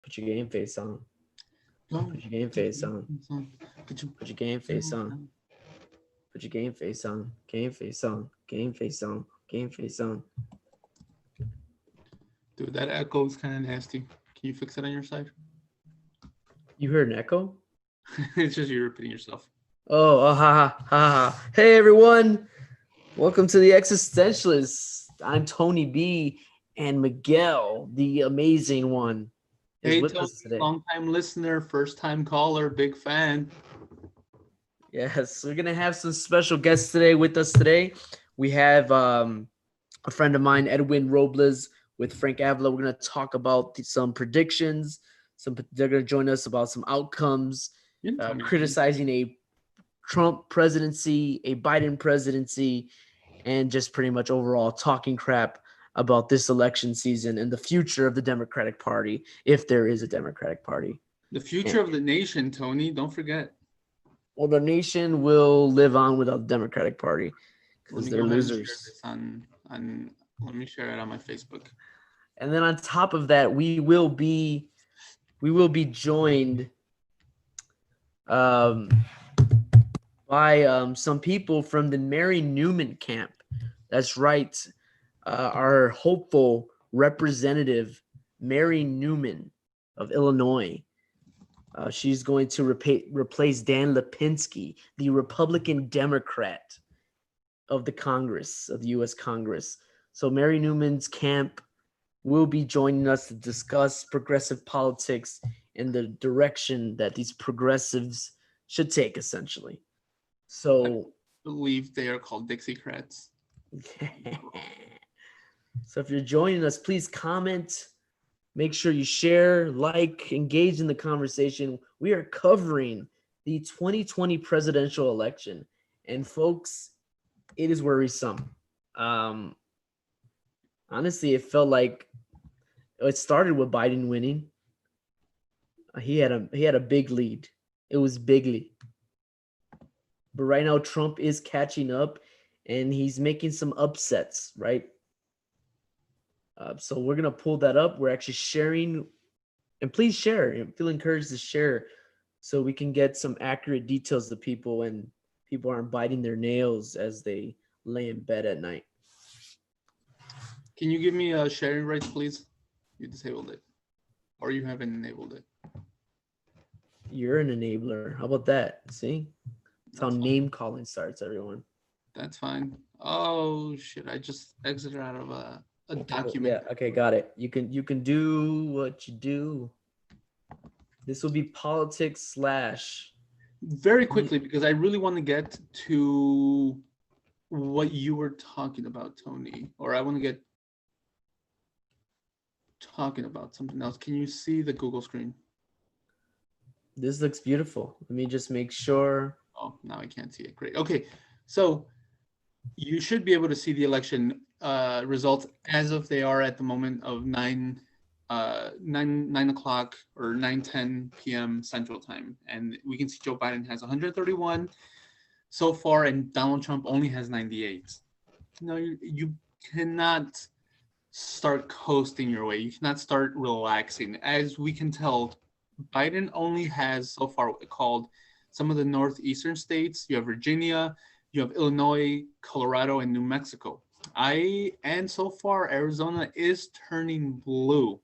Put your game face on. Don't Put your game face on. Put your Put your game face on. Put your game face on. Game face on. Game face on. Game face on. Dude, that echo is kind of nasty. Can you fix it on your side? You heard an echo? It's just you repeating yourself. Oh, ha ha ha. Hey everyone. Welcome to the Existentialists. I'm Tony B, and Miguel, the amazing one, is Hey, with Tony, us today. long-time listener, first-time caller, big fan. Yes, we're gonna have some special guests today with us today. We have a friend of mine, Edwin Robles, with Frank Avila. We're gonna talk about some predictions. They're gonna join us about some outcomes, You didn't tell me. criticizing a Trump presidency, a Biden presidency, and just pretty much overall talking crap about this election season and the future of the Democratic Party, if there is a Democratic Party. The future of the nation, Tony. Don't forget. Well, the nation will live on without the Democratic Party Let because me they're go ahead and share losers. this on. Let me share it on my Facebook. And then on top of that, we will be joined by some people from the Mary Newman camp. That's right. Our hopeful representative, Mary Newman of Illinois. She's going to replace Dan Lipinski, the Republican Democrat of the Congress, of the U.S. Congress. So Mary Newman's camp will be joining us to discuss progressive politics and the direction that these progressives should take, essentially. So, I believe they are called Dixiecrats. so if you're joining us, please comment. Make sure you share, like, engage in the conversation. We are covering the 2020 presidential election. And folks, it is worrisome. Honestly, it felt like it started with Biden winning. He had a big lead. It was bigly. But right now, Trump is catching up, and he's making some upsets, right? So we're going to pull that up. We're actually sharing, and please share. Feel encouraged to share so we can get some accurate details to people and people aren't biting their nails as they lay in bed at night. Can you give me sharing rights, please? You disabled it. Or you haven't enabled it. You're an enabler. How about that? See? That's how That's fine. name calling starts, everyone. That's fine. Oh, shit. I just exited out of a document. Yeah, okay, got it. You can do what you do. This will be politics / Very quickly, because I really want to get to what you were talking about, Tony. Or I want to get talking about something else. Can you see the Google screen? This looks beautiful. Let me just make sure. Oh, now I can't see it. Great. Okay, so you should be able to see the election results as of they are at the moment of 9 o'clock or 9:10 p.m. Central Time, and we can see Joe Biden has 131 so far, and Donald Trump only has 98. No, you cannot start coasting your way. You cannot start relaxing. As we can tell, Biden only has so far called some of the northeastern states. You have Virginia, you have Illinois, Colorado, and New Mexico. And so far, Arizona is turning blue.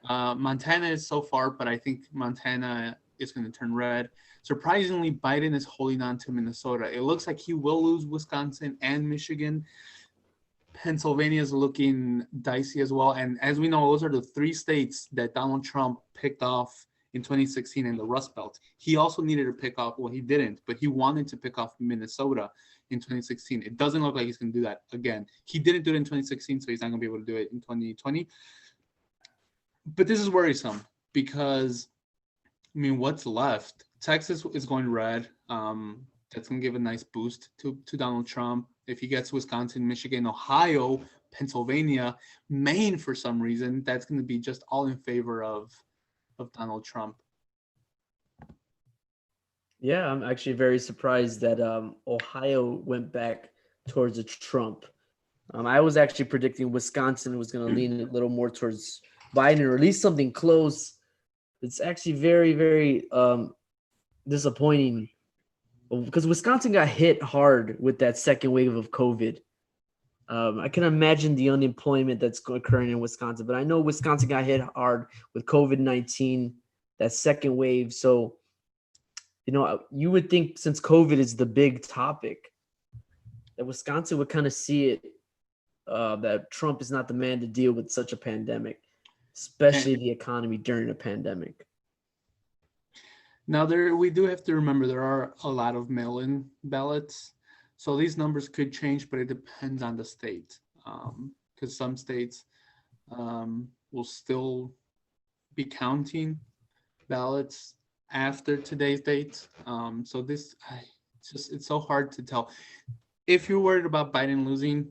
Montana is so far, but I think Montana is going to turn red. Surprisingly, Biden is holding on to Minnesota. It looks like he will lose Wisconsin and Michigan. Pennsylvania is looking dicey as well. And as we know, those are the three states that Donald Trump picked off in 2016 in the Rust Belt. He also needed to pick off, well, he didn't, but he wanted to pick off Minnesota in 2016. It doesn't look like he's going to do that again. He didn't do it in 2016, so he's not going to be able to do it in 2020. But this is worrisome because, I mean, what's left? Texas is going red. That's going to give a nice boost to Donald Trump. If he gets Wisconsin, Michigan, Ohio, Pennsylvania, Maine, for some reason, that's going to be just all in favor of Donald Trump. Yeah, I'm actually very surprised that Ohio went back towards a Trump. I was actually predicting Wisconsin was going to lean a little more towards Biden or at least something close. It's actually very, very disappointing because Wisconsin got hit hard with that second wave of COVID. I can imagine the unemployment that's occurring in Wisconsin, but I know Wisconsin got hit hard with COVID-19, that second wave. So, you would think since COVID is the big topic, that Wisconsin would kind of see it, that Trump is not the man to deal with such a pandemic, especially And the economy during a pandemic. now we do have to remember there are a lot of mail-in ballots, so these numbers could change, but it depends on the state. Because some states will still be counting ballots after today's date. So it's so hard to tell. If you're worried about Biden losing,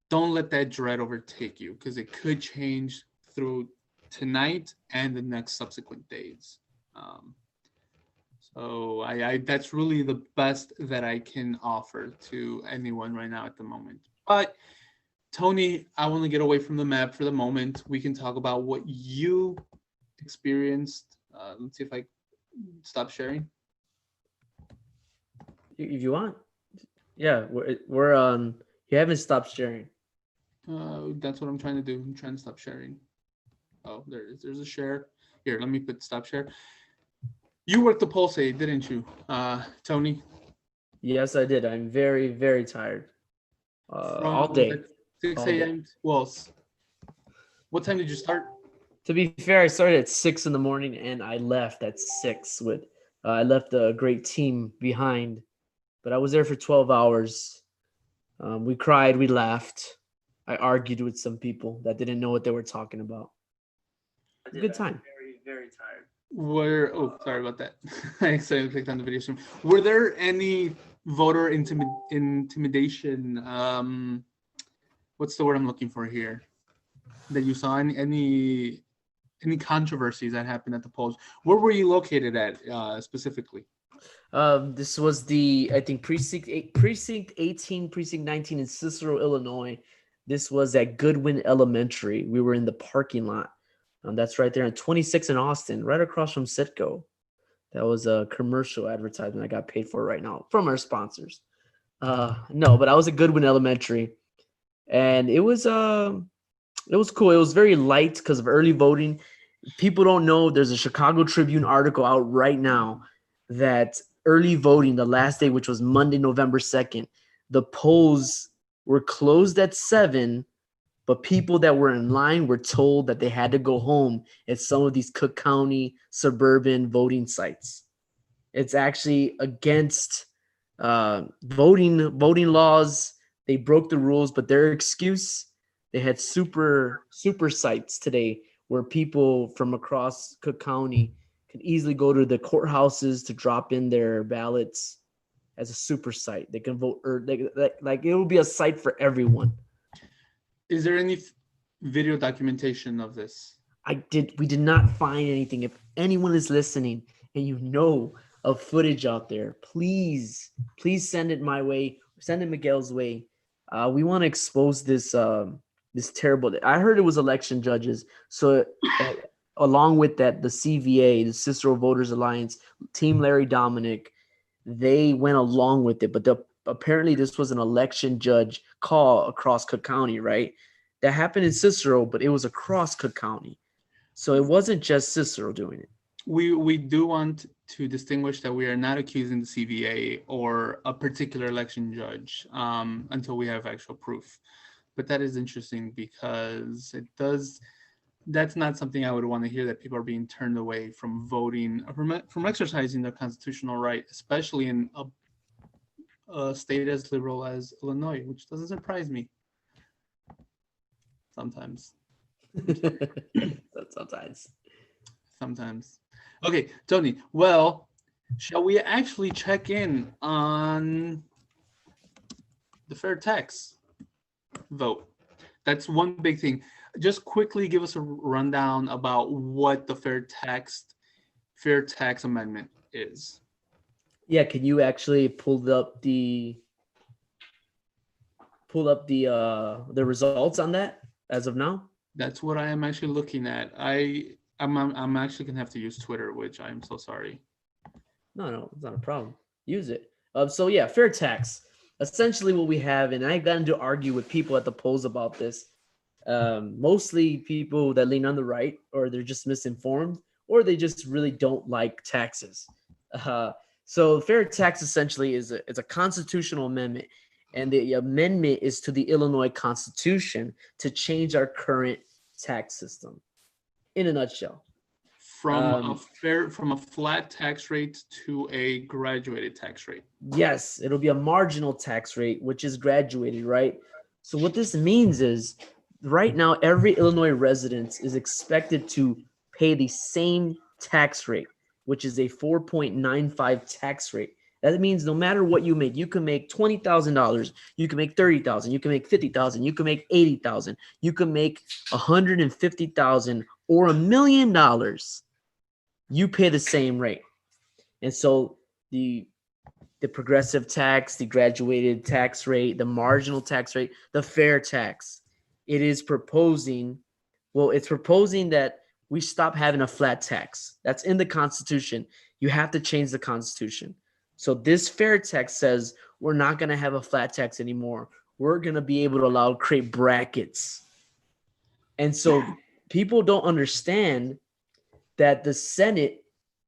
don't let that dread overtake you, because it could change through tonight and the next subsequent days. Um, so I that's really the best that I can offer to anyone right now at the moment. But Tony, I want to get away from the map for the moment. We can talk about what you experienced. Let's see if I stop sharing. If you want, yeah, we're on. You haven't stopped sharing. That's what I'm trying to do. I'm trying to stop sharing. Oh, there it is. There's a share. Here, let me put stop share. You worked the pulse aid, didn't you, Tony? Yes, I did. I'm very, very tired. All From day. 6 All day. a.m. Well, what time did you start? To be fair, I started at 6 in the morning and I left at 6 with I left a great team behind, but I was there for 12 hours. We cried, we laughed. I argued with some people that didn't know what they were talking about. Good time. Very, very tired. Sorry about that. I accidentally clicked on the video stream. Were there any voter intimidation? What's the word I'm looking for here? That you saw any controversies that happened at the polls? Where were you located at specifically? This was I think precinct 18, precinct 19 in Cicero, Illinois. This was at Goodwin Elementary. We were in the parking lot. That's right there in 26 in Austin, right across from Citgo. That was a commercial advertisement I got paid for right now from our sponsors. No, but I was at Goodwin Elementary, and it was cool. It was very light because of early voting. People don't know there's a Chicago Tribune article out right now that early voting, the last day, which was Monday, November 2nd, the polls were closed at 7, but people that were in line were told that they had to go home at some of these Cook County suburban voting sites. It's actually against voting laws. They broke the rules, but their excuse, they had super sites today where people from across Cook County could easily go to the courthouses to drop in their ballots as a super site. They can vote, or like it will be a site for everyone. Is there any video documentation of this? We did not find anything. If anyone is listening and you know of footage out there, please send it my way. Send it Miguel's way. We want to expose this terrible. I heard it was election judges. So along with that, the CVA, the Cicero Voters Alliance, Team Larry Dominic, they went along with it. But apparently this was an election judge call across Cook County, right? That happened in Cicero, but it was across Cook County. So it wasn't just Cicero doing it. We do want to distinguish that we are not accusing the CVA or a particular election judge until we have actual proof. But that is interesting because that's not something I would want to hear, that people are being turned away from voting, from exercising their constitutional right, especially in a state as liberal as Illinois, which doesn't surprise me sometimes. Sometimes. Okay, Tony. Well, shall we actually check in on the fair tax vote? That's one big thing. Just quickly give us a rundown about what the fair tax amendment is. Yeah, can you actually pull up the results on that as of now? That's what I am actually looking at. I I'm actually gonna have to use Twitter, which I'm so sorry. No, it's not a problem. Use it. So yeah, fair tax. Essentially, what we have, and I got into argue with people at the polls about this. Mostly people that lean on the right, or they're just misinformed, or they just really don't like taxes. Uh, so fair tax essentially is a constitutional amendment, and the amendment is to the Illinois Constitution to change our current tax system. In a nutshell. From a flat tax rate to a graduated tax rate. Yes, it'll be a marginal tax rate, which is graduated, right? So what this means is right now, every Illinois resident is expected to pay the same tax rate, which is a 4.95 tax rate. That means no matter what you make, you can make $20,000, you can make 30,000, you can make 50,000, you can make 80,000, you can make 150,000 or $1,000,000. You pay the same rate. And so the progressive tax, the graduated tax rate, the marginal tax rate, the fair tax, it's proposing that we stop having a flat tax. That's in the Constitution. You have to change the Constitution. So this fair tax says we're not going to have a flat tax anymore. We're going to be able to create brackets. And so people don't understand that the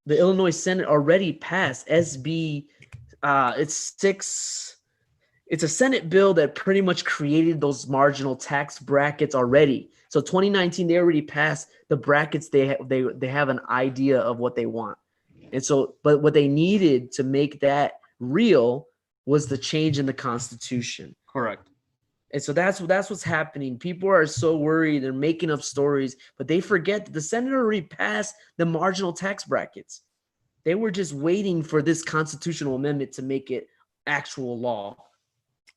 Illinois Senate already passed SB. It's a Senate bill that pretty much created those marginal tax brackets already. So 2019, they already passed the brackets. They have an idea of what they want. And so, but what they needed to make that real was the change in the Constitution. Correct. And so that's what's happening. People are so worried. They're making up stories, but they forget that the Senate already passed the marginal tax brackets. They were just waiting for this constitutional amendment to make it actual law.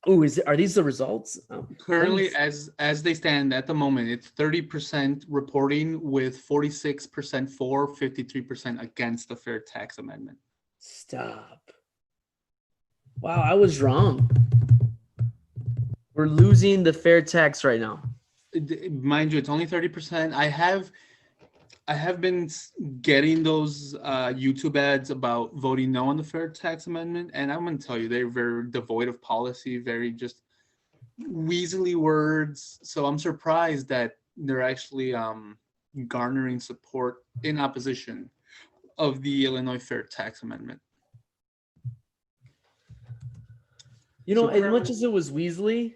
Oh, are these the results? Currently, as they stand at the moment, it's 30% reporting with 46% for, 53% against the fair tax amendment. Stop. Wow, I was wrong. We're losing the fair tax right now. Mind you, it's only 30%. I have been getting those YouTube ads about voting no on the fair tax amendment, and I'm going to tell you, they're very devoid of policy, very just weaselly words. So I'm surprised that they're actually garnering support in opposition of the Illinois fair tax amendment. You know, as much as it was weaselly,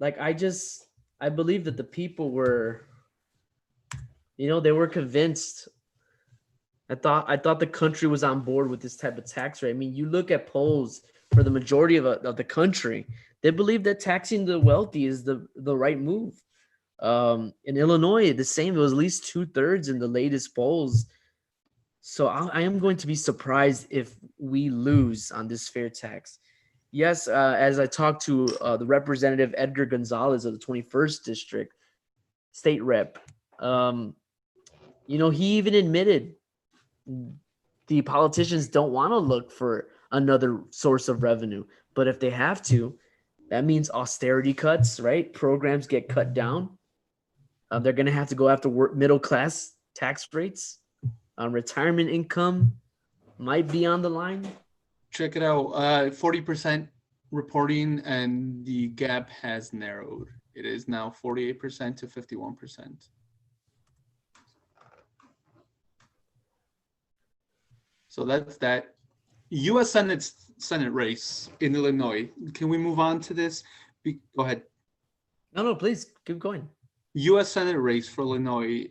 I believe that the people were, they were convinced. I thought the country was on board with this type of tax rate. I mean, you look at polls for the majority of the country, they believe that taxing the wealthy is the right move. In Illinois, the same. It was at least 2/3 in the latest polls. So I am going to be surprised if we lose on this fair tax. Yes, as I talked to the representative Edgar Gonzalez of the 21st District, state rep, he even admitted the politicians don't want to look for another source of revenue. But if they have to, that means austerity cuts, right? Programs get cut down. They're going to have to go after middle class tax rates. Retirement income might be on the line. Check it out. 40% reporting, and the gap has narrowed. It is now 48% to 51%. So that's that. U.S. Senate race in Illinois. Can we move on to this? Go ahead. No, please keep going. U.S. Senate race for Illinois.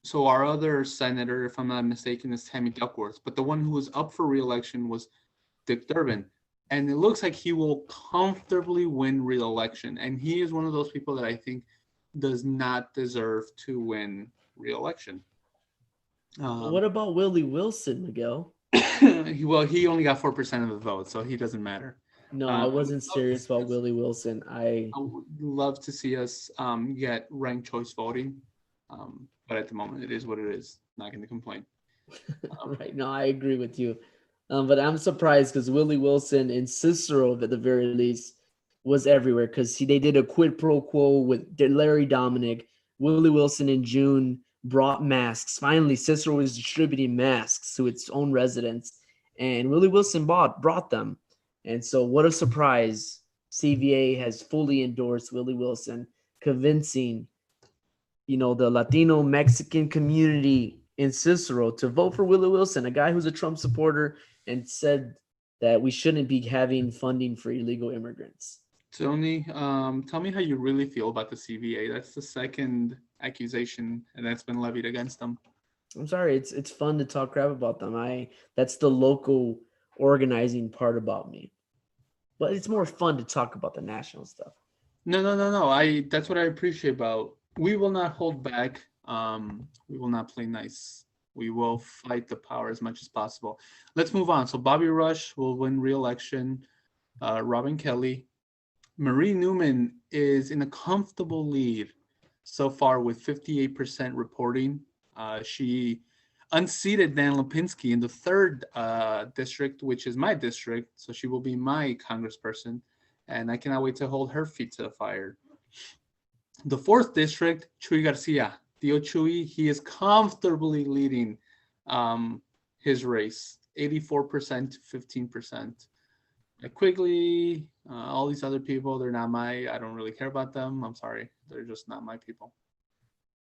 So our other senator, if I'm not mistaken, is Tammy Duckworth, but the one who was up for re-election was Dick Durbin. And it looks like he will comfortably win re-election. And he is one of those people that I think does not deserve to win re-election. What about Willie Wilson, Miguel? Well, he only got 4% of the vote, so he doesn't matter. No, I wasn't serious about Willie Wilson. I would love to see us get ranked choice voting. But at the moment, it is what it is. Not going to complain. Right. No, I agree with you. But I'm surprised because Willie Wilson and Cicero, at the very least, was everywhere because they did a quid pro quo with Larry Dominic. Willie Wilson in June brought masks. Finally, Cicero was distributing masks to its own residents, and Willie Wilson brought them. And so, what a surprise! CVA has fully endorsed Willie Wilson, convincing the Latino Mexican community in Cicero to vote for Willie Wilson, a guy who's a Trump supporter, and said that we shouldn't be having funding for illegal immigrants. Tony, tell me how you really feel about the CVA. That's the second accusation that's been levied against them. I'm sorry, it's fun to talk crap about them. That's the local organizing part about me. But it's more fun to talk about the national stuff. No. That's what I appreciate about. We will not hold back. We will not play nice. We will fight the power as much as possible. Let's move on. So Bobby Rush will win re-election. Robin Kelly. Marie Newman is in a comfortable lead so far with 58% reporting. She unseated Dan Lipinski in the 3rd district, which is my district. So she will be my congressperson. And I cannot wait to hold her feet to the fire. The 4th district, Chuy Garcia. Tio Chuy, he is comfortably leading his race, 84% to 15%. Quigley, all these other people, I don't really care about them. I'm sorry. They're just not my people.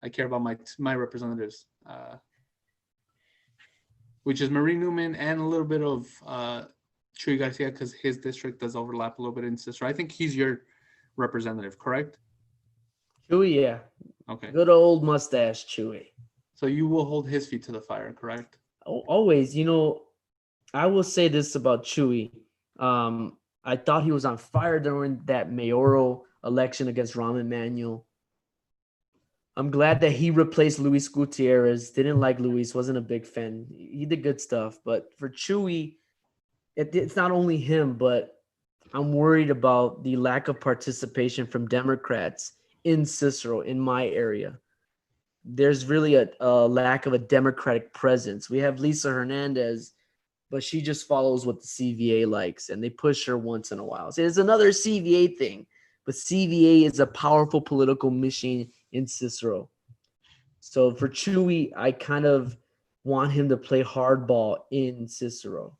I care about my representatives, which is Marie Newman and a little bit of Chuy Garcia, because his district does overlap a little bit in Cicero. I think he's your representative, correct? Chewy, yeah. Okay. Good old mustache, Chewy. So you will hold his feet to the fire, correct? Always. I will say this about Chewy. I thought he was on fire during that mayoral election against Rahm Emanuel. I'm glad that he replaced Luis Gutierrez. Didn't like Luis, wasn't a big fan. He did good stuff. But for Chewy, it's not only him, but I'm worried about the lack of participation from Democrats in Cicero, in my area. There's really a lack of a Democratic presence. We have Lisa Hernandez, but she just follows what the CVA likes, and they push her once in a while. So it's another CVA thing, but CVA is a powerful political machine in Cicero. So for Chewy, I kind of want him to play hardball in Cicero.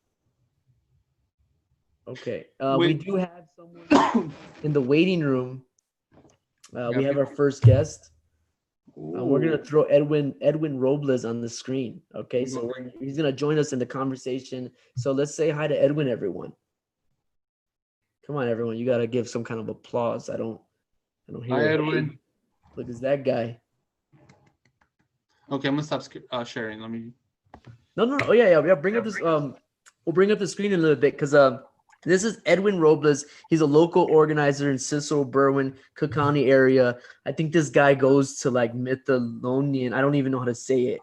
Okay. We do have someone in the waiting room. We have our first guest. We're going to throw Edwin Robles on the screen. Okay, so he's going to join us in the conversation. So let's say hi to Edwin, everyone. Come on, everyone. You got to give some kind of applause. I don't hear Hi, it. Edwin. Hey, look, it's that guy. Okay, I'm going to stop sharing. Let me. No. Oh, yeah. Bring up this. We'll bring up the screen in a little bit because this is Edwin Robles. He's a local organizer in Cicero, Berwyn, Cook County area. I think this guy goes to like Mithalonian. I don't even know how to say it.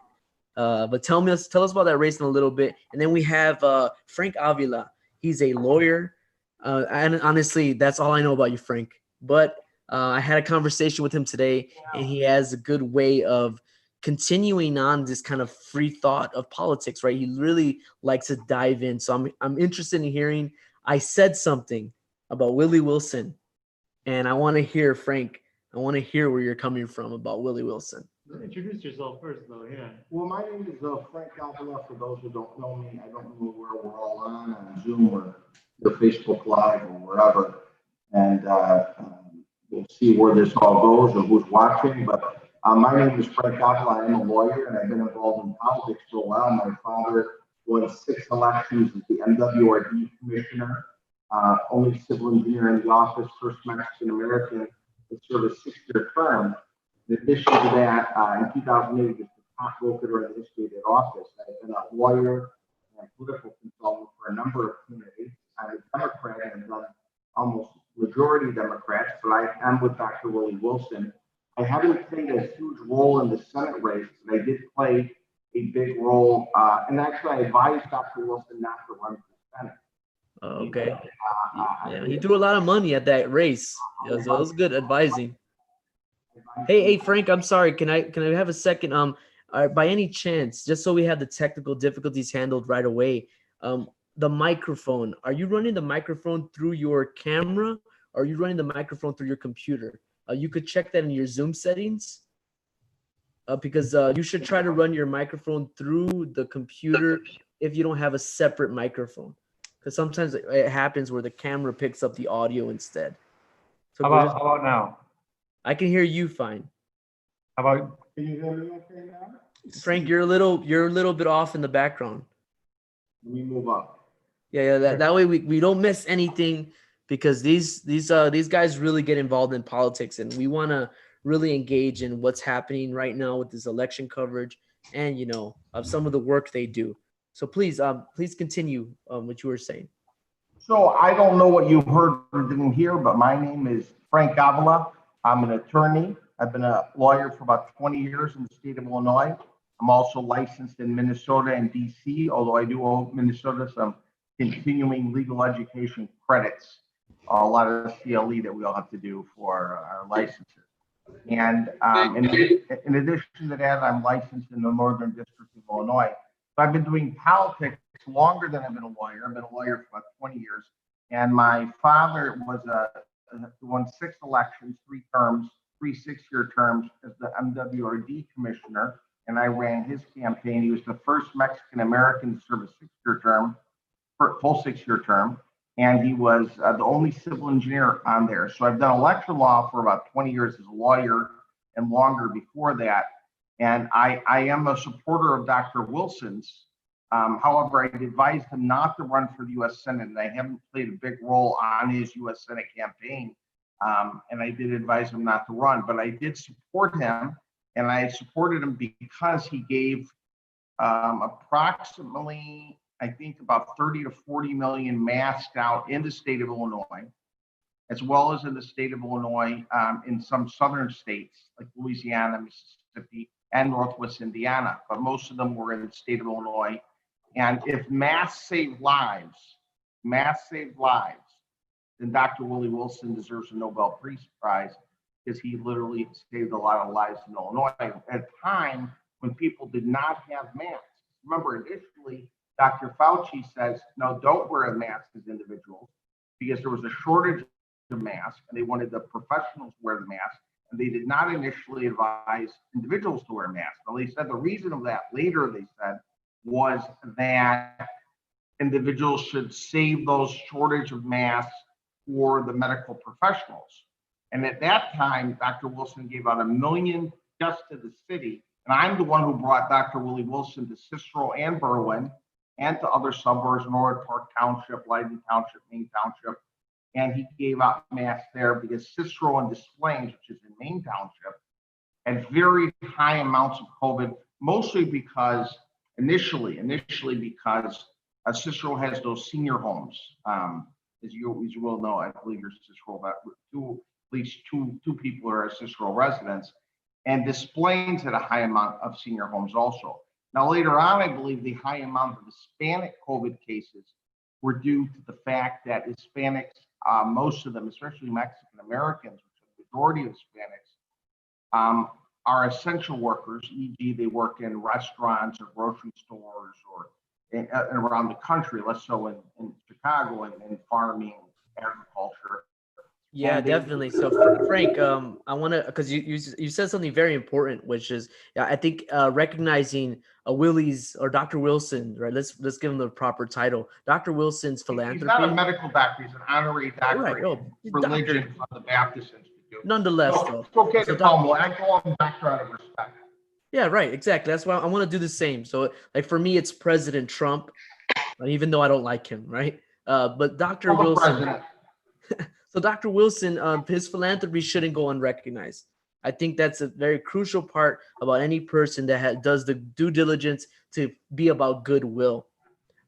But tell us about that race in a little bit. And then we have Frank Avila. He's a lawyer. And honestly, that's all I know about you, Frank. But I had a conversation with him today, and he has a good way of continuing on this kind of free thought of politics, right? He really likes to dive in. So I'm interested in hearing. I said something about Willie Wilson, and I want to hear, Frank, I want to hear where you're coming from about Willie Wilson. Introduce yourself first, though, yeah. Well, my name is Frank Avila. For those who don't know me, I don't know where we're all on Zoom or Facebook Live or wherever. And we'll see where this all goes or who's watching. But my name is Frank Avila. I am a lawyer, and I've been involved in politics for a while. My father won 6 elections as the MWRD commissioner, only civil engineer in the office, first Mexican American to serve a 6-year term. In addition to that, in 2008, he was the top voter in the history of that office. I've been a lawyer and political consultant for a number of communities. I'm a Democrat and I've done almost majority Democrats, but I am with Dr. Willie Wilson. I haven't played a huge role in the Senate race, but I did play a big role, and actually I advised Dr. Wilson not to run for Senate. Okay. Yeah, he threw a lot of money at that race. So it was good advising. Hey, Frank, I'm sorry. Can I have a second? By any chance, just so we have the technical difficulties handled right away, the microphone. Are you running the microphone through your camera, or are you running the microphone through your computer? You could check that in your Zoom settings. because you should try to run your microphone through the computer if you don't have a separate microphone, because sometimes it happens where the camera picks up the audio instead. So How about now? I can hear you fine. How about Can you hear me okay now? Frank, you're a little bit off in the background. Let me move up. Yeah, that way we don't miss anything, because these guys really get involved in politics, and we want to really engage in what's happening right now with this election coverage, and of some of the work they do. So please continue what you were saying. So I don't know what you heard or didn't hear, but my name is Frank Avila. I'm an attorney. I've been a lawyer for about 20 years in the state of Illinois. I'm also licensed in Minnesota and DC, although I do owe Minnesota some continuing legal education credits, a lot of CLE that we all have to do for our licenses. And in addition to that, I'm licensed in the Northern District of Illinois. So I've been doing politics longer than I've been a lawyer. I've been a lawyer for about 20 years. And my father won 6 elections, 3 terms, 3 6-year terms as the MWRD commissioner. And I ran his campaign. He was the first Mexican American to serve a 6-year term, full 6-year term. And he was the only civil engineer on there. So I've done election law for about 20 years as a lawyer and longer before that. And I am a supporter of Dr. Wilson's. However, I advised him not to run for the U.S. Senate, and I haven't played a big role on his U.S. Senate campaign. And I did advise him not to run, but I did support him, and I supported him because he gave approximately, I think, about 30 to 40 million masks out in the state of Illinois, as well as in the state of Illinois, in some southern states like Louisiana, Mississippi, and Northwest Indiana, but most of them were in the state of Illinois. And if masks save lives, then Dr. Willie Wilson deserves a Nobel Peace Prize, because he literally saved a lot of lives in Illinois at a time when people did not have masks. Remember, initially, Dr. Fauci says, no, don't wear a mask as individuals, because there was a shortage of masks, and they wanted the professionals to wear the mask, and they did not initially advise individuals to wear masks. Now, they said the reason of that later, they said, was that individuals should save those shortage of masks for the medical professionals. And at that time, Dr. Wilson gave out $1 million just to the city. And I'm the one who brought Dr. Willie Wilson to Cicero and Berwyn and to other suburbs, Norwood Park Township, Leiden Township, Main Township. And he gave out masks there because Cicero and Des Plaines, which is in Main Township, had very high amounts of COVID, mostly because initially because Cicero has those senior homes. As you will know, I believe you're Cicero, but at least two people are Cicero residents. And Des Plaines had a high amount of senior homes also. Now, later on, I believe the high amount of Hispanic COVID cases were due to the fact that Hispanics, most of them, especially Mexican Americans, which are the majority of Hispanics, are essential workers, e.g. they work in restaurants or grocery stores or around the country, less so in Chicago and in farming, agriculture. Yeah, definitely. So Frank, I want to, because you said something very important, which is, I think recognizing Willie's or Dr. Wilson, right? Let's give him the proper title. Dr. Wilson's philanthropy. He's not a medical doctor; he's an honorary doctor in religion from the Baptist Institute. Nonetheless, though, it's okay to call him. I call him doctor out of respect. Yeah, right. Exactly. That's why I want to do the same. So, like for me, it's President Trump, even though I don't like him, right? But Dr. Wilson. So Dr. Wilson, his philanthropy shouldn't go unrecognized. I think that's a very crucial part about any person that does the due diligence to be about goodwill.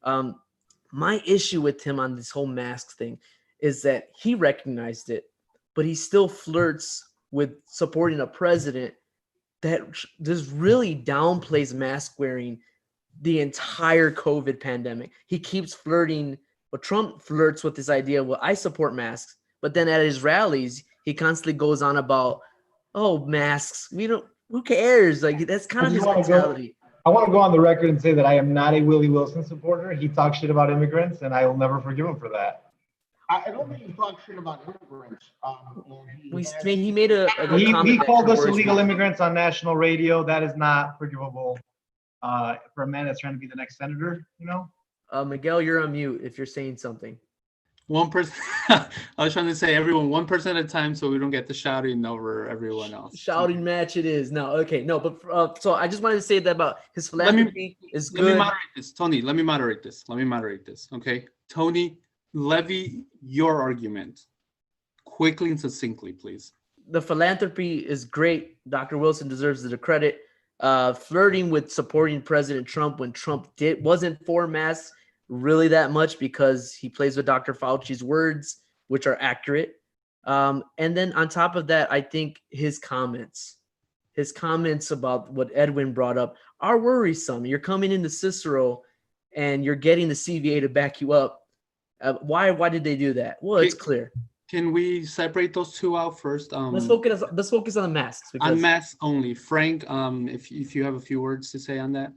My issue with him on this whole mask thing is that he recognized it, but he still flirts with supporting a president that just really downplays mask wearing the entire COVID pandemic. He keeps flirting, but Trump flirts with this idea, well, I support masks. But then at his rallies, he constantly goes on about, oh, masks. Who cares? Like, that's kind of his mentality. I want to go on the record and say that I am not a Willie Wilson supporter. He talks shit about immigrants, and I will never forgive him for that. I don't think he talks shit about immigrants. He made a comment He that called us worries illegal me. immigrants on national radio. That is not forgivable for a man that's trying to be the next senator, you know? Miguel, you're on mute if you're saying something. 1%. I was trying to say everyone 1% at a time, so we don't get the shouting over everyone else. Shouting match it is. No, okay, no, but so I just wanted to say that about his Let me- philanthropy is Let me good. moderate this, Tony. Let me moderate this. Okay, Tony, levy your argument quickly and succinctly, please. The philanthropy is great. Dr. Wilson deserves the credit. Flirting with supporting President Trump when Trump wasn't for masks really that much because he plays with Dr. Fauci's words, which are accurate. And then on top of that, I think his comments about what Edwin brought up are worrisome. You're coming into Cicero and you're getting the CVA to back you up. Why did they do that? Well, it's clear. Can we separate those two out first? Let's focus on the masks. On masks only. Frank, if you have a few words to say on that.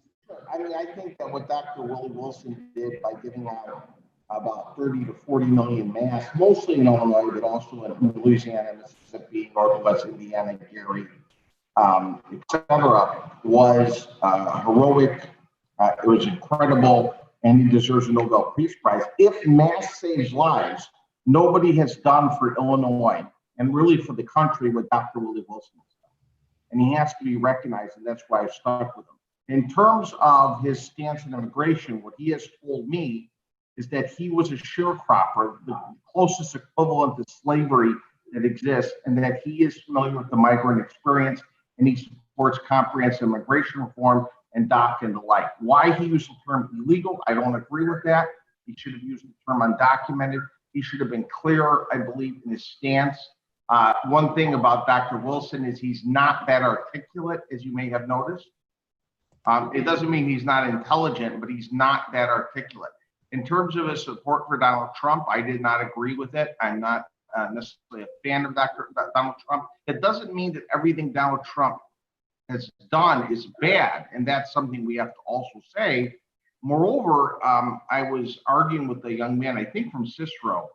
I mean, I think that what Dr. Willie Wilson did by giving out about 30 to 40 million masks, mostly in Illinois, but also in Louisiana, Mississippi, Northwest Indiana, Gary, etc., was heroic. It was incredible, and he deserves a Nobel Peace Prize. If mask saves lives, nobody has done for Illinois and really for the country what Dr. Willie Wilson has done. And he has to be recognized, and that's why I stuck with him. In terms of his stance on immigration, what he has told me is that he was a sharecropper, the closest equivalent to slavery that exists, and that he is familiar with the migrant experience, and he supports comprehensive immigration reform and DACA and the like. Why he used the term illegal, I don't agree with that. He should have used the term undocumented. He should have been clearer, I believe, in his stance. One thing about Dr. Wilson is he's not that articulate, as you may have noticed. It doesn't mean he's not intelligent, but he's not that articulate. In terms of his support for Donald Trump, I did not agree with it. I'm not necessarily a fan of Donald Trump. It doesn't mean that everything Donald Trump has done is bad, and that's something we have to also say. Moreover, I was arguing with a young man, I think from Cicero,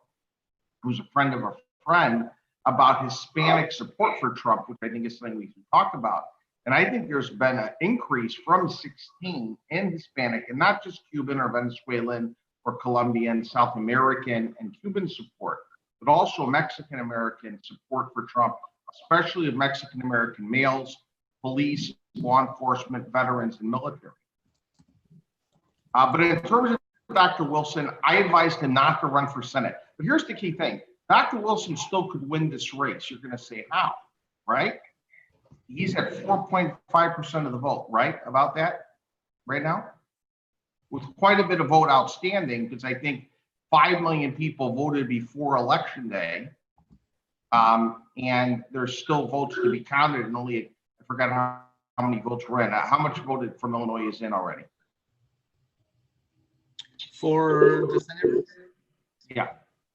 who's a friend of a friend, about Hispanic support for Trump, which I think is something we can talk about. And I think there's been an increase from 16 in Hispanic, and not just Cuban or Venezuelan or Colombian, South American and Cuban support, but also Mexican American support for Trump, especially of Mexican American males, police, law enforcement, veterans, and military. But in terms of Dr. Wilson, I advised him not to run for Senate. But here's the key thing. Dr. Wilson still could win this race. You're going to say how, right? He's at 4.5% of the vote, right? About that right now? With quite a bit of vote outstanding, because I think 5 million people voted before Election Day. And there's still votes to be counted, and only, I forgot how many votes were in. How much voted from Illinois is in already? For the Senate? Yeah.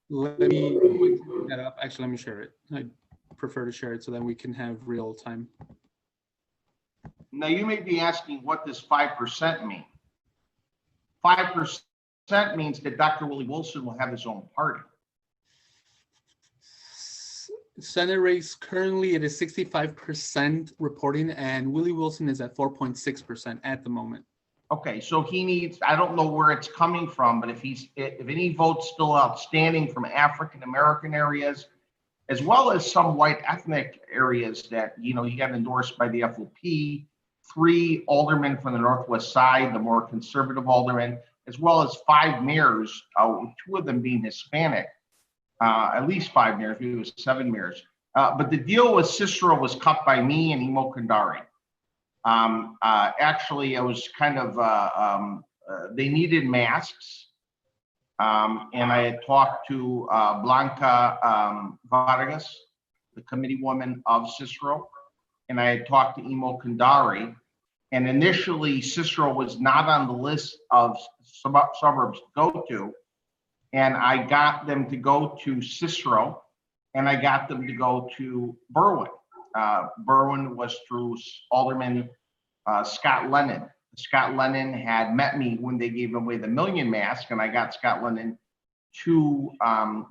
Let me look that up. Actually, let me share it. I prefer to share it so that we can have real time. Now, you may be asking, what does 5% mean? 5% means that Dr. Willie Wilson will have his own party. Senate race currently it is 65% reporting, and Willie Wilson is at 4.6% at the moment. Okay, so he needs, I don't know where it's coming from, but if any votes still outstanding from African American areas, as well as some white ethnic areas that, you know, he got endorsed by the FOP, 3 aldermen from the Northwest side, the more conservative aldermen, as well as 5 mayors, 2 of them being Hispanic, at least 5 mayors, maybe it was 7 mayors. But the deal with Cicero was cut by me and Imo Kandari. Actually, I was kind of, they needed masks. And I had talked to Blanca Vargas, the committee woman of Cicero, and I had talked to Imo Kandari. And initially, Cicero was not on the list of suburbs to go to. And I got them to go to Cicero, and I got them to go to Berwyn. Berwyn was through Alderman Scott Lennon. Scott Lennon had met me when they gave away the 1 million masks, and I got Scott Lennon two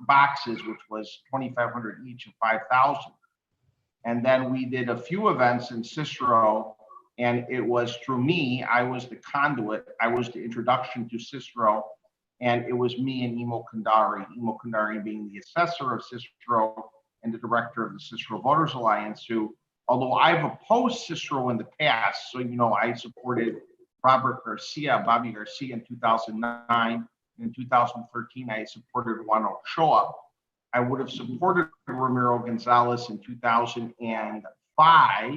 boxes, which was 2,500 each of 5,000. And then we did a few events in Cicero, and it was through me. I was the conduit. I was the introduction to Cicero, and it was me and Imo Kandari being the assessor of Cicero and the director of the Cicero Voters Alliance, who, although I've opposed Cicero in the past, so I supported Bobby Garcia in 2009. In 2013, I supported Juan Ochoa. I would have supported Ramiro Gonzalez in 2005,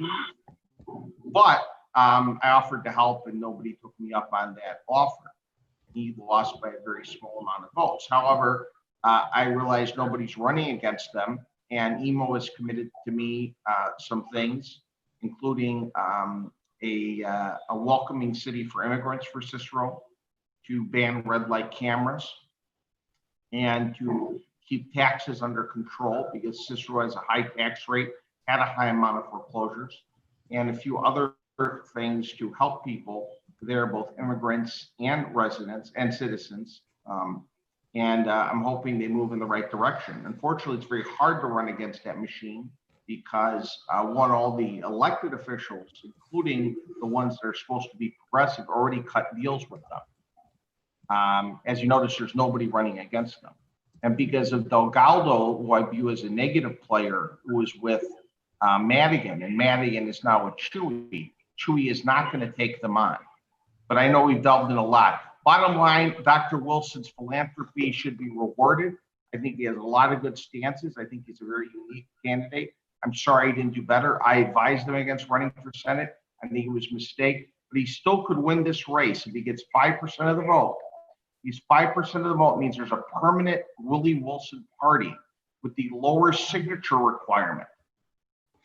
but I offered to help and nobody took me up on that offer. He lost by a very small amount of votes. However, I realized nobody's running against them, and Imo has committed to me some things, including a welcoming city for immigrants for Cicero, to ban red light cameras, and to keep taxes under control because Cicero has a high tax rate, had a high amount of foreclosures, and a few other things to help people there, both immigrants and residents and citizens. I'm hoping they move in the right direction. Unfortunately, it's very hard to run against that machine because all the elected officials, including the ones that are supposed to be progressive, already cut deals with them. As you notice, there's nobody running against them. And because of Delgado, who I view as a negative player, who was with Madigan, and Madigan is now with Chewy. Chewy is not going to take them on. But I know we've delved in a lot. Bottom line, Dr. Wilson's philanthropy should be rewarded. I think he has a lot of good stances. I think he's a very unique candidate. I'm sorry he didn't do better. I advised him against running for Senate. I think it was a mistake, but he still could win this race if he gets 5% of the vote. He's 5% of the vote means there's a permanent Willie Wilson party with the lower signature requirement.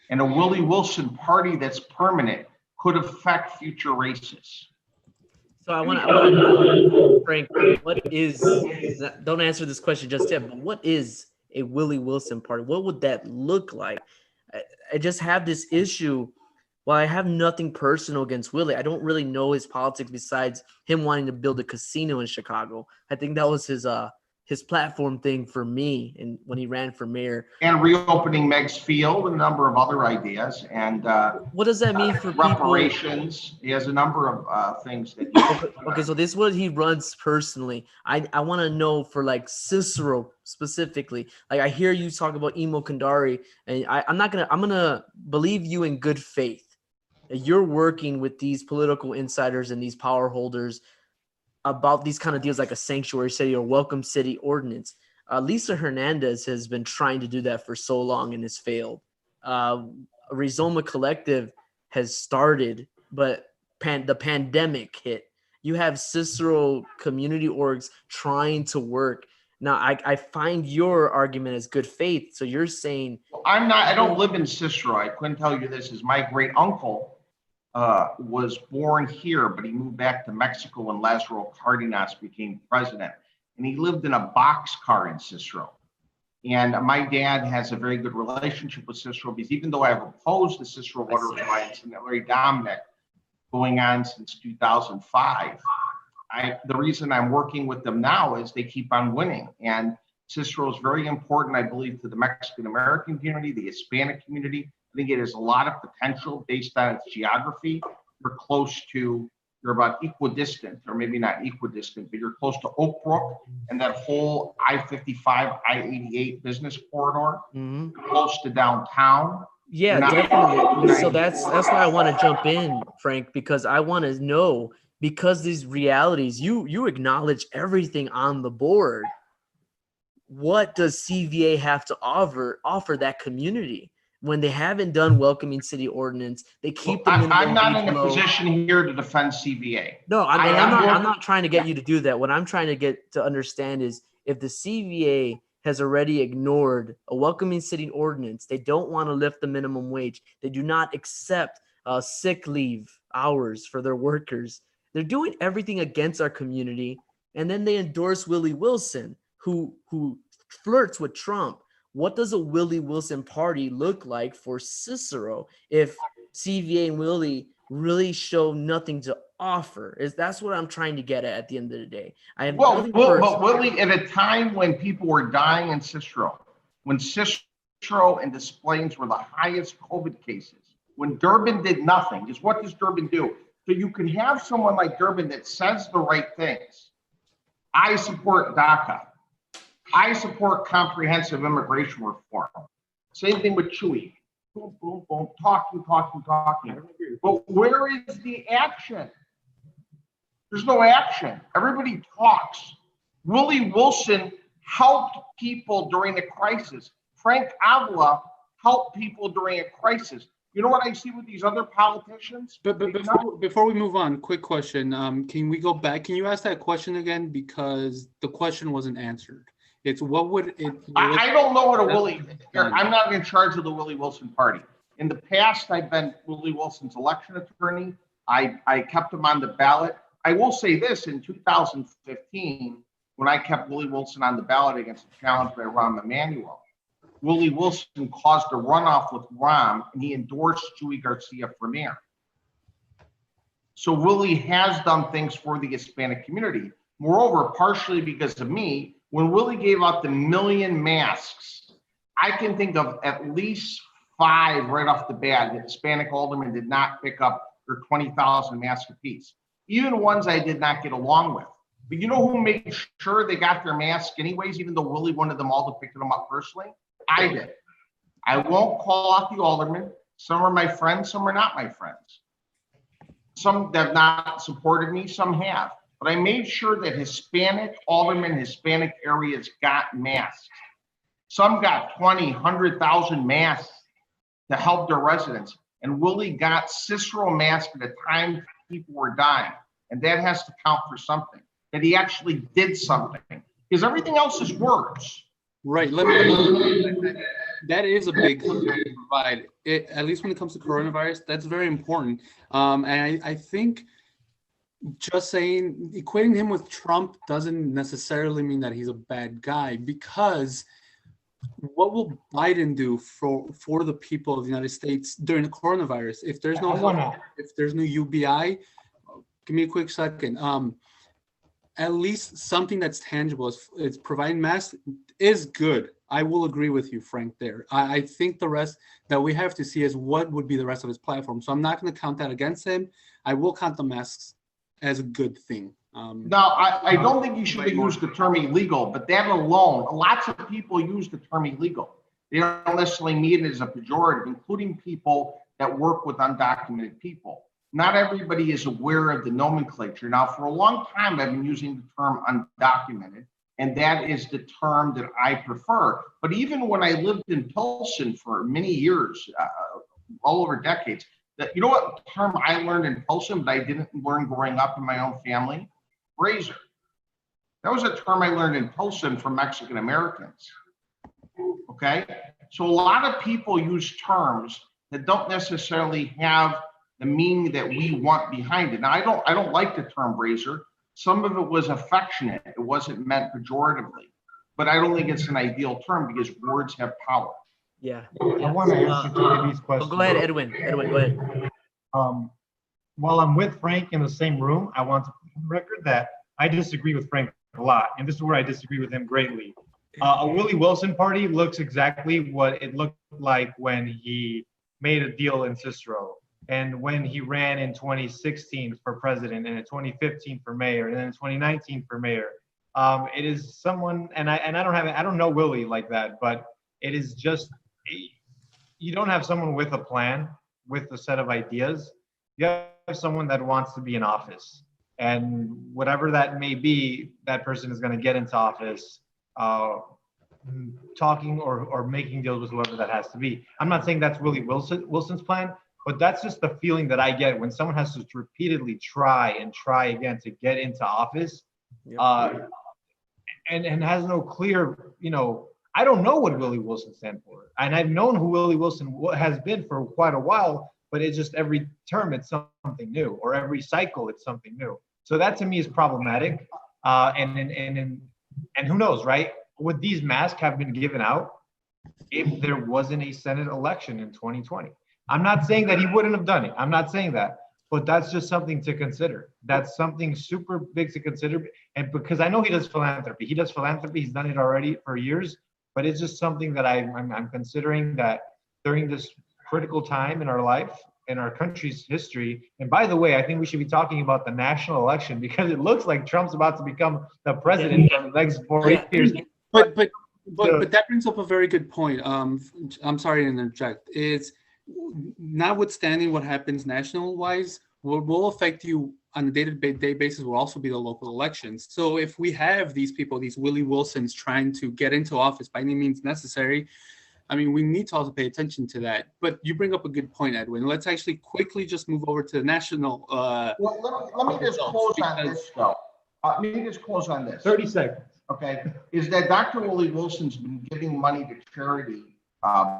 And a Willie Wilson party that's permanent could affect future races. So I want to know, Frank, don't answer this question just yet, but what is a Willie Wilson party? What would that look like? I just have this issue. While I have nothing personal against Willie, I don't really know his politics besides him wanting to build a casino in Chicago. I think that was his platform thing for me, and when he ran for mayor. And reopening Meg's Field, a number of other ideas. And what does that mean for reparations? People? He has a number of things that okay, so this is what he runs personally. I want to know for like Cicero specifically. Like I hear you talk about Imo Kandari, and I'm gonna believe you in good faith. You're working with these political insiders and these power holders about these kind of deals like a sanctuary city or welcome city ordinance. Lisa Hernandez has been trying to do that for so long and has failed. Rizoma Collective has started, but the pandemic hit. You have Cicero community orgs trying to work. Now, I find your argument as good faith. So you're saying... I don't live in Cicero. I couldn't tell you this. Is my great uncle was born here, but he moved back to Mexico when Lázaro Cárdenas became president. And he lived in a boxcar in Cicero. And my dad has a very good relationship with Cicero because even though I've opposed the Cicero Voters Alliance and Larry Dominic going on since 2005, the reason I'm working with them now is they keep on winning. And Cicero is very important, I believe, to the Mexican American community, the Hispanic community. I think it has a lot of potential based on its geography. You're about equidistant, or maybe not equidistant, but you're close to Oak Brook and that whole I-55, I-88 business corridor. Mm-hmm. You're close to downtown. Yeah, definitely. So that's why I want to jump in, Frank, because I want to know, because these realities, you acknowledge everything on the board. What does CVA have to offer that community? When they haven't done welcoming city ordinance, they keep the minimum I'm not in a low. position here to defend CVA. No, I'm not trying to get you to do that. What I'm trying to get to understand is if the CVA has already ignored a welcoming city ordinance, they don't want to lift the minimum wage. They do not accept sick leave hours for their workers. They're doing everything against our community, and then they endorse Willie Wilson, who flirts with Trump. What does a Willie Wilson party look like for Cicero if CVA and Willie really show nothing to offer. That's what I'm trying to get at the end of the day. I have Well, nothing but Willie, at a time when people were dying in Cicero, when Cicero and Des Plaines were the highest COVID cases, when Durbin did nothing, is what does Durbin do? So you can have someone like Durbin that says the right things. I support DACA. I support comprehensive immigration reform. Same thing with Chewy. Boom, boom, boom, talking. But where is the action? There's no action. Everybody talks. Willie Wilson helped people during the crisis. Frank Avila helped people during a crisis. You know what I see with these other politicians? But before we move on, quick question. Can we go back? Can you ask that question again? Because the question wasn't answered. It's what would it. I don't know what a Willie. I'm not in charge of the Willie Wilson party. In the past, I've been Willie Wilson's election attorney. I kept him on the ballot. I will say this: in 2015, when I kept Willie Wilson on the ballot against a challenge by Rahm Emanuel, Willie Wilson caused a runoff with Rahm, and he endorsed Chewy Garcia for mayor. So Willie has done things for the Hispanic community. Moreover, partially because of me, when Willie gave out the 1 million masks, I can think of at least 5 right off the bat that Hispanic aldermen did not pick up their 20,000 masks apiece. Even ones I did not get along with. But you know who made sure they got their masks anyways, even though Willie wanted them all to pick them up personally? I did. I won't call out the aldermen. Some are my friends, some are not my friends. Some have not supported me, some have. But I made sure that Hispanic aldermen, Hispanic areas got masks. Some got 20, 100,000 masks to help their residents. And Willie got Cicero masks at a time people were dying. And that has to count for something, that he actually did something. Because everything else is words. Right. That is a big company to provide. At least when it comes to coronavirus, that's very important. And I think just equating him with Trump doesn't necessarily mean that he's a bad guy, because what will Biden do for the people of the United States during the coronavirus? If there's no if there's no UBI, give me a quick second. At least something that's tangible is providing masks is good. I will agree with you, Frank, there. I think the rest that we have to see is what would be the rest of his platform. So I'm not going to count that against him. I will count the masks as a good thing. Now, I don't think you should have used the term illegal, but that alone, lots of people use the term illegal. They don't necessarily mean it as a pejorative, including people that work with undocumented people. Not everybody is aware of the nomenclature. Now, for a long time, I've been using the term undocumented, and that is the term that I prefer. But even when I lived in Pilsen for many years, all over decades, you know what term I learned in Pilsen, but I didn't learn growing up in my own family? Razor. That was a term I learned in Pilsen from Mexican Americans. Okay? So a lot of people use terms that don't necessarily have the meaning that we want behind it. Now, I don't like the term razor. Some of it was affectionate. It wasn't meant pejoratively. But I don't think it's an ideal term because words have power. Yeah. I want to answer these questions. Go ahead, Edwin. Edwin, go ahead. While I'm with Frank in the same room, I want to put on record that I disagree with Frank a lot, and this is where I disagree with him greatly. A Willie Wilson party looks exactly what it looked like when he made a deal in Cicero, and when he ran in 2016 for president, and in 2015 for mayor, and then in 2019 for mayor. It is someone, and I don't know Willie like that, but it is just, you don't have someone with a plan, with a set of ideas. You have someone that wants to be in office, and whatever that may be, that person is going to get into office, talking or making deals with whoever that has to be. I'm not saying that's Willie Wilson's plan, but that's just the feeling that I get when someone has to repeatedly try again to get into office, and has no clear, I don't know what Willie Wilson stands for, and I've known who Willie Wilson has been for quite a while. But it's just every term it's something new, or every cycle it's something new. So that to me is problematic. And who knows, right? Would these masks have been given out if there wasn't a Senate election in 2020? I'm not saying that he wouldn't have done it. I'm not saying that. but that's just something to consider. That's something super big to consider. And because I know he does philanthropy, he's done it already for years, but it's just something that I'm considering that during this critical time in our life, in our country's history. And by the way, I think we should be talking about the national election because it looks like Trump's about to become the president for the next 4 years. But that brings up a very good point. I'm sorry to interject. Is notwithstanding what happens national wise, what will affect you on a day-to-day basis will also be the local elections. So if we have these people, these Willie Wilsons trying to get into office by any means necessary, I mean, we need to also pay attention to that. But you bring up a good point, Edwin. Let's actually quickly just move over to the national. Well, let me just close on this, though. Let me just close on this. 30 seconds. Okay, is that Dr. Willie Wilson's been giving money to charity,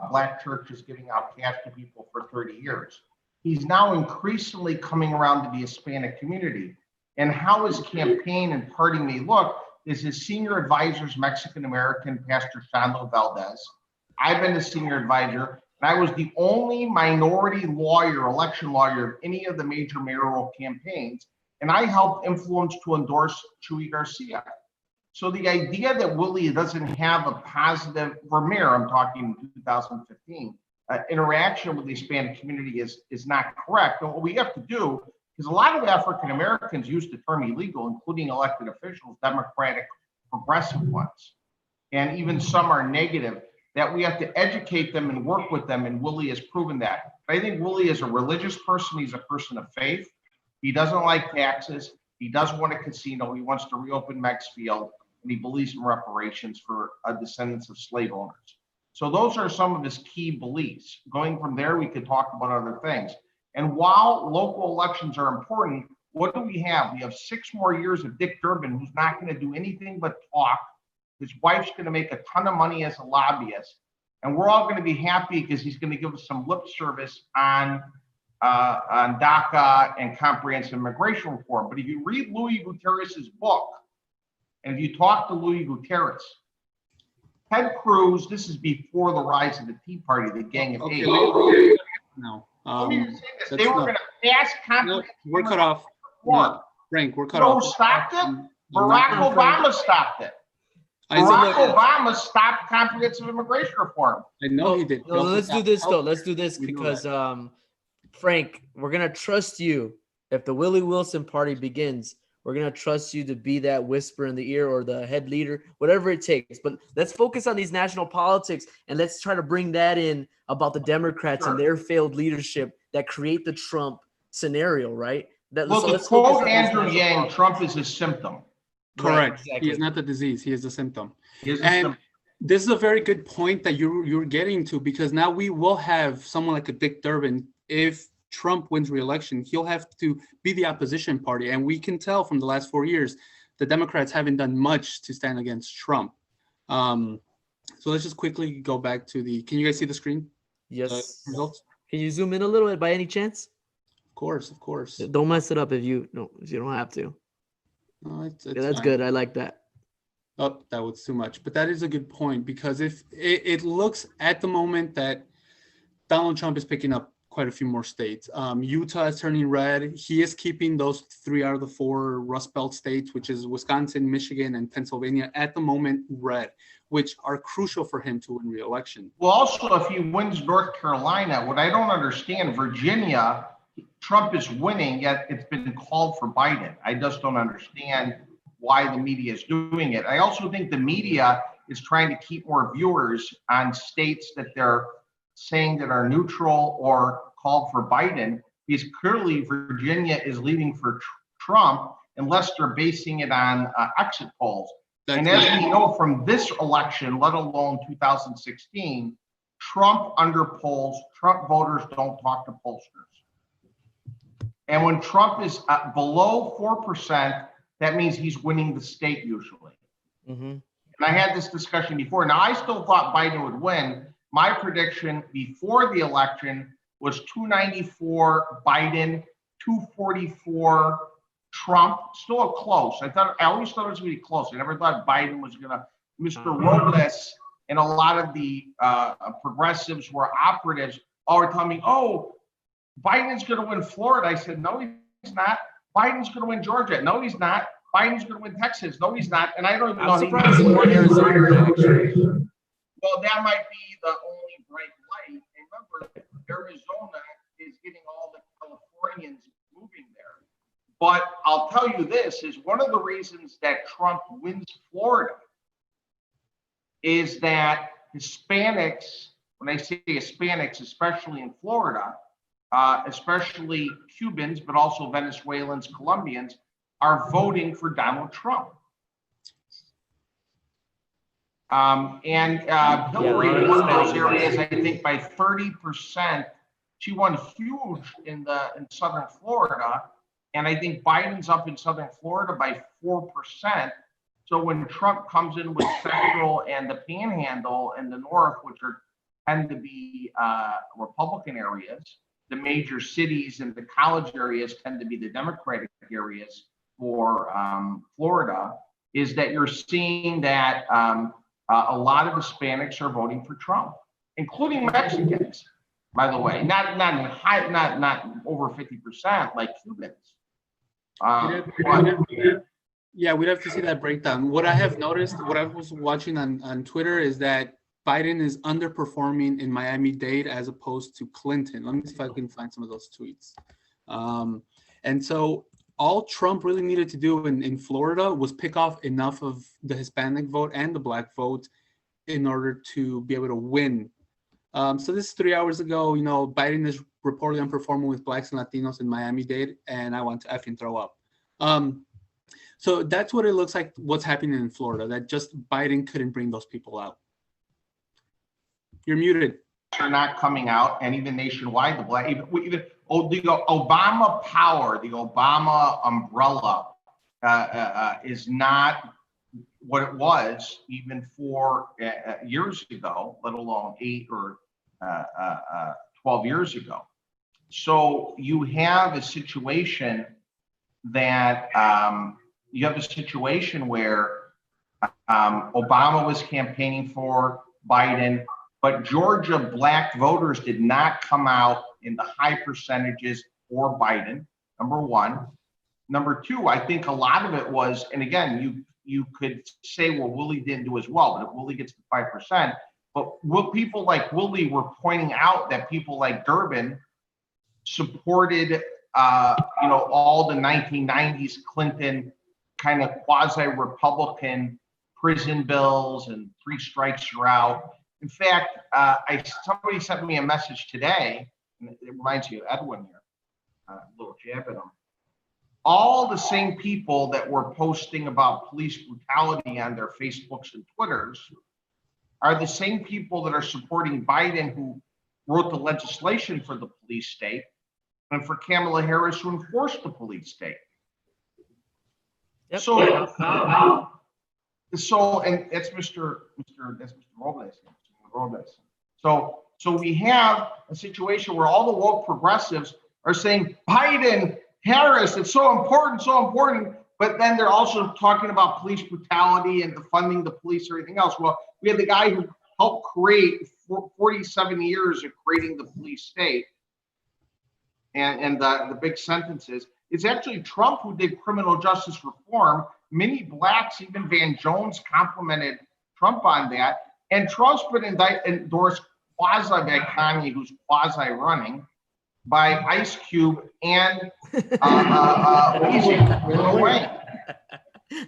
Black churches giving out cash to people for 30 years. He's now increasingly coming around to the Hispanic community. And how his campaign and party may look is his senior advisors, Mexican-American, Pastor Shando Valdez. I've been the senior advisor, and I was the only minority lawyer, election lawyer of any of the major mayoral campaigns, and I helped influence to endorse Chuy Garcia. So the idea that Willie doesn't have a positive, for mayor, I'm talking 2015, interaction with the Hispanic community is not correct. And what we have to do, because a lot of African Americans use the term illegal, including elected officials, Democratic, progressive ones, and even some are negative, that we have to educate them and work with them, and Willie has proven that. I think Willie is a religious person. He's a person of faith. He doesn't like taxes. He doesn't want a casino. He wants to reopen Mex Field, and he believes in reparations for descendants of slave owners. So those are some of his key beliefs. Going from there, we could talk about other things. And while local elections are important, what do we have? We have 6 more years of Dick Durbin, who's not going to do anything but talk. His wife's going to make a ton of money as a lobbyist, and we're all going to be happy because he's going to give us some lip service on DACA and comprehensive immigration reform. But if you read Louis Gutierrez's book, and if you talk to Louis Gutierrez, Ted Cruz, this is before the rise of the Tea Party, the Gang of Eight. No, they were going to pass comprehensive. We're cut off. No, Frank, we're cut off. off. Stopped it. Barack Obama stopped it. Barack Obama stopped comprehensive immigration reform. I know he did. No, let's do this though. Let's do this because Frank, we're gonna trust you. If the Willie Wilson party begins, we're gonna trust you to be that whisper in the ear or the head leader, whatever it takes. But let's focus on these national politics and let's try to bring that in about the Democrats and their failed leadership that create the Trump scenario, right? To quote Andrew Yang, Trump is a symptom. Correct. Right, exactly. He is not the disease. He is a symptom. This is a very good point that you're getting to, because now we will have someone like a Dick Durbin. If Trump wins re-election, he'll have to be the opposition party. And we can tell from the last 4 years, the Democrats haven't done much to stand against Trump. So let's just quickly go back to can you guys see the screen? Yes. Results? Can you zoom in a little bit by any chance? Of course. Don't mess it up if you don't have to. No, it's that's fine. good. I like that. Oh, that was too much. But that is a good point, because if it looks at the moment that Donald Trump is picking up quite a few more states. Utah is turning red. He is keeping those 3 out of the 4 Rust Belt states, which is Wisconsin, Michigan, and Pennsylvania, at the moment red, which are crucial for him to win re-election. Well, also, if he wins North Carolina, what I don't understand, Virginia, Trump is winning, yet it's been called for Biden. I just don't understand why the media is doing it. I also think the media is trying to keep more viewers on states that they're saying that are neutral or called for Biden, because clearly Virginia is leading for Trump unless they're basing it on exit polls. And as we know from this election, let alone 2016, Trump underpolls. Trump voters don't talk to pollsters. And when Trump is below 4%, that means he's winning the state usually. Mm-hmm. And I had this discussion before. Now, I still thought Biden would win. My prediction before the election was 294 Biden, 244 Trump. Still close. I always thought it was going to be close. I never thought Biden was going to. Mr. Robles and a lot of the progressives were operatives. Are telling me, oh, Biden's going to win Florida. I said, no, he's not. Biden's going to win Georgia. No, he's not. Biden's going to win Texas. No, he's not. And I don't even know. I'm surprised he won Arizona, actually. Well, that might be the only bright light. And remember, Arizona is getting all the Californians moving there. But I'll tell you this is one of the reasons that Trump wins Florida is that Hispanics, when I say Hispanics, especially in Florida, especially Cubans, but also Venezuelans, Colombians, are voting for Donald Trump. Hillary won those areas, I think, by 30%. She won huge in southern Florida, and I think Biden's up in southern Florida by 4%. So when Trump comes in with Central and the Panhandle and the North, which tend to be Republican areas, the major cities and the college areas tend to be the Democratic areas for Florida, is that you're seeing that a lot of Hispanics are voting for Trump, including Mexicans, by the way, not over 50% like Cubans. Yeah, we'd have to see that breakdown. What I have noticed, what I was watching on Twitter, is that Biden is underperforming in Miami-Dade as opposed to Clinton. Let me see if I can find some of those tweets. And so all Trump really needed to do in Florida was pick off enough of the Hispanic vote and the Black vote in order to be able to win. So this is 3 hours ago. You know, Biden is reportedly underperforming with Blacks and Latinos in Miami-Dade, and I want to effing throw up. So that's what it looks like, what's happening in Florida, that just Biden couldn't bring those people out. You're muted. Are not coming out, and even nationwide, the Obama power, the Obama umbrella is not what it was even 4 years ago, let alone 8 or 12 years ago. So you have a situation that where Obama was campaigning for Biden, but Georgia Black voters did not come out in the high percentages for Biden, number one. Number two, I think a lot of it was, and again, you could say, well, Willie didn't do as well, but if Willie gets to 5%, but what people like Willie were pointing out that people like Durbin supported, all the 1990s Clinton kind of quasi-Republican prison bills and 3 strikes you're out. In fact, somebody sent me a message today, and it reminds me of Edwin here, a little jab at him. All the same people that were posting about police brutality on their Facebooks and Twitters are the same people that are supporting Biden, who wrote the legislation for the police state, and for Kamala Harris, who enforced the police state. Yep. So, and that's Mr. Robles. So we have a situation where all the woke progressives are saying Biden, Harris, it's so important, but then they're also talking about police brutality and defunding the police or anything else. Well, we have the guy who helped create 47 years of creating the police state, and the big sentences. It's actually Trump who did criminal justice reform. Many Blacks, even Van Jones, complimented Trump on that. And Trump's been endorsed quasi by Kanye, who's quasi running, by Ice Cube and Wayne.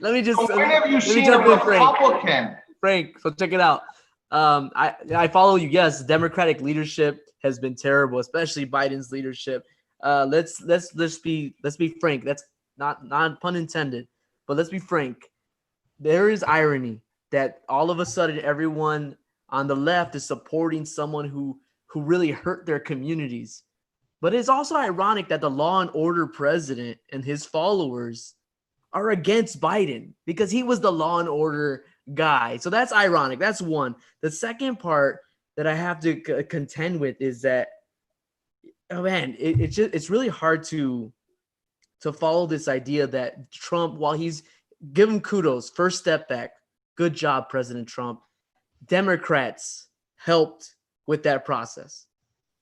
Let me just. So when have you seen a Republican? Frank, so check it out. I follow you. Yes, Democratic leadership has been terrible, especially Biden's leadership. Let's be frank. That's not pun intended, but let's be frank. There is irony that all of a sudden everyone on the left is supporting someone who really hurt their communities. But it's also ironic that the law and order president and his followers are against Biden because he was the law and order guy. So that's ironic. That's one. The second part that I have to contend with is that, oh man, it's really hard to follow this idea that Trump, while he's give him kudos, first step back, good job, President Trump. Democrats helped with that process.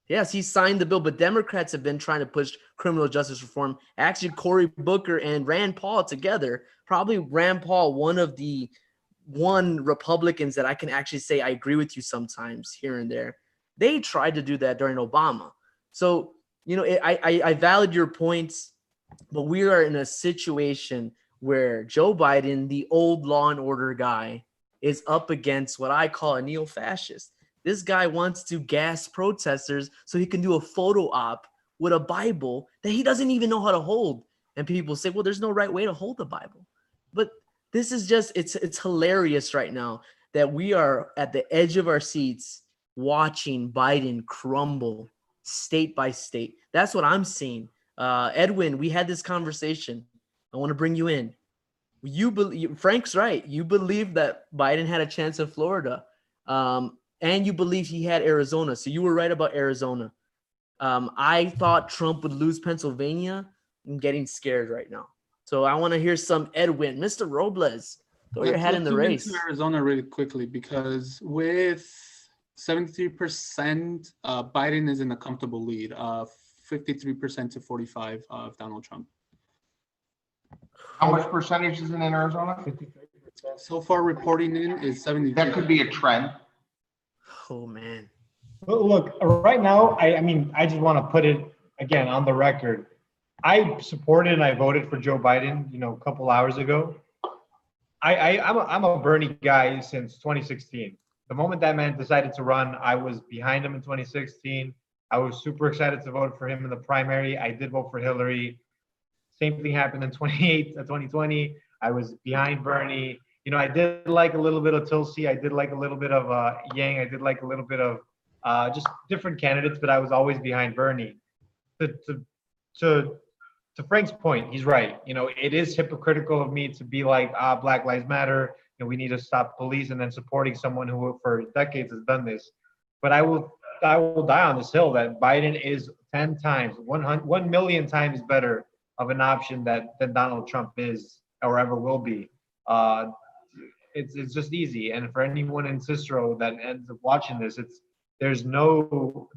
Yes, he signed the bill, but Democrats have been trying to push criminal justice reform. Actually, Cory Booker and Rand Paul together, probably Rand Paul, one Republicans that I can actually say I agree with you sometimes here and there. They tried to do that during Obama. So, I valid your points, but we are in a situation where Joe Biden, the old law and order guy, is up against what I call a neo-fascist. This guy wants to gas protesters so he can do a photo op with a Bible that he doesn't even know how to hold. And people say, well, there's no right way to hold the Bible. But this is just, it's hilarious right now that we are at the edge of our seats watching Biden crumble state by state. That's what I'm seeing. Edwin, we had this conversation. I want to bring you in. Frank's right. You believe that Biden had a chance in Florida. And you believe he had Arizona. So you were right about Arizona. I thought Trump would lose Pennsylvania. I'm getting scared right now. So I want to hear some Edwin. Mr. Robles, throw your hat in the race. Into Arizona really quickly, because with 73%, Biden is in a comfortable lead, 53% to 45% of Donald Trump. How much percentage is in Arizona? So far, reporting in is 73. That could be a trend. Oh, man. Well, look, right now, I mean, I just want to put it again on the record. I supported and I voted for Joe Biden, a couple hours ago. I'm a Bernie guy since 2016. The moment that man decided to run, I was behind him in 2016. I was super excited to vote for him in the primary. I did vote for Hillary. Same thing happened in 2020. I was behind Bernie. I did like a little bit of Tulsi. I did like a little bit of Yang. I did like a little bit of just different candidates, but I was always behind Bernie. To Frank's point, he's right. It is hypocritical of me to be like, Black Lives Matter. We need to stop police, and then supporting someone who for decades has done this. But I will die on this hill that Biden is 10 times, 1 million times better of an option than Donald Trump is or ever will be. It's just easy. And for anyone in Cicero that ends up watching this, there's no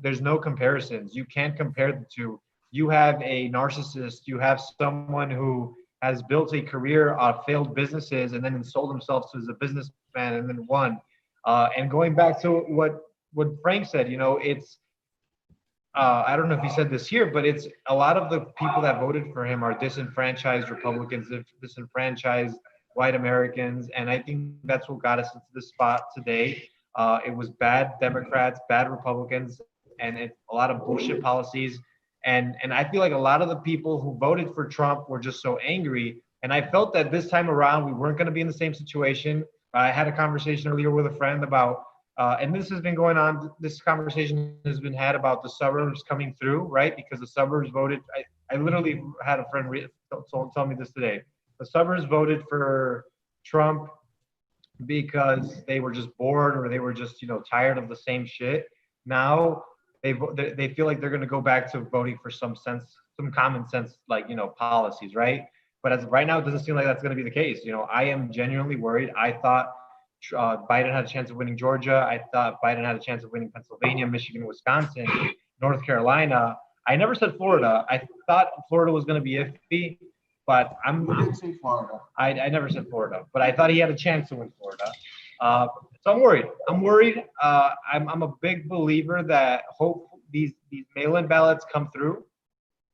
comparisons. You can't compare the two. You have a narcissist. You have someone who has built a career of failed businesses and then sold themselves as a businessman and then won. And going back to what Frank said, it's I don't know if he said this here, but it's a lot of the people that voted for him are disenfranchised Republicans, disenfranchised white Americans, and I think that's what got us into this spot today. It was bad Democrats, bad Republicans, and a lot of bullshit policies. And I feel like a lot of the people who voted for Trump were just so angry. And I felt that this time around, we weren't going to be in the same situation. I had a conversation earlier with a friend about, and this has been going on, this conversation has been had about the suburbs coming through, right? Because the suburbs voted, I literally had a friend tell me this today. The suburbs voted for Trump because they were just bored or they were just, tired of the same shit. Now, they feel like they're going to go back to voting for some common sense, policies, right? But as of right now, it doesn't seem like that's going to be the case. I am genuinely worried. I thought Biden had a chance of winning Georgia. I thought Biden had a chance of winning Pennsylvania, Michigan, Wisconsin, North Carolina. I never said Florida. I thought Florida was going to be iffy, but I never said Florida, but I thought he had a chance to win Florida. So I'm worried. I'm a big believer that these mail-in ballots come through.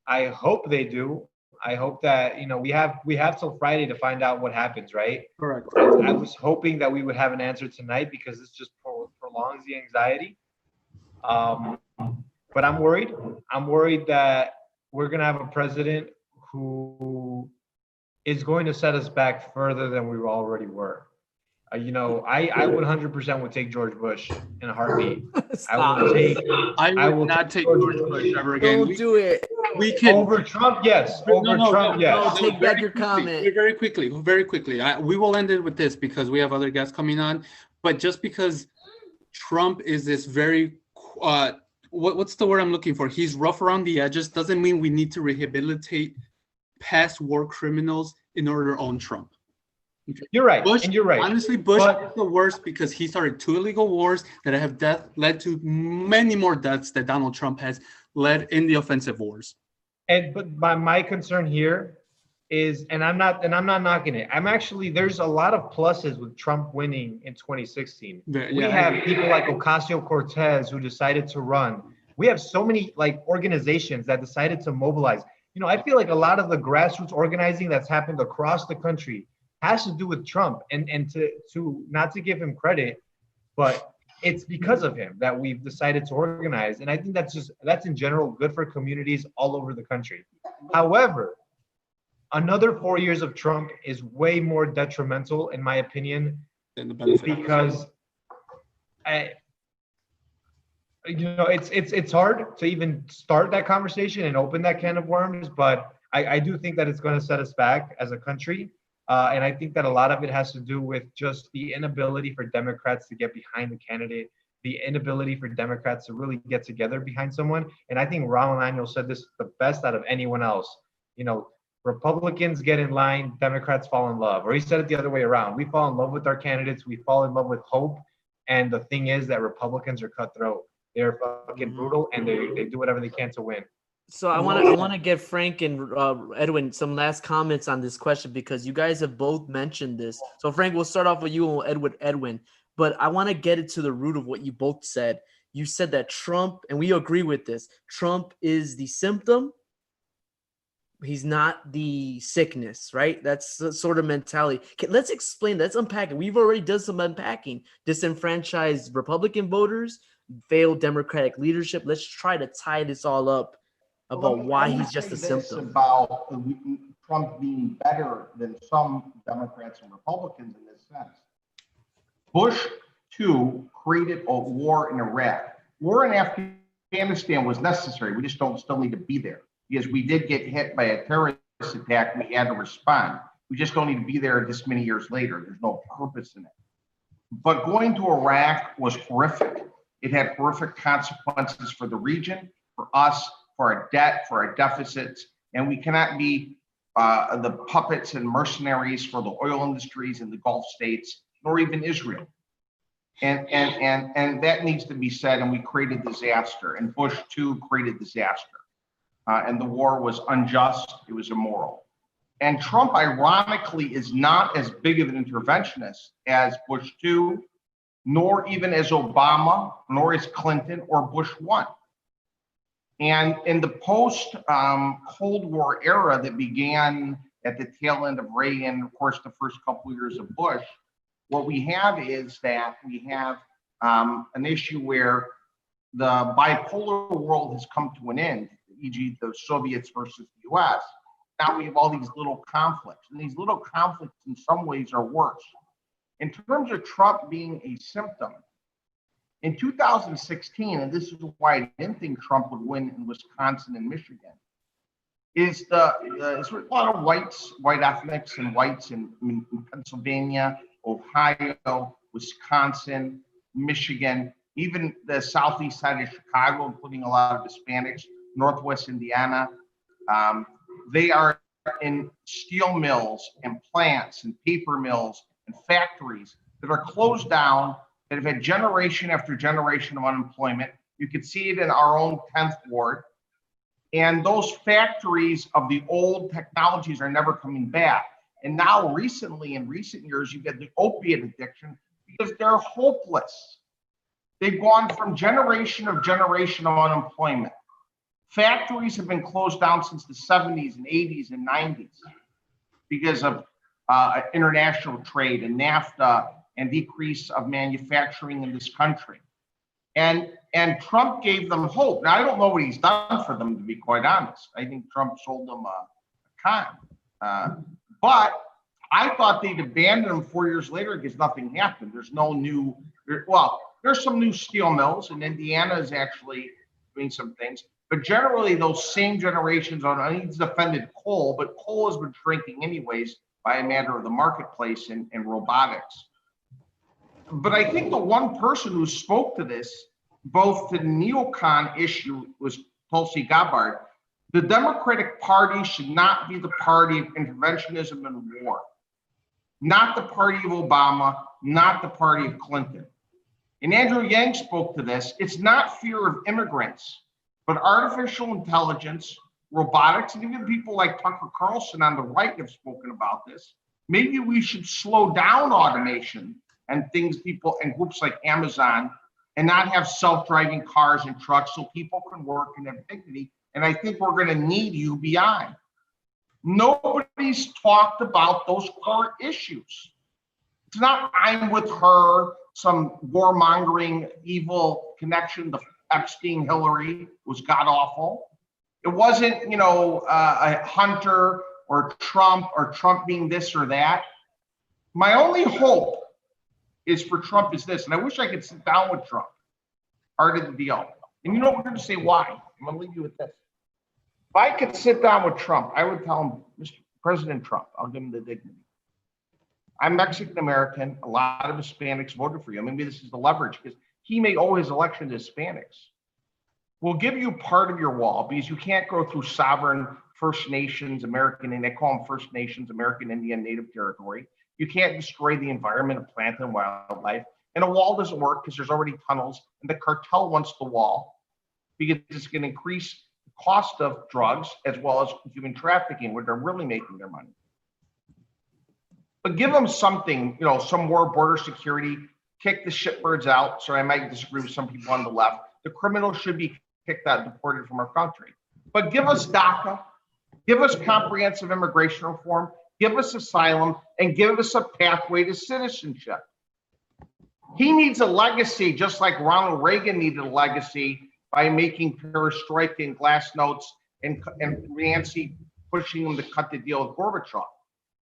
I hope they do. I hope that we have till Friday to find out what happens, right? Correct. I was hoping that we would have an answer tonight because this just prolongs the anxiety. But I'm worried. I'm worried that we're gonna have a president who is going to set us back further than we already were. I 100% would take George Bush in a heartbeat. I would not take George Bush ever again. Don't do it. We can over Trump, yes. Trump, yes. Take back your comment. Very quickly. We will end it with this because we have other guests coming on. But just because Trump is this very what's the word I'm looking for? He's rough around the edges. Doesn't mean we need to rehabilitate past war criminals in order to own Trump. You're right, Bush, and you're right. honestly, Bush But- is the worst because he started 2 illegal wars that have led to many more deaths that Donald Trump has led in the offensive wars. But my concern here is, and I'm not knocking it. I'm actually, there's a lot of pluses with Trump winning in 2016. Yeah, We I have agree. people like Ocasio-Cortez who decided to run. We have so many like organizations that decided to mobilize. You know, I feel like a lot of the grassroots organizing that's happened across the country has to do with Trump, and to not to give him credit, but it's because of him that we've decided to organize. And I think that's in general good for communities all over the country. However, another 4 years of Trump is way more detrimental, in my opinion, And the benefit. because it's hard to even start that conversation and open that can of worms. But I do think that it's going to set us back as a country. And I think that a lot of it has to do with just the inability for Democrats to get behind the candidate, the inability for Democrats to really get together behind someone. And I think Rahm Emanuel said this the best out of anyone else. You know, Republicans get in line, Democrats fall in love. Or he said it the other way around. We fall in love with our candidates. We fall in love with hope. And the thing is that Republicans are cutthroat. They're fucking brutal, and they do whatever they can to win. So I want to give Frank and Edwin some last comments on this question, because you guys have both mentioned this. So Frank, we'll start off with you and Edwin, but I want to get it to the root of what you both said. You said that Trump, and we agree with this, Trump is the symptom. He's not the sickness, right? That's the sort of mentality. Okay, let's explain. Let's unpack it. We've already done some unpacking. Disenfranchised Republican voters, failed Democratic leadership. Let's try to tie this all up about why he's just a symptom. About Trump being better than some Democrats and Republicans in this sense. Bush, too, created a war in Iraq. War in Afghanistan was necessary. We just still need to be there, because we did get hit by a terrorist attack. We had to respond. We just don't need to be there this many years later. There's no purpose in it. But going to Iraq was horrific. It had horrific consequences for the region, for us, for our debt, for our deficits, and we cannot be the puppets and mercenaries for the oil industries in the Gulf states, nor even Israel. And that needs to be said. And we created disaster, and Bush too created disaster. And the war was unjust. It was immoral. And Trump, ironically, is not as big of an interventionist as Bush too, nor even as Obama, nor as Clinton or Bush 1. And in the post-Cold War era that began at the tail end of Reagan, of course, the first couple of years of Bush, what we have is that we have an issue where the bipolar world has come to an end, e.g. the Soviets versus the US. Now we have all these little conflicts, and these little conflicts in some ways are worse. In terms of Trump being a symptom, in 2016, and this is why I didn't think Trump would win in Wisconsin and Michigan, is there's a lot of white ethnics and whites in Pennsylvania, Ohio, Wisconsin, Michigan, even the southeast side of Chicago, including a lot of Hispanics, Northwest Indiana. They are in steel mills and plants and paper mills and factories that are closed down, that have had generation after generation of unemployment. You could see it in our own 10th ward. And those factories of the old technologies are never coming back. And now recently, in recent years, you get the opiate addiction because they're hopeless. They've gone from generation of unemployment. Factories have been closed down since the 70s and 80s and 90s because of international trade and NAFTA and decrease of manufacturing in this country. And Trump gave them hope. Now, I don't know what he's done for them, to be quite honest. I think Trump sold them a con. But I thought they'd abandon them 4 years later because nothing happened. There's no new, well, there's some new steel mills, and Indiana is actually doing some things. But generally, those same generations he's defended coal, but coal has been shrinking anyways by a matter of the marketplace and robotics. But I think the one person who spoke to this, both to the neocon issue, was Tulsi Gabbard. The Democratic Party should not be the party of interventionism and war. not the party of Obama, not the party of Clinton. And Andrew Yang spoke to this. It's not fear of immigrants, but artificial intelligence, robotics, and even people like Tucker Carlson on the right have spoken about this. Maybe we should slow down automation and things people and groups like Amazon and not have self-driving cars and trucks so people can work and have dignity. And I think we're going to need UBI. Nobody's talked about those core issues. It's not I'm with her, some warmongering evil connection to Epstein, Hillary was god awful. It wasn't, a Hunter or Trump being this or that. My only hope is for Trump is this, and I wish I could sit down with Trump, part of the deal. And you know what, we're going to say why. I'm going to leave you with this. If I could sit down with Trump, I would tell him, Mr. President Trump, I'll give him the dignity. I'm Mexican American. A lot of Hispanics voted for you. Maybe this is the leverage because he may owe his election to Hispanics. We'll give you part of your wall because you can't go through sovereign First Nations, American, and they call them First Nations, American Indian Native territory. You can't destroy the environment of plant and wildlife. And a wall doesn't work because there's already tunnels and the cartel wants the wall because it's going to increase the cost of drugs as well as human trafficking, where they're really making their money. But give them something, some more border security, kick the shitbirds out. So I might disagree with some people on the left. The criminals should be kicked out, deported from our country. But give us DACA, give us comprehensive immigration reform, give us asylum, and give us a pathway to citizenship. He needs a legacy, just like Ronald Reagan needed a legacy by making perestroika and glasnost and Nancy pushing him to cut the deal with Gorbachev.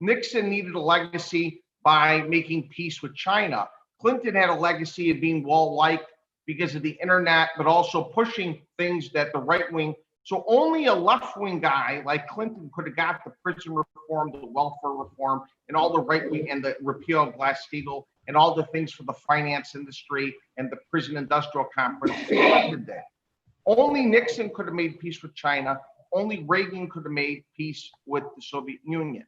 Nixon needed a legacy by making peace with China. Clinton had a legacy of being well-liked because of the internet, but also pushing things that the right wing. So only a left-wing guy like Clinton could have got the prison reform, the welfare reform, and all the right wing and the repeal of Glass-Steagall and all the things for the finance industry and the prison industrial complex. Clinton did. Only Nixon could have made peace with China. Only Reagan could have made peace with the Soviet Union.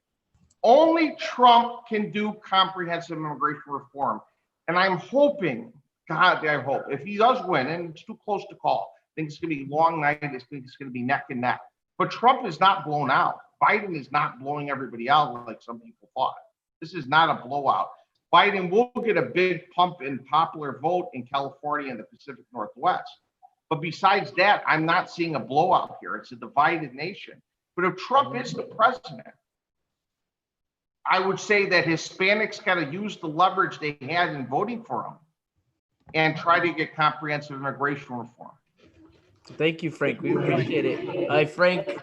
Only Trump can do comprehensive immigration reform. And I'm hoping, God, I hope, if he does win, and it's too close to call, I think it's going to be a long night, I think it's going to be neck and neck. But Trump is not blown out. Biden is not blowing everybody out like some people thought. This is not a blowout. Biden will get a big pump in popular vote in California and the Pacific Northwest. But besides that, I'm not seeing a blowout here. It's a divided nation. But if Trump is the president, I would say that Hispanics got to use the leverage they had in voting for him and try to get comprehensive immigration reform. Thank you, Frank. We appreciate it. Frank,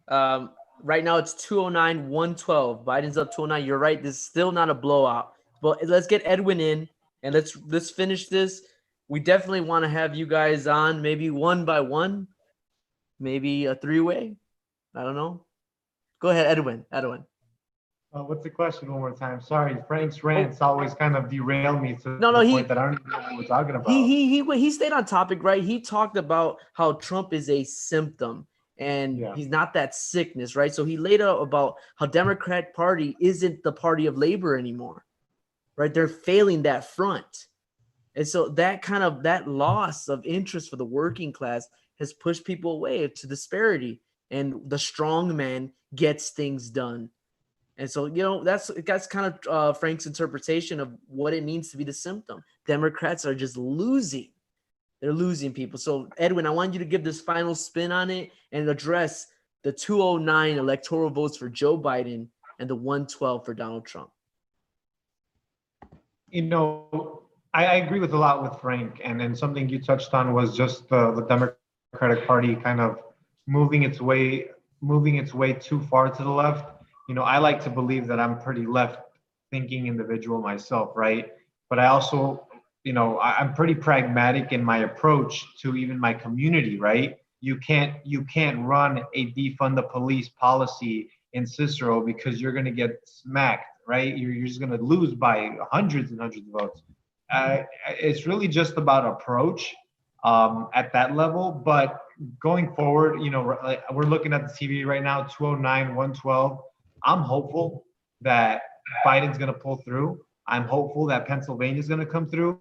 right now it's 209, 112. Biden's up 209. You're right. This is still not a blowout. But let's get Edwin in and let's finish this. We definitely want to have you guys on, maybe one by one, maybe a three-way. I don't know. Go ahead, Edwin. What's the question one more time? Sorry, Frank's rants always kind of derail me to the point that I don't even know what we're talking about. He stayed on topic, right? He talked about how Trump is a symptom and he's not that sickness, right? So he laid out about how Democratic Party isn't the party of labor anymore, right? They're failing that front. And so that loss of interest for the working class has pushed people away to disparity, and the strong man gets things done. And so, that's kind of Frank's interpretation of what it means to be the symptom. Democrats are just losing. They're losing people. So, Edwin, I want you to give this final spin on it and address the 209 electoral votes for Joe Biden and the 112 for Donald Trump. I agree with a lot with Frank. And then something you touched on was just the Democratic Party kind of moving its way too far to the left. I like to believe that I'm pretty left-thinking individual myself, right? But I also, I'm pretty pragmatic in my approach to even my community, right? You can't run a defund the police policy in Cicero because you're going to get smacked, right? You're just going to lose by hundreds and hundreds of votes. It's really just about approach at that level. But going forward, we're looking at the TV right now, 209, 112. I'm hopeful that Biden's going to pull through. I'm hopeful that Pennsylvania is going to come through,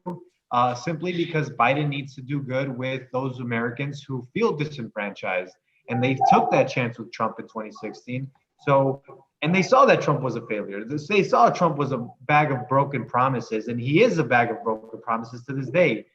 simply because Biden needs to do good with those Americans who feel disenfranchised. And they took that chance with Trump in 2016. So, and they saw that Trump was a failure. They saw Trump was a bag of broken promises, and he is a bag of broken promises to this day.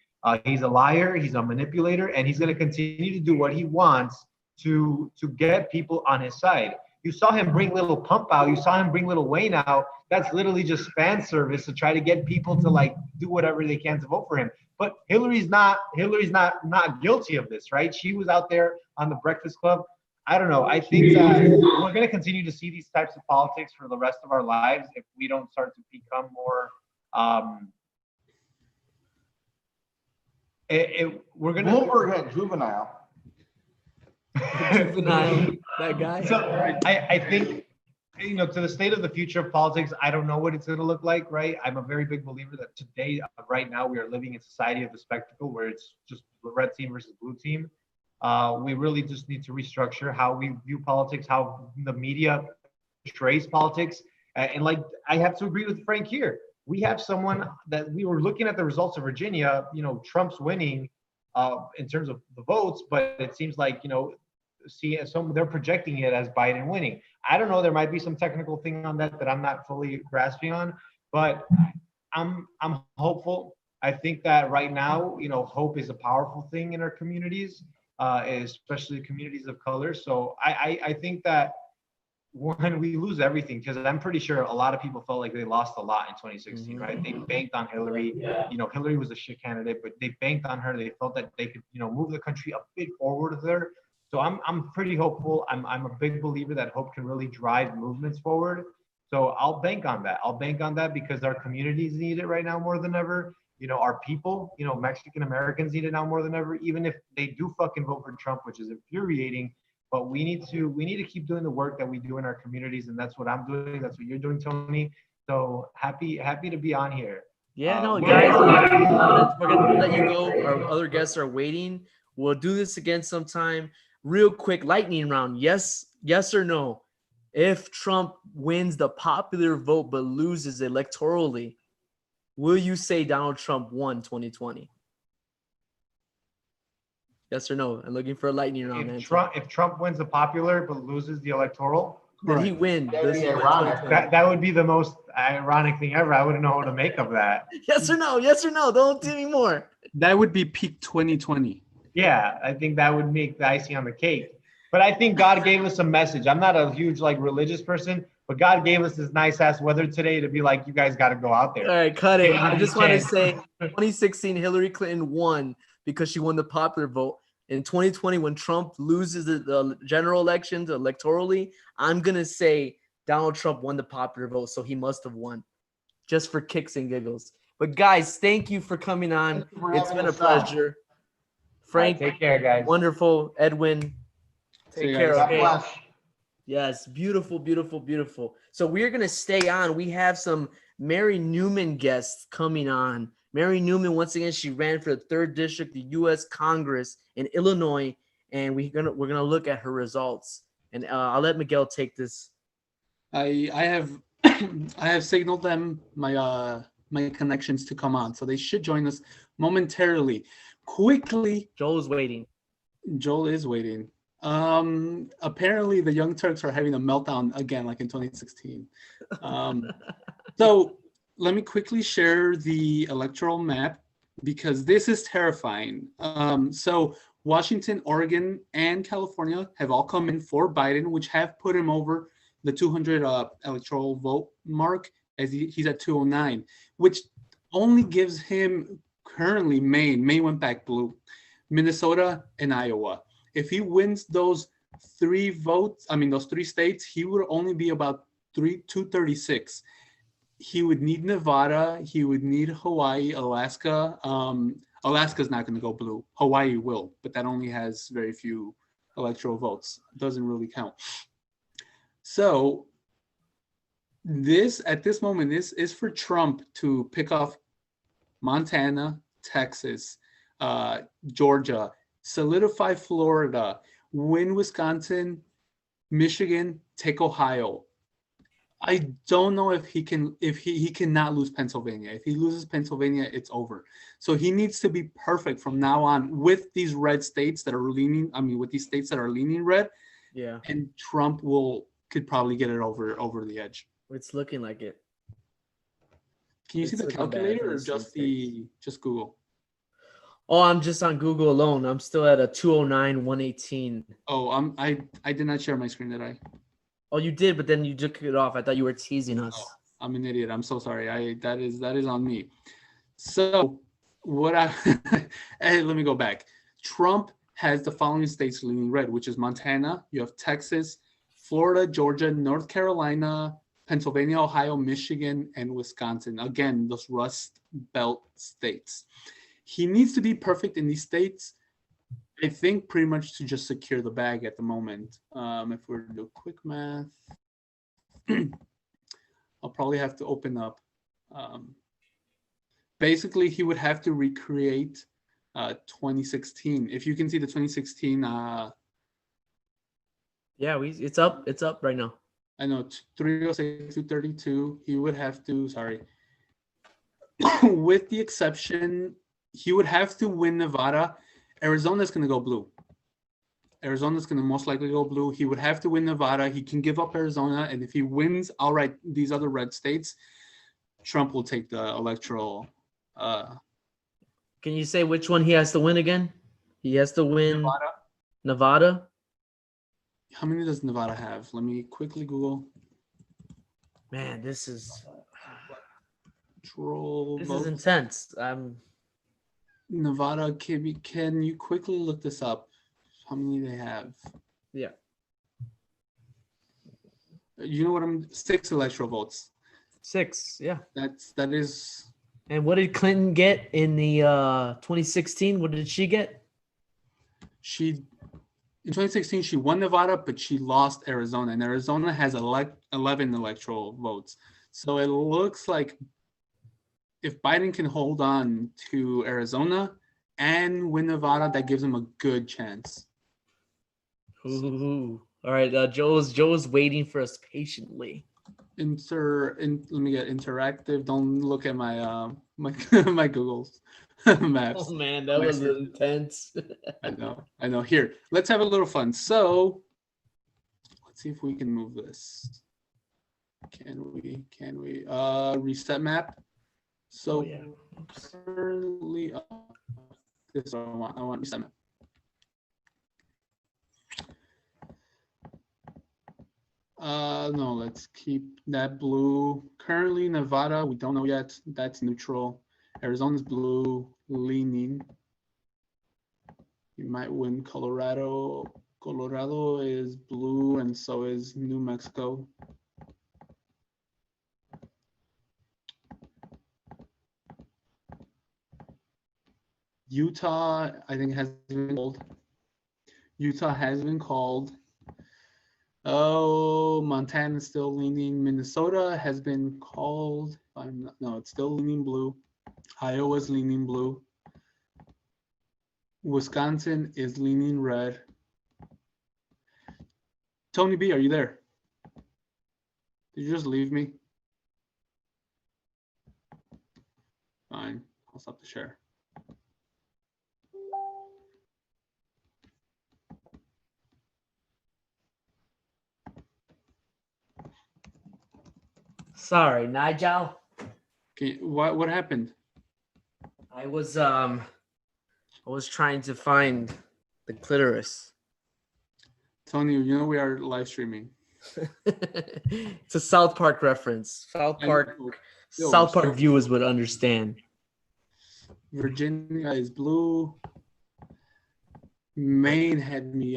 He's a liar, he's a manipulator, and he's going to continue to do what he wants to get people on his side. You saw him bring little Pump out. You saw him bring little Wayne out. That's literally just fan service to try to get people to like do whatever they can to vote for him. But Hillary's not guilty of this, right? She was out there on the Breakfast Club. I don't know. I think that we're going to continue to see these types of politics for the rest of our lives if we don't start to become more. We're going to. Bloomberg had juvenile. Juvenile, that guy. So I think, to the state of the future of politics, I don't know what it's going to look like, right? I'm a very big believer that today, right now, we are living in society of the spectacle where it's just the red team versus blue team. We really just need to restructure how we view politics, how the media portrays politics. And like, I have to agree with Frank here. We have someone that we were looking at the results of Virginia, Trump's winning in terms of the votes, but it seems like, they're projecting it as Biden winning. I don't know. There might be some technical thing on that I'm not fully grasping on, but I'm hopeful. I think that right now, hope is a powerful thing in our communities, especially communities of color. So I think that when we lose everything, because I'm pretty sure a lot of people felt like they lost a lot in 2016, right? They banked on Hillary. Hillary was a shit candidate, but they banked on her. They felt that they could, move the country a bit forward there. So I'm pretty hopeful. I'm a big believer that hope can really drive movements forward. So I'll bank on that. I'll bank on that because our communities need it right now more than ever. Our people, Mexican Americans need it now more than ever, even if they do fucking vote for Trump, which is infuriating. But we need to keep doing the work that we do in our communities, and that's what I'm doing. That's what you're doing, Tony. So happy to be on here. Yeah, no, guys, we're gonna let you go. Our other guests are waiting. We'll do this again sometime. Real quick, lightning round. Yes or no? If Trump wins the popular vote but loses electorally, will you say Donald Trump won 2020? Yes or no? I'm looking for a lightning round answer. If Trump wins the popular but loses the electoral, did he win? That'd be ironic. That would be the most ironic thing ever. I wouldn't know how to make of that. Yes or no? Yes or no? Don't tell me more. That would be peak 2020. Yeah, I think that would make the icing on the cake. But I think God gave us a message. I'm not a huge religious person, but God gave us this nice ass weather today to be like, you guys got to go out there. All right, cut it. I just want to say 2016 Hillary Clinton won because she won the popular vote. In 2020, when Trump loses the general elections electorally, I'm going to say Donald Trump won the popular vote, so he must have won just for kicks and giggles. But guys, thank you for coming on. It's been a pleasure. Frank, take care, guys. Wonderful. Edwin, take care. God Okay. bless. Yes, beautiful, beautiful, beautiful. So we're going to stay on. We have some Mary Newman guests coming on. Mary Newman, once again, she ran for the 3rd District, the U.S. Congress in Illinois, and we're gonna look at her results. And I'll let Miguel take this. I have I have signaled them my connections to come on, so they should join us momentarily. Quickly, Joel is waiting. Joel is waiting. Apparently, the Young Turks are having a meltdown again, like in 2016. So let me quickly share the electoral map because this is terrifying. So Washington, Oregon, and California have all come in for Biden, which have put him over the 200 electoral vote mark, as he's at 209, which only gives him currently Maine went back blue, Minnesota, and Iowa. If he wins those 3 states, he would only be about 236. He would need Nevada. He would need Hawaii, Alaska. Alaska's not going to go blue. Hawaii will, but that only has very few electoral votes. It doesn't really count. So at this moment is for Trump to pick off Montana, Texas, Georgia, solidify Florida, win Wisconsin, Michigan, take Ohio. I don't know if he can. If he cannot lose Pennsylvania. If he loses Pennsylvania, it's over. So he needs to be perfect from now on with these red states that are leaning. I mean, with these states that are leaning red, Yeah, and Trump could probably get it over the edge. it's looking like it. Can you see It's the looking bad calculator for or the swing states. just Google? Oh, I'm just on Google alone. I'm still at a 209, 118. Oh, I did not share my screen, did I? Oh, you did, but then you took it off. I thought you were teasing us. Oh, I'm an idiot. I'm so sorry. That is on me. So what I hey, let me go back. Trump has the following states leaning red, which is Montana, you have Texas, Florida, Georgia, North Carolina, Pennsylvania, Ohio, Michigan, and Wisconsin. Again, those Rust Belt states. He needs to be perfect in these states, I think, pretty much to just secure the bag at the moment. If we're to do quick math, I'll probably have to open up. Basically, he would have to recreate 2016. If you can see the 2016, Yeah, it's up right now. I know 306 to 32. He would have to, sorry, with the exception, he would have to win Nevada. Arizona's going to go blue. Arizona's going to most likely go blue. He would have to win Nevada. He can give up Arizona. And if he wins outright these other red states, Trump will take the electoral. Can you say which one he has to win again? He has to win Nevada. How many does Nevada have? Let me quickly Google. Man, this is Electoral this votes. is intense. Nevada, can you quickly look this up? How many they have? Yeah. You know what 6 electoral votes. 6, yeah. That is. And what did Clinton get in the 2016? What did she get? In 2016 she won Nevada, but she lost Arizona, and Arizona has 11 electoral votes. So it looks like if Biden can hold on to Arizona and win Nevada, that gives him a good chance. Ooh. All right, Joe's waiting for us patiently. Let me get interactive. Don't look at my my Google's maps. Oh man, that was intense. I know. Here, let's have a little fun. So let's see if we can move this. Can we reset map? So yeah. currently, this I want reset map. No, let's keep that blue. Currently, Nevada, we don't know yet. That's neutral. Arizona's blue, leaning. You might win Colorado. Colorado is blue, and so is New Mexico. Utah, I think, has been called. Utah has been called. Oh, Montana's still leaning. Minnesota has been called. No, it's still leaning blue. Iowa's leaning blue. Wisconsin is leaning red. Tony B, are you there? Did you just leave me? Fine, I'll stop the share. Sorry, Nigel. Okay, what happened? I was trying to find the clitoris. Tony, you know we are live streaming. It's a South Park reference. South Park viewers would understand. Virginia is blue. Maine had me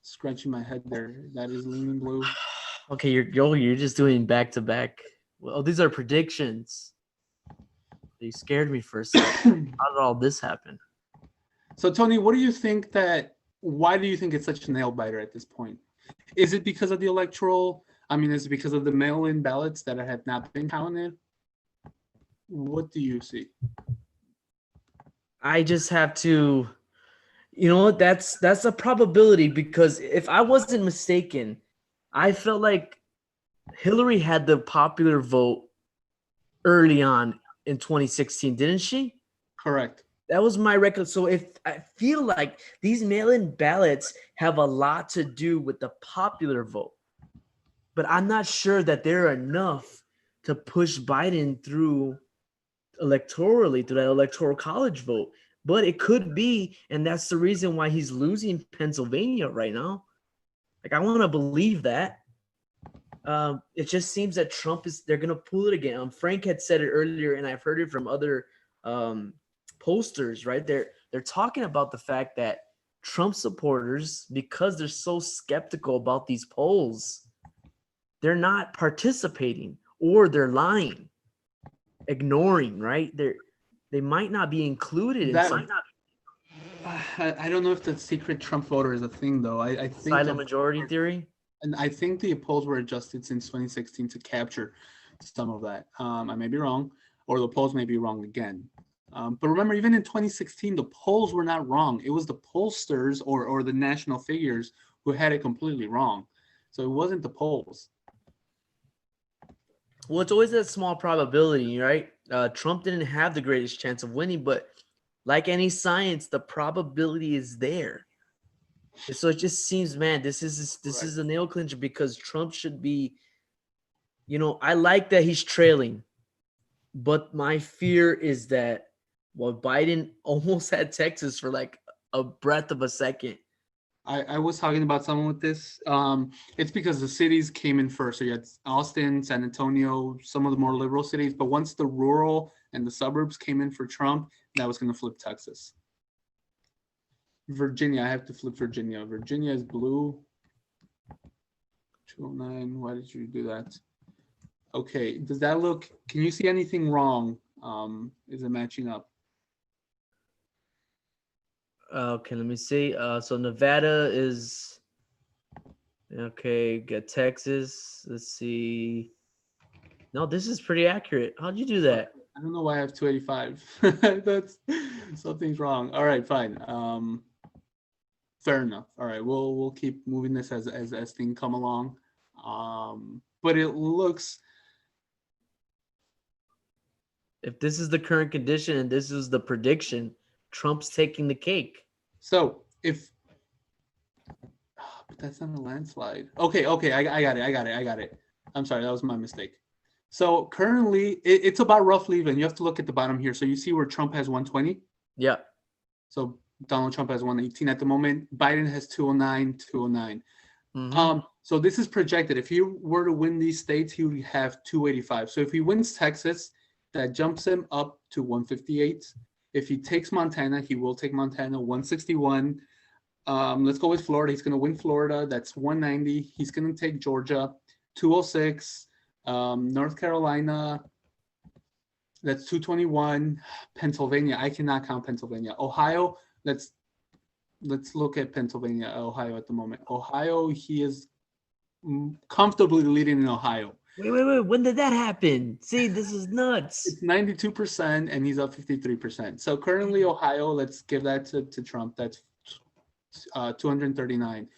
scratching my head there. That is leaning blue. Okay, you're just doing back to back. Well, these are predictions. You scared me for a second. How did all this happen? So Tony, why do you think it's such a nail biter at this point? Is it because of the electoral? I mean, is it because of the mail-in ballots that have not been counted? What do you see? I just have to, that's a probability, because if I wasn't mistaken, I felt like Hillary had the popular vote early on in 2016, didn't she? Correct. That was my record. So if I feel like these mail-in ballots have a lot to do with the popular vote, but I'm not sure that they're enough to push Biden through electorally through that electoral college vote. But it could be, and that's the reason why he's losing Pennsylvania right now. Like I want to believe that. It just seems that they're gonna pull it again. Frank had said it earlier, and I've heard it from other posters, right? They're talking about the fact that Trump supporters, because they're so skeptical about these polls, they're not participating or they're lying, ignoring, right? They might not be included in some I don't know if the secret Trump voter is a thing, though. I think silent majority theory. And I think the polls were adjusted since 2016 to capture some of that. I may be wrong, or the polls may be wrong again. But remember, even in 2016, the polls were not wrong. It was the pollsters or the national figures who had it completely wrong. So it wasn't the polls. Well, it's always that small probability, right? Trump didn't have the greatest chance of winning, but like any science, the probability is there. So it just seems, man, this is a nail clincher because Trump should be, I like that he's trailing, but my fear is that Biden almost had Texas for like a breath of a second. I was talking about someone with this. It's because the cities came in first. So you had Austin, San Antonio, some of the more liberal cities. But once the rural and the suburbs came in for Trump, that was going to flip Texas. Virginia, I have to flip Virginia. Virginia is blue. 209, why did you do that? Okay, does that look, can you see anything wrong? Is it matching up? Okay, let me see. So Nevada is okay. Get Texas. Let's see. No, this is pretty accurate. How'd you do that? I don't know why I have 285. That's something's wrong. All right, fine. Fair enough. All right, we'll keep moving this as things come along. But it looks. If this is the current condition and this is the prediction, Trump's taking the cake. So if, but that's not a landslide. Okay, I got it. I'm sorry, that was my mistake. So currently, it's about roughly even. You have to look at the bottom here. So you see where Trump has 120? Yeah. So Donald Trump has 118 at the moment. Biden has 209, 209. Mm-hmm. So this is projected. If he were to win these states, he would have 285. So if he wins Texas, that jumps him up to 158. If he takes Montana, he will take Montana, 161. Let's go with Florida. He's going to win Florida. That's 190. He's going to take Georgia, 206. North Carolina, that's 221. Pennsylvania, I cannot count Pennsylvania. Ohio, let's look at Pennsylvania, Ohio at the moment. Ohio, he is comfortably leading in Ohio. Wait. When did that happen? See, this is nuts. It's 92%, and he's up 53%. So currently, Ohio, let's give that to Trump. That's 239.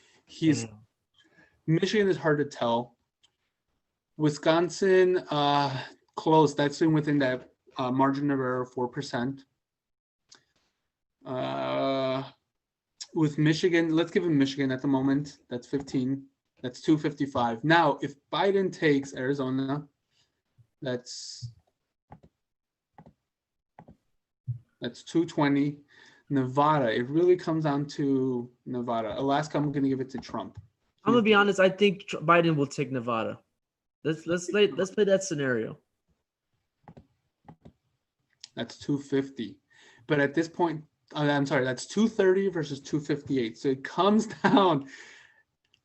Michigan is hard to tell. Wisconsin, close. That's within that margin of error, 4%. With Michigan, let's give him Michigan at the moment. That's 15. That's 255. Now, if Biden takes Arizona, that's 220. Nevada, it really comes down to Nevada. Alaska, I'm going to give it to Trump. I'm gonna be honest. I think Biden will take Nevada. Let's play that scenario. That's 250. But at this point, I'm sorry, that's 230 versus 258. So it comes down.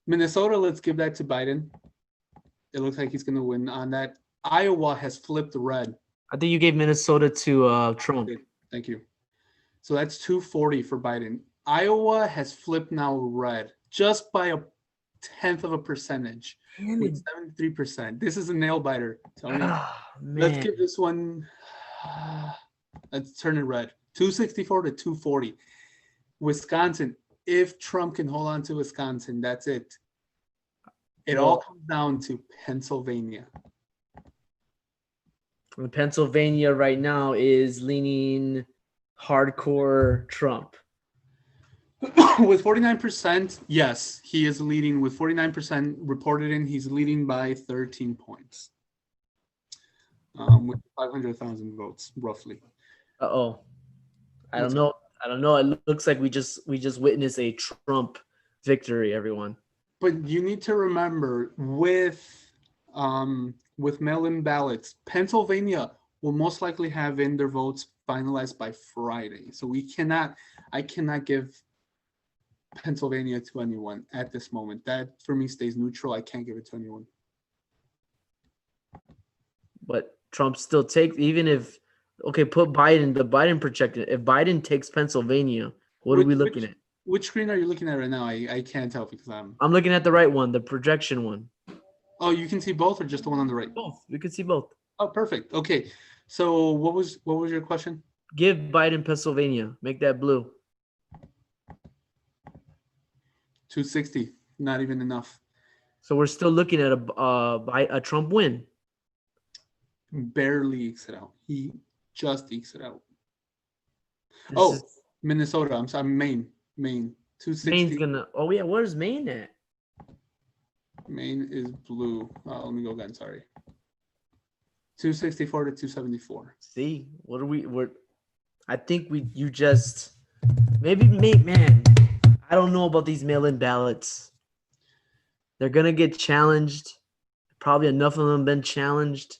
Minnesota, let's give that to Biden. It looks like he's going to win on that. Iowa has flipped red. I think you gave Minnesota to Trump. Thank you. So that's 240 for Biden. Iowa has flipped now red just by a tenth of a percentage. With 73%. This is a nail biter. Let's give this one. Let's turn it red. 264 to 240. Wisconsin. If Trump can hold on to Wisconsin, that's it. It all comes down to Pennsylvania. Pennsylvania right now is leaning hardcore Trump. With 49%, yes, he is leading. With 49% reported in, he's leading by 13 points. With 500,000 votes, roughly. Uh-oh. I don't know. It looks like we just witnessed a Trump victory, everyone. But you need to remember, with mail-in ballots, Pennsylvania will most likely have in their votes finalized by Friday. So I cannot give Pennsylvania to anyone at this moment. That for me stays neutral. I can't give it to anyone. But Trump still takes, even if, okay, put Biden, the Biden projected. If Biden takes Pennsylvania, what are we looking at? Which screen are you looking at right now? I can't tell because I'm looking at the right one, the projection one. Oh, you can see both or just the one on the right? Both. We can see both. Oh, perfect. Okay. So what was your question? Give Biden Pennsylvania. Make that blue. 260. Not even enough. So we're still looking at a Trump win. Barely ekes it out. He just ekes it out. Minnesota. I'm sorry, Maine. 260. Maine's gonna. Oh yeah, where's Maine at? Maine is blue. Let me go again. Sorry. 264 to 274. See, I think you just man. I don't know about these mail-in ballots. They're gonna get challenged. Probably enough of them been challenged.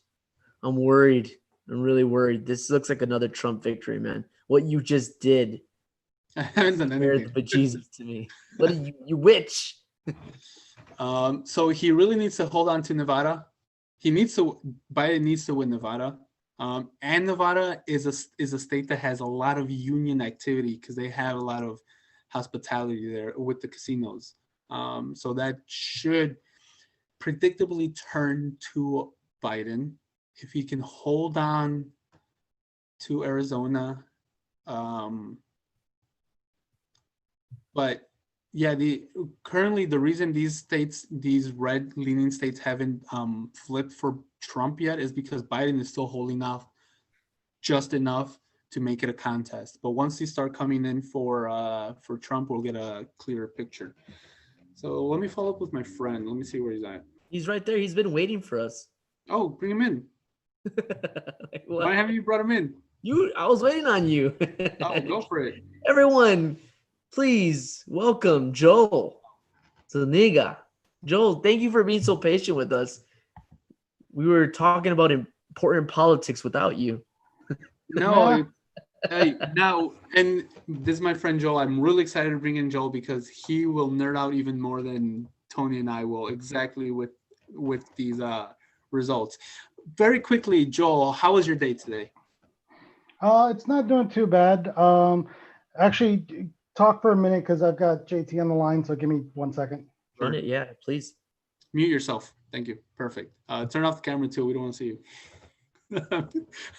I'm worried. I'm really worried. This looks like another Trump victory, man. What you just did. I haven't done anything. But Jesus to me. What are you witch? So he really needs to hold on to Nevada. Biden needs to win Nevada. And Nevada is a state that has a lot of union activity because they have a lot of hospitality there with the casinos. So that should predictably turn to Biden if he can hold on to Arizona. But yeah, currently the reason these red-leaning states haven't flipped for Trump yet is because Biden is still holding off just enough to make it a contest. But once they start coming in for Trump, we'll get a clearer picture. So let me follow up with my friend. Let me see where he's at. He's right there. He's been waiting for us. Oh, bring him in. Like, Why haven't you brought him in? I was waiting on you. Oh, go for it. Everyone, please welcome Joel Zuniga. Joel, thank you for being so patient with us. We were talking about important politics without you. No, hey, now, and this is my friend Joel. I'm really excited to bring in Joel because he will nerd out even more than Tony and I will exactly with these results. Very quickly, Joel, how was your day today? It's not doing too bad. Actually, talk for a minute because I've got JT on the line. So give me 1 second. Run it, yeah, please. Mute yourself. Thank you. Perfect. Turn off the camera too. We don't want to see you.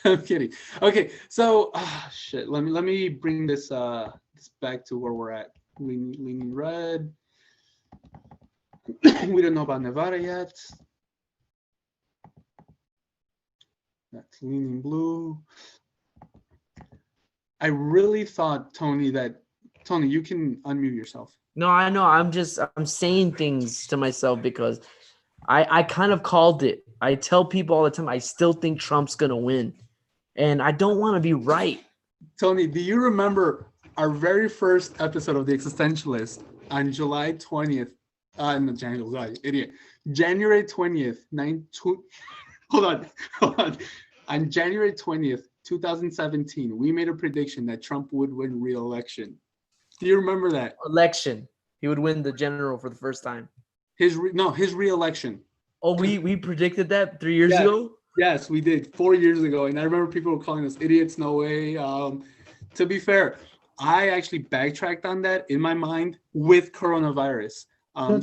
I'm kidding. Okay, so shit. Let me bring this back to where we're at. Leaning red. We don't know about Nevada yet. That's leaning blue. I really thought, Tony, you can unmute yourself. No, I know. I'm saying things to myself because I kind of called it. I tell people all the time, I still think Trump's going to win. And I don't want to be right. Tony, do you remember our very first episode of The Existentialists on July 20th? January 20th, hold on. On January 20th, 2017, we made a prediction that Trump would win re-election. Do you remember that? Election. He would win the general for the first time. His re-election. Oh, we predicted that 3 years ago? Yes, we did 4 years ago. And I remember people were calling us idiots. No way. To be fair, I actually backtracked on that in my mind with coronavirus. So I'm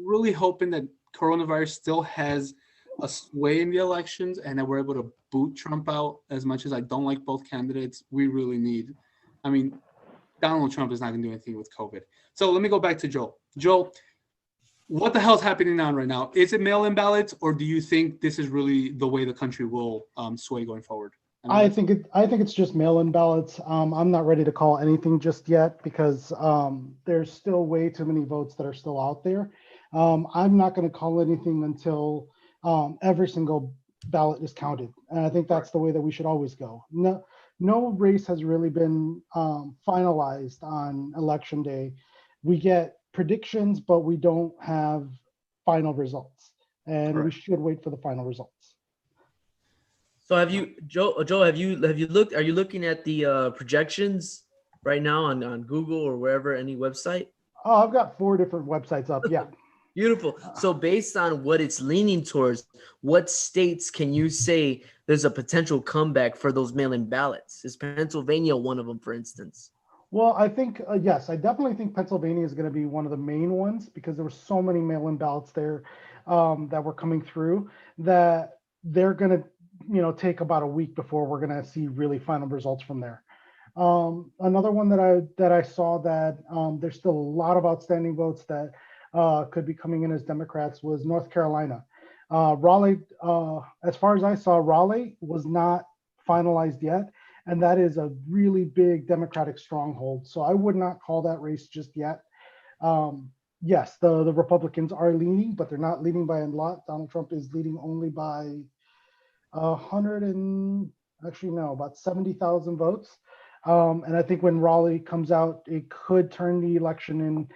really hoping that coronavirus still has a sway in the elections and that we're able to boot Trump out. As much as I don't like both candidates, we really need, Donald Trump is not going to do anything with COVID. So let me go back to Joel. Joel, what the hell's happening on right now? Is it mail-in ballots, or do you think this is really the way the country will sway going forward? I think it's just mail-in ballots. I'm not ready to call anything just yet because there's still way too many votes that are still out there. I'm not going to call anything until every single ballot is counted, and I think that's the way that we should always go. No race has really been finalized on election day. We get predictions, but we don't have final results, and we should wait for the final results. So have you, Joe? Joe, have you looked? Are you looking at the projections right now on Google or wherever, any website? Oh, I've got 4 different websites up. Yeah. Beautiful. So based on what it's leaning towards, what states can you say there's a potential comeback for those mail-in ballots? Is Pennsylvania one of them, for instance? Well, I think, yes, I definitely think Pennsylvania is going to be one of the main ones because there were so many mail-in ballots there that were coming through that they're going to, take about a week before we're going to see really final results from there. Another one that I saw that there's still a lot of outstanding votes that could be coming in as Democrats was North Carolina. Raleigh, as far as I saw, Raleigh was not finalized yet. And that is a really big Democratic stronghold. So I would not call that race just yet. Yes, the Republicans are leaning, but they're not leading by a lot. Donald Trump is leading only by about 70,000 votes. And I think when Raleigh comes out, it could turn the election in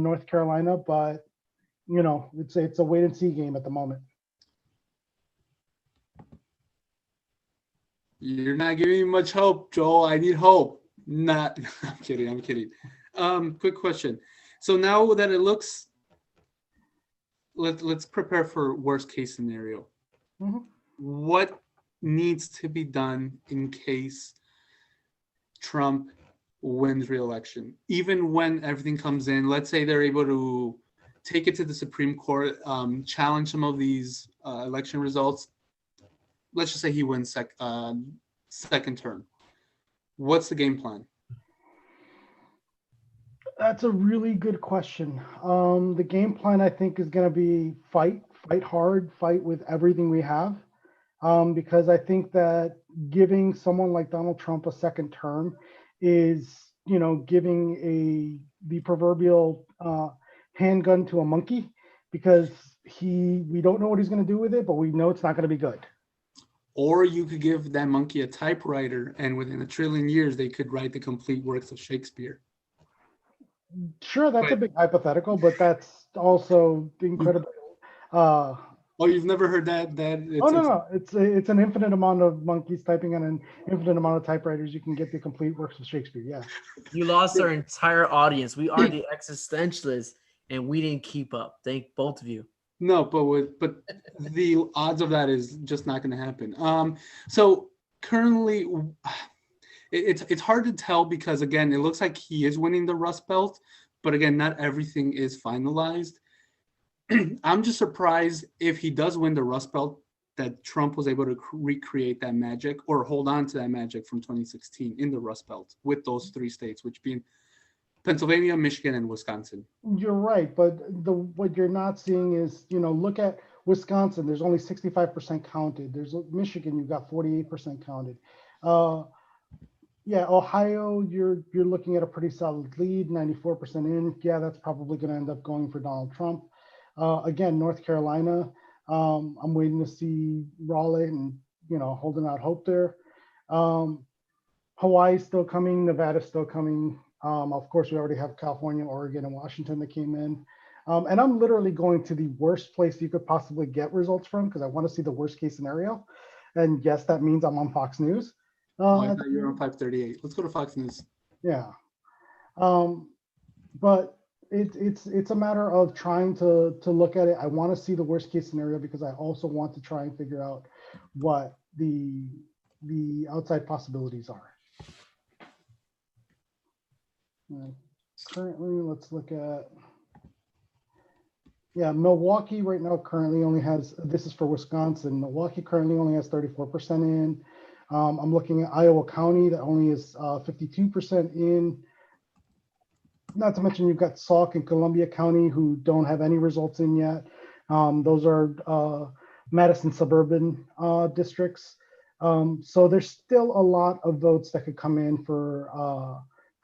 North Carolina, but it's a wait and see game at the moment. You're not giving me much hope, Joel. I need hope. I'm kidding. Quick question. So now that it looks, let's prepare for worst case scenario. Mm-hmm. What needs to be done in case Trump wins re-election? Even when everything comes in, let's say they're able to take it to the Supreme Court, challenge some of these election results. Let's just say he wins second term. What's the game plan? That's a really good question. The game plan, I think, is going to be fight hard, fight with everything we have. Because I think that giving someone like Donald Trump a second term is, giving the proverbial handgun to a monkey, because we don't know what he's going to do with it, but we know it's not going to be good. Or you could give that monkey a typewriter, and within 1 trillion years, they could write the complete works of Shakespeare. Sure, that's a big hypothetical, but that's also incredible. Oh, you've never heard that? No. It's an infinite amount of monkeys typing on an infinite amount of typewriters. You can get the complete works of Shakespeare. Yeah. You lost our entire audience. We are the Existentialists, and we didn't keep up. Thank both of you. No, but the odds of that is just not going to happen. So currently, it's hard to tell because, again, it looks like he is winning the Rust Belt, but again, not everything is finalized. I'm just surprised if he does win the Rust Belt that Trump was able to recreate that magic or hold on to that magic from 2016 in the Rust Belt with those 3 states, which being Pennsylvania, Michigan, and Wisconsin. You're right, but what you're not seeing is, look at Wisconsin. There's only 65% counted. There's Michigan. You've got 48% counted. Ohio. You're looking at a pretty solid lead, 94% in. Yeah, that's probably going to end up going for Donald Trump. Again, North Carolina. I'm waiting to see Raleigh and holding out hope there. Hawaii's still coming. Nevada's still coming. Of course, we already have California, Oregon, and Washington that came in. And I'm literally going to the worst place you could possibly get results from because I want to see the worst case scenario. And yes, that means I'm on Fox News. I thought you were on 538. Let's go to Fox News. Yeah. But it's a matter of trying to look at it. I want to see the worst case scenario because I also want to try and figure out what the outside possibilities are. Currently, let's look at, Milwaukee right now currently only has, this is for Wisconsin, Milwaukee currently only has 34% in. I'm looking at Iowa County that only is 52% in. Not to mention you've got Sauk and Columbia County who don't have any results in yet. Those are Madison suburban districts. So there's still a lot of votes that could come in for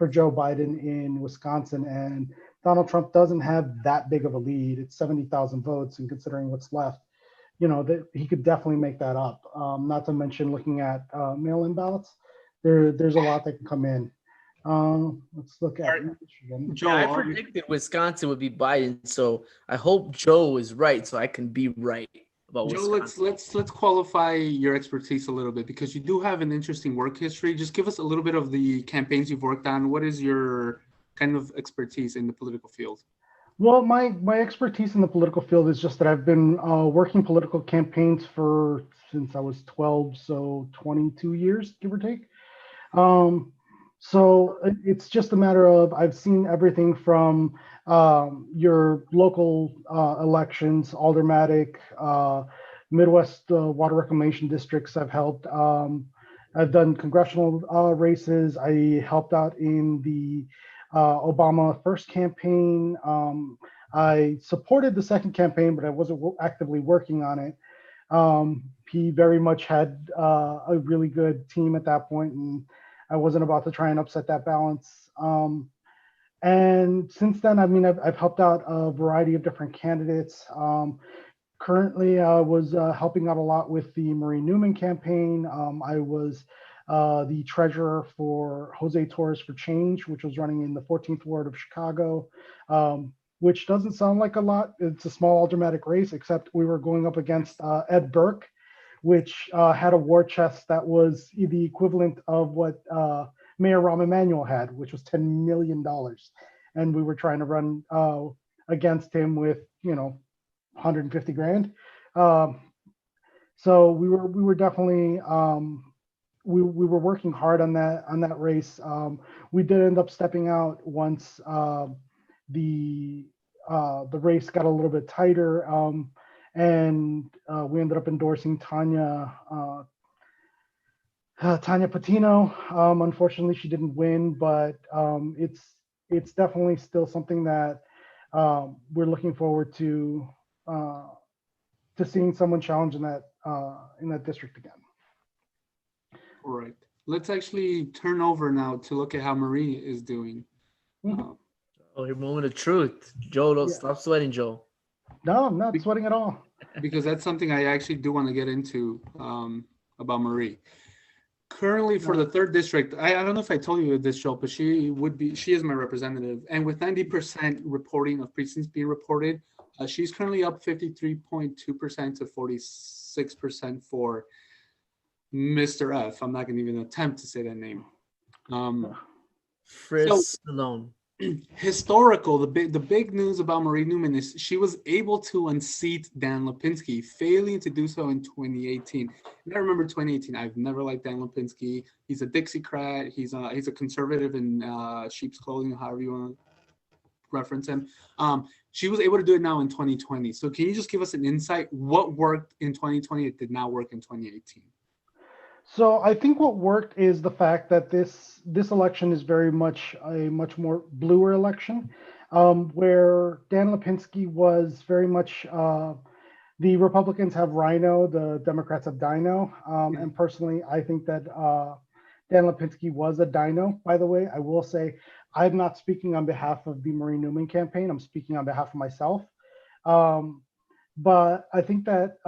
Joe Biden in Wisconsin, and Donald Trump doesn't have that big of a lead. It's 70,000 votes, and considering what's left, that he could definitely make that up. Not to mention looking at mail-in ballots, there's a lot that can come in. Let's look at Michigan. Joe, I predicted Wisconsin would be Biden, so I hope Joe is right, so I can be right about Joe, Wisconsin. let's qualify your expertise a little bit, because you do have an interesting work history. Just give us a little bit of the campaigns you've worked on. What is your kind of expertise in the political field? Well, my expertise in the political field is just that I've been working political campaigns since I was 12, so 22 years, give or take. So it's just a matter of I've seen everything from your local elections, aldermanic, Midwest water reclamation districts. I've helped. I've done congressional races. I helped out in the Obama first campaign. I supported the second campaign, but I wasn't actively working on it. He very much had a really good team at that point, and I wasn't about to try and upset that balance. And since then, I mean, I've helped out a variety of different candidates. Currently, I was helping out a lot with the Marie Newman campaign. I was the treasurer for Jose Torres for Change, which was running in the 14th ward of Chicago, which doesn't sound like a lot. It's a small aldermanic race, except we were going up against Ed Burke, which had a war chest that was the equivalent of what Mayor Rahm Emanuel had, which was $10 million. And we were trying to run against him with, 150 grand. So we were definitely, we were working hard on that race. We did end up stepping out once the race got a little bit tighter. And we ended up endorsing Tanya Patino. Unfortunately, she didn't win, but it's definitely still something that we're looking forward to seeing someone challenge in that district again. All right. Let's actually turn over now to look at how Marie is doing. Mhm. Your moment of truth. Joe, don't stop sweating, Joe. No, I'm not sweating at all. Because that's something I actually do want to get into about Marie. Currently, for the third district, I don't know if I told you this, Joe, but she is my representative. And with 90% reporting of precincts being reported, she's currently up 53.2% to 46% for Mr. F. I'm not going to even attempt to say that name. Fritz Malone. Historical, the big news about Marie Newman is she was able to unseat Dan Lipinski, failing to do so in 2018. And I remember 2018. I've never liked Dan Lipinski. He's a Dixiecrat. He's a conservative in sheep's clothing, however you want to reference him. She was able to do it now in 2020. So can you just give us an insight? What worked in 2020 that did not work in 2018? So I think what worked is the fact that this election is very much a much more bluer election, where Dan Lipinski was very much the Republicans have Rhino, the Democrats have Dino, and personally I think that Dan Lipinski was a Dino. By the way, I will say I'm not speaking on behalf of the Marie Newman campaign. I'm speaking on behalf of myself, but I think that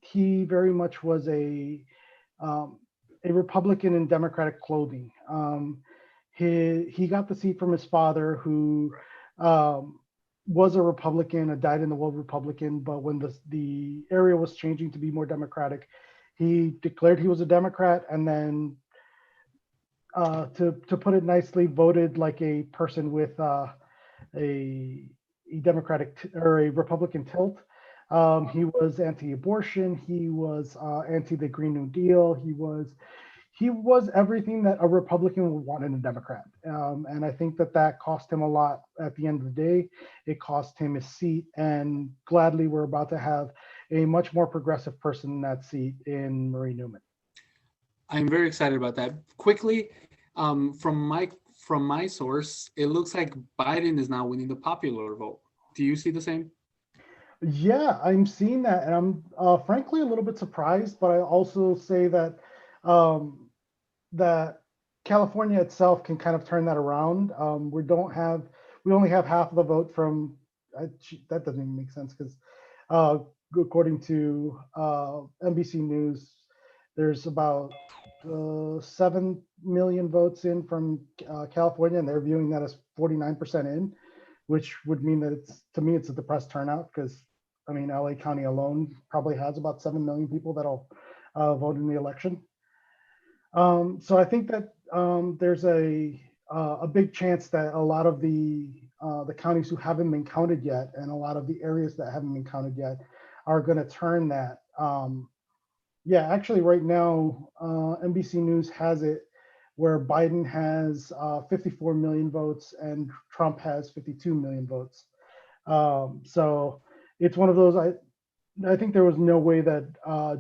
he very much was a Republican in Democratic clothing. He got the seat from his father, who was a Republican, a dyed-in-the-wool Republican. But when the area was changing to be more Democratic, he declared he was a Democrat, and then, to put it nicely, voted like a person with a Democratic or a Republican tilt. He was anti-abortion. He was anti the Green New Deal. He was everything that a Republican would want in a Democrat. And I think that cost him a lot at the end of the day. It cost him his seat, and gladly we're about to have a much more progressive person in that seat in Marie Newman. I'm very excited about that. Quickly, from from my source, it looks like Biden is now winning the popular vote. Do you see the same? Yeah, I'm seeing that, and I'm frankly a little bit surprised. But I also say that that California itself can kind of turn that around. We only have half of the vote from. That doesn't even make sense because according to NBC News, there's about 7 million votes in from California, and they're viewing that as 49% in, which would mean that to me it's a depressed turnout because I mean LA County alone probably has about 7 million people that'll vote in the election. So I think that there's a big chance that a lot of the counties who haven't been counted yet, and a lot of the areas that haven't been counted yet, are going to turn that. Yeah, actually, right now, NBC News has it where Biden has 54 million votes and Trump has 52 million votes. So it's one of those. I think there was no way that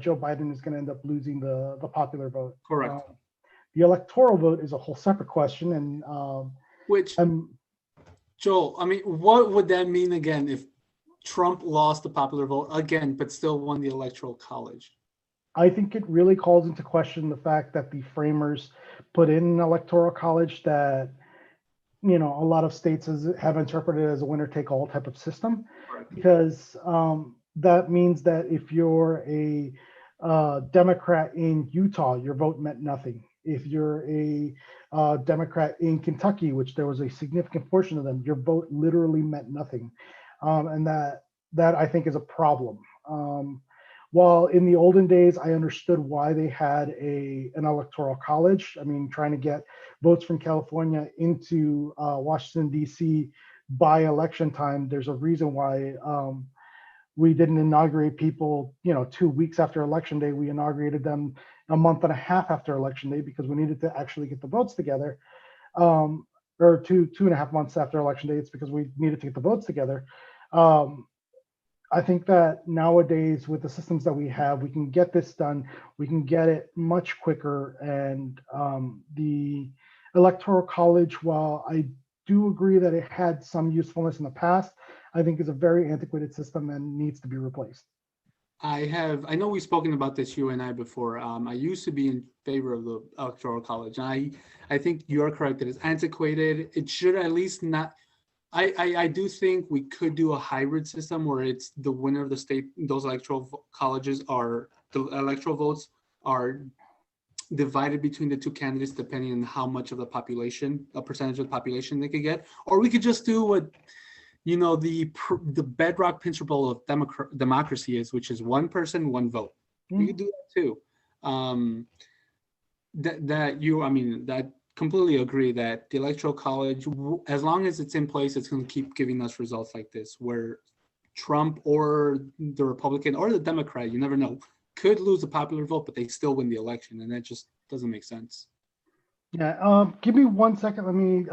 Joe Biden is going to end up losing the popular vote. Correct. The electoral vote is a whole separate question, and Which, Joel, I mean, what would that mean again if Trump lost the popular vote again, but still won the electoral college? I think it really calls into question the fact that the framers put in an electoral college that, you know, a lot of states have interpreted as a winner-take-all type of system, Correct. because that means that if you're a Democrat in Utah, your vote meant nothing. If you're a Democrat in Kentucky, which there was a significant portion of them, your vote literally meant nothing, and that I think is a problem. While in the olden days, I understood why they had an electoral college. I mean, trying to get votes from California into Washington, D.C. by election time, there's a reason why we didn't inaugurate people, 2 weeks after election day. We inaugurated them a month and a half after election day because we needed to actually get the votes together. Or two and a half months after election day, it's because we needed to get the votes together. I think that nowadays, with the systems that we have, we can get this done. We can get it much quicker. And the electoral college, while I do agree that it had some usefulness in the past, I think is a very antiquated system and needs to be replaced. I know we've spoken about this, you and I, before. I used to be in favor of the electoral college. And I think you're correct that it's antiquated. It should at least not. I do think we could do a hybrid system where it's the winner of the state, those electoral colleges are, the electoral votes are divided between the two candidates depending on how much of the population, a percentage of the population they could get. Or we could just do what, the bedrock principle of democracy is, which is one person, one vote. We could do that too. That completely agree that the electoral college, as long as it's in place, it's going to keep giving us results like this, where Trump or the Republican or the Democrat, you never know, could lose the popular vote, but they still win the election, and that just doesn't make sense. Yeah, give me 1 second. Let me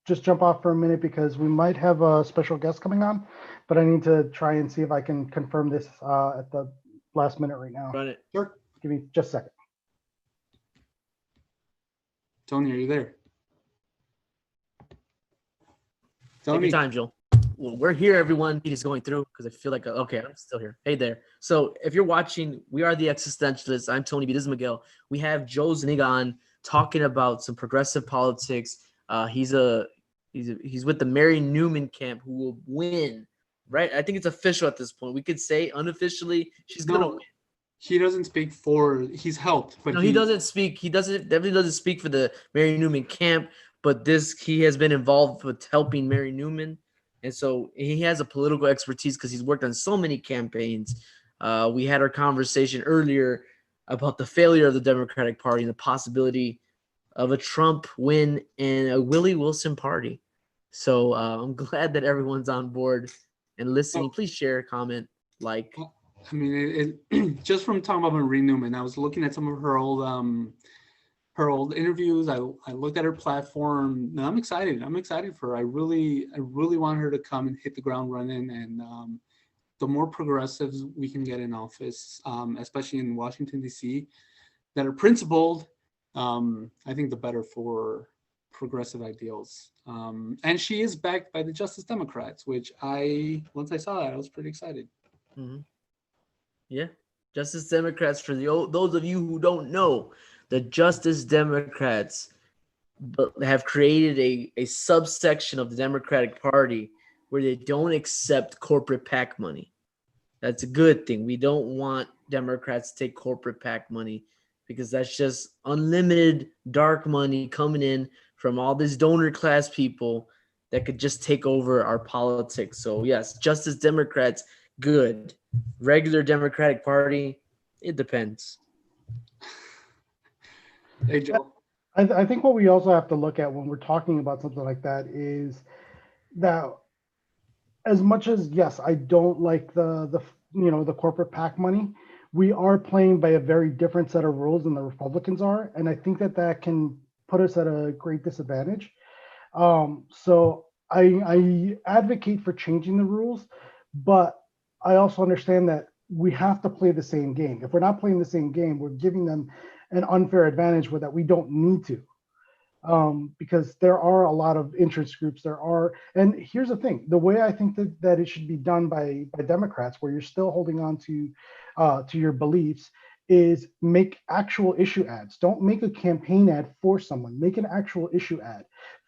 just jump off for a minute because we might have a special guest coming on, but I need to try and see if I can confirm this at the last minute right now. Run it. Sure. Give me just a second. Tony, are you there? Take Tony. your time, Joel. Well, we're here, everyone. He is going through because I feel like, okay, I'm still here. Hey there. So if you're watching, we are the Existentialists. I'm Tony B. This is Miguel. We have Joe Zuniga on talking about some progressive politics. He's with the Mary Newman camp who will win, right? I think it's official at this point. We could say unofficially she's going to win. He doesn't speak for, he's helped, but no, he doesn't speak. He definitely doesn't speak for the Mary Newman camp, but he has been involved with helping Mary Newman. And so he has a political expertise because he's worked on so many campaigns. We had our conversation earlier about the failure of the Democratic Party and the possibility of a Trump win and a Willie Wilson party. So I'm glad that everyone's on board and listening. Please share, comment, like. I mean, it just from talking about Marie Newman, I was looking at some of her old interviews. I looked at her platform. And I'm excited. I'm excited for her. I really want her to come and hit the ground running. And the more progressives we can get in office, especially in Washington, D.C., that are principled, I think the better for progressive ideals. And she is backed by the Justice Democrats, which once I saw that, I was pretty excited. Mhm. Yeah, Justice Democrats. For those of you who don't know, the Justice Democrats have created a subsection of the Democratic Party where they don't accept corporate PAC money. That's a good thing. We don't want Democrats to take corporate PAC money because that's just unlimited dark money coming in from all these donor class people that could just take over our politics. So yes, Justice Democrats, good. Regular Democratic Party, it depends. Hey, Joe. I think what we also have to look at when we're talking about something like that is that as much as yes, I don't like the corporate PAC money, we are playing by a very different set of rules than the Republicans are, and I think that can put us at a great disadvantage. So I advocate for changing the rules, but I also understand that we have to play the same game. If we're not playing the same game, we're giving them an unfair advantage where that we don't need to. Because there are a lot of interest groups. And here's the thing: the way I think that it should be done by Democrats, where you're still holding on to your beliefs, is make actual issue ads. Don't make a campaign ad for someone. Make an actual issue ad.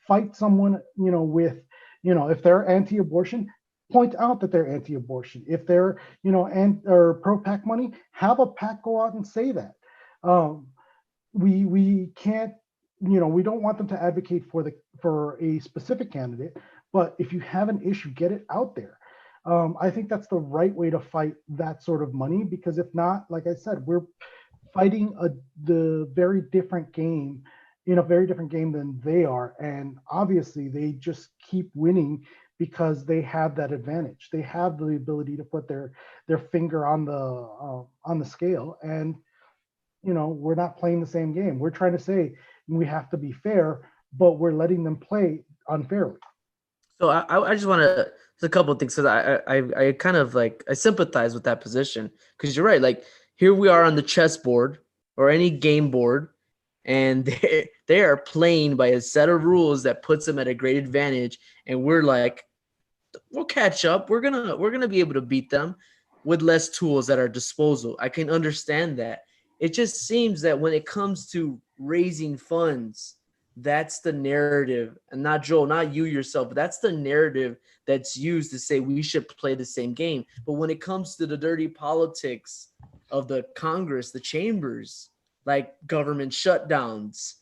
Fight someone, with, if they're anti-abortion, point out that they're anti-abortion. If they're, or pro-PAC money, have a PAC go out and say that. We can't, we don't want them to advocate for a specific candidate, but if you have an issue, get it out there. I think that's the right way to fight that sort of money, because if not, like I said, we're fighting the very different game in a very different game than they are, and obviously they just keep winning because they have that advantage. They have the ability to put their finger on the scale, and we're not playing the same game. We're trying to say we have to be fair, but we're letting them play unfairly. So I just want to, a couple of things, because I kind of like, I sympathize with that position, because you're right. Like, here we are on the chessboard or any game board, and they are playing by a set of rules that puts them at a great advantage, and we're like, we'll catch up. We're gonna be able to beat them with less tools at our disposal. I can understand that. It just seems that when it comes to raising funds, that's the narrative, and not Joel, not you yourself, but that's the narrative that's used to say we should play the same game. But when it comes to the dirty politics of the Congress, the chambers, like government shutdowns,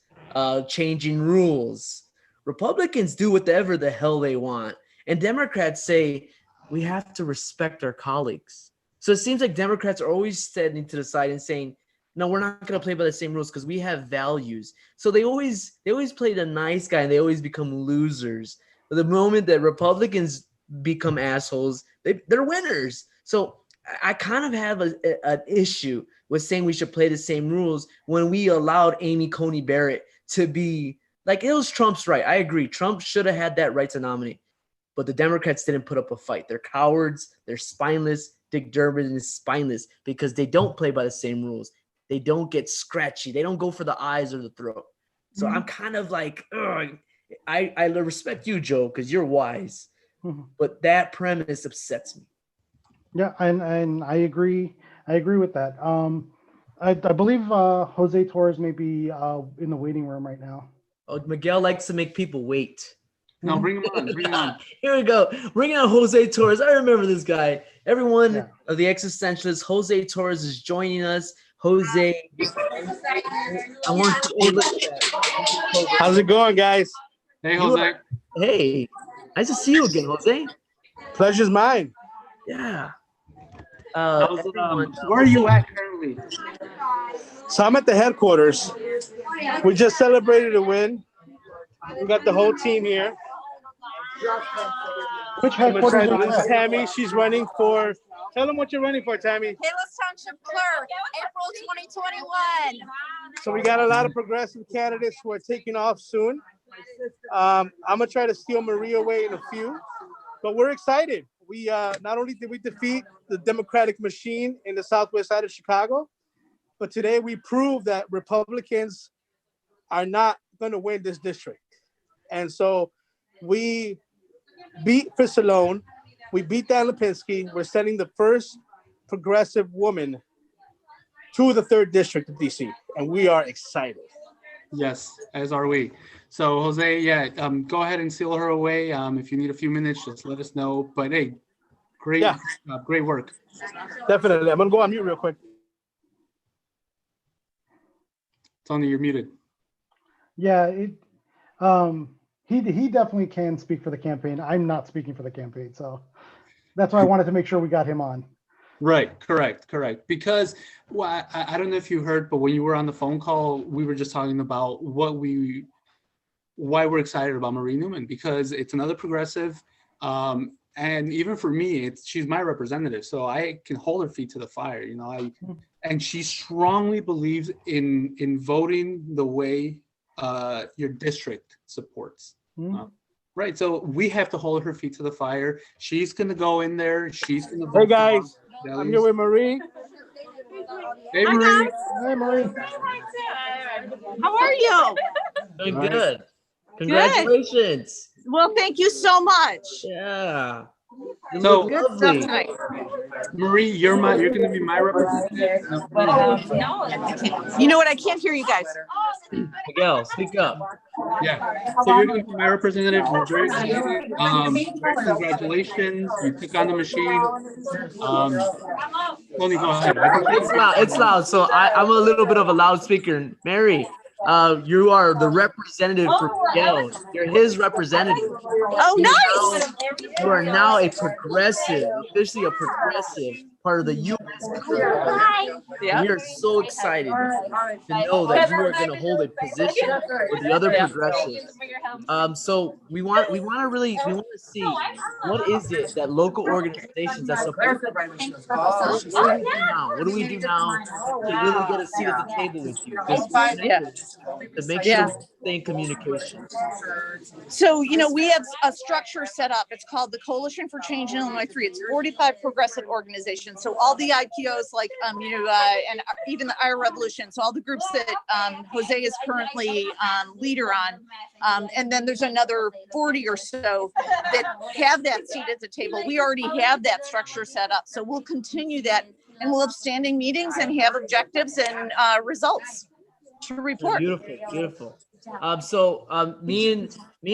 changing rules, Republicans do whatever the hell they want. And Democrats say we have to respect our colleagues. So it seems like Democrats are always standing to the side and saying, no, we're not going to play by the same rules because we have values. So they always play the nice guy, and they always become losers. But the moment that Republicans become assholes, they're winners. So I kind of have an issue with saying we should play the same rules when we allowed Amy Coney Barrett to be like, it was Trump's right. I agree. Trump should have had that right to nominate. But the Democrats didn't put up a fight. They're cowards. They're spineless. Dick Durbin is spineless because they don't play by the same rules. They don't get scratchy. They don't go for the eyes or the throat. So I'm kind of like, ugh. I respect you, Joe, because you're wise. But that premise upsets me. Yeah, and I agree. I agree with that. I believe Jose Torres may be in the waiting room right now. Oh, Miguel likes to make people wait. No, bring him on. Bring him on. Here we go. Bring out Jose Torres. I remember this guy. Everyone of the Existentialists, Jose Torres is joining us. Jose, I want you. Hey, look at that. How's it going, guys? Hey, Jose. Hey, nice to see you again, Jose. Pleasure's mine. Yeah. Where are you at currently? So I'm at the headquarters. We just celebrated a win. We got the whole team here. Which headquarters are This is you? Tammy. She's running for. Tell them what you're running for, Tammy. Palos Township Clerk, April 2021. So we got a lot of progressive candidates who are taking off soon. I'm gonna try to steal Maria away in a few, but we're excited. We not only did we defeat the Democratic machine in the southwest side of Chicago, but today we proved that Republicans are not going to win this district. And so we beat Fissalone, we beat Dan Lipinski. We're sending the first progressive woman to the 3rd district of DC, and we are excited. Yes, as are we. So Jose, yeah, go ahead and seal her away. If you need a few minutes, just let us know. But hey, great, Yeah. Great work. Definitely. I'm gonna go on mute real quick. Tony, you're muted. Yeah, he definitely can speak for the campaign. I'm not speaking for the campaign, so that's why I wanted to make sure we got him on. Right, correct. Because well, I don't know if you heard, but when you were on the phone call, we were just talking about why we're excited about Marie Newman, because it's another progressive. And even for me, she's my representative, so I can hold her feet to the fire. And she strongly believes in voting the way your district supports. Right, so we have to hold her feet to the fire. She's gonna go in there. She's gonna vote. Hey guys, I'm here with Marie. Hey Marie. Hi, Marie. How are you? Doing Right. good. Congratulations. Well, thank you so much. Yeah. You So- look Good stuff lovely. tonight. Marie, you're going to be my representative. You know what? I can't hear you guys. Miguel, speak up. Yeah. So you're going to be my representative. We're very excited. Congratulations. You took on the machine. Tony, go ahead. It's loud. It's loud. So I'm a little bit of a loudspeaker. Mary, you are the representative for Miguel. You're his representative. Oh, nice. You are now a progressive, officially a progressive part of the U.S. Yeah. We are so excited to know that you are going to hold a position with the other progressives. So we want to see what is it that local organizations that support. What do we do now to really get a seat at the table with you? To make sure we stay in communication. So, we have a structure set up. It's called the Coalition for Change in Illinois 3. It's 45 progressive organizations. So all the IPOs, like, and even the IRA Revolution. So all the groups that Jose is currently leader on. And then there's another 40 or so that have that seat at the table. We already have that structure set up. So we'll continue that, and we'll have standing meetings and have objectives and results to report. Beautiful. So me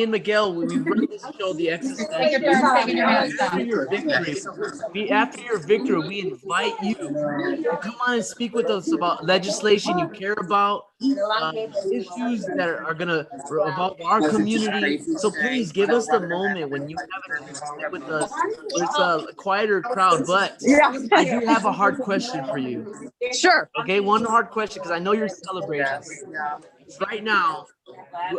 and Miguel, we run this show, the Existentialists. After your victory, we invite you to come on and speak with us about legislation you care about, issues that are gonna involve our community. So please give us the moment when you have a chance to speak with us. It's a quieter crowd, but I do have a hard question for you. Sure. Okay, one hard question, because I know you're celebrating. Right now,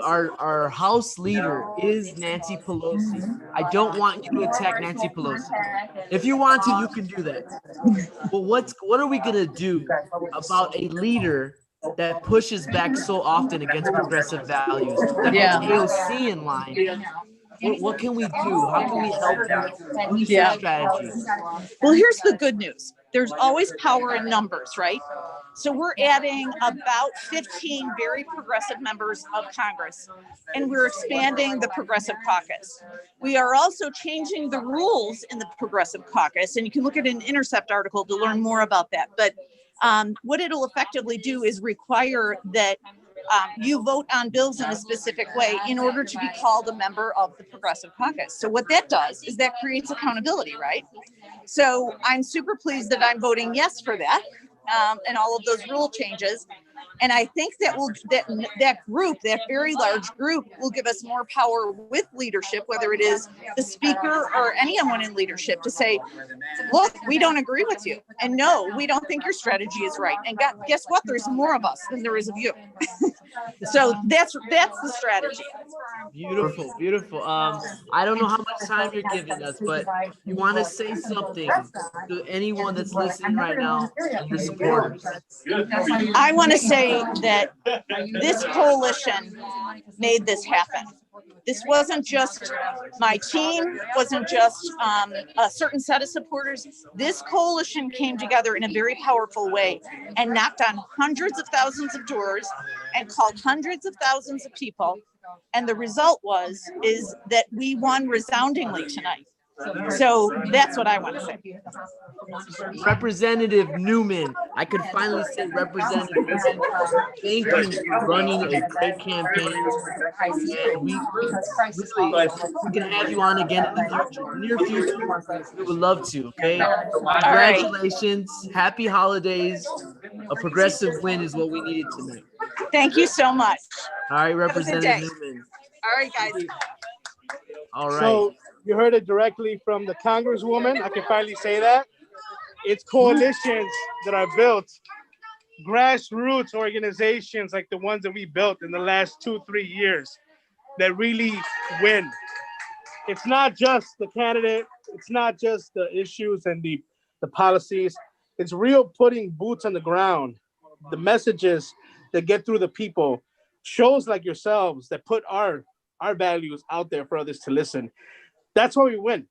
our House leader is Nancy Pelosi. I don't want you to attack Nancy Pelosi. If you want to, you can do that. But what are we gonna do about a leader that pushes back so often against progressive values, that puts AOC in line? What can we do? How can we help you? What is your strategy? Well, here's the good news. There's always power in numbers, right? So we're adding about 15 very progressive members of Congress, and we're expanding the Progressive Caucus. We are also changing the rules in the Progressive Caucus, and you can look at an Intercept article to learn more about that. But what it'll effectively do is require that you vote on bills in a specific way in order to be called a member of the Progressive Caucus. So what that does is that creates accountability, right? So I'm super pleased that I'm voting yes for that. And all of those rule changes. And I think that that group, that very large group, will give us more power with leadership, whether it is the speaker or anyone in leadership, to say, look, we don't agree with you. And no, we don't think your strategy is right. And guess what? There's more of us than there is of you. So that's the strategy. Beautiful. I don't know how much time you're giving us, but you want to say something to anyone that's listening right now, and your supporters. I want to say that this coalition made this happen. This wasn't just my team, wasn't just a certain set of supporters. This coalition came together in a very powerful way and knocked on hundreds of thousands of doors and called hundreds of thousands of people. And the result is that we won resoundingly tonight. So that's what I want to say. Representative Newman, I could finally say Representative Newman, thank you for running a great campaign. And we really, if we can have you on again in the future, near future, we would love to, okay? Congratulations, happy holidays. A progressive win is what we needed tonight. Thank you so much. All right, Have a good Representative day. Newman. All right, guys. All right. So you heard it directly from the Congresswoman. I can finally say that. It's coalitions that are built, grassroots organizations like the ones that we built in the last 2-3 years that really win. It's not just the candidate, it's not just the issues and the policies. It's real putting boots on the ground, the messages that get through the people, shows like yourselves that put our values out there for others to listen. That's how we win.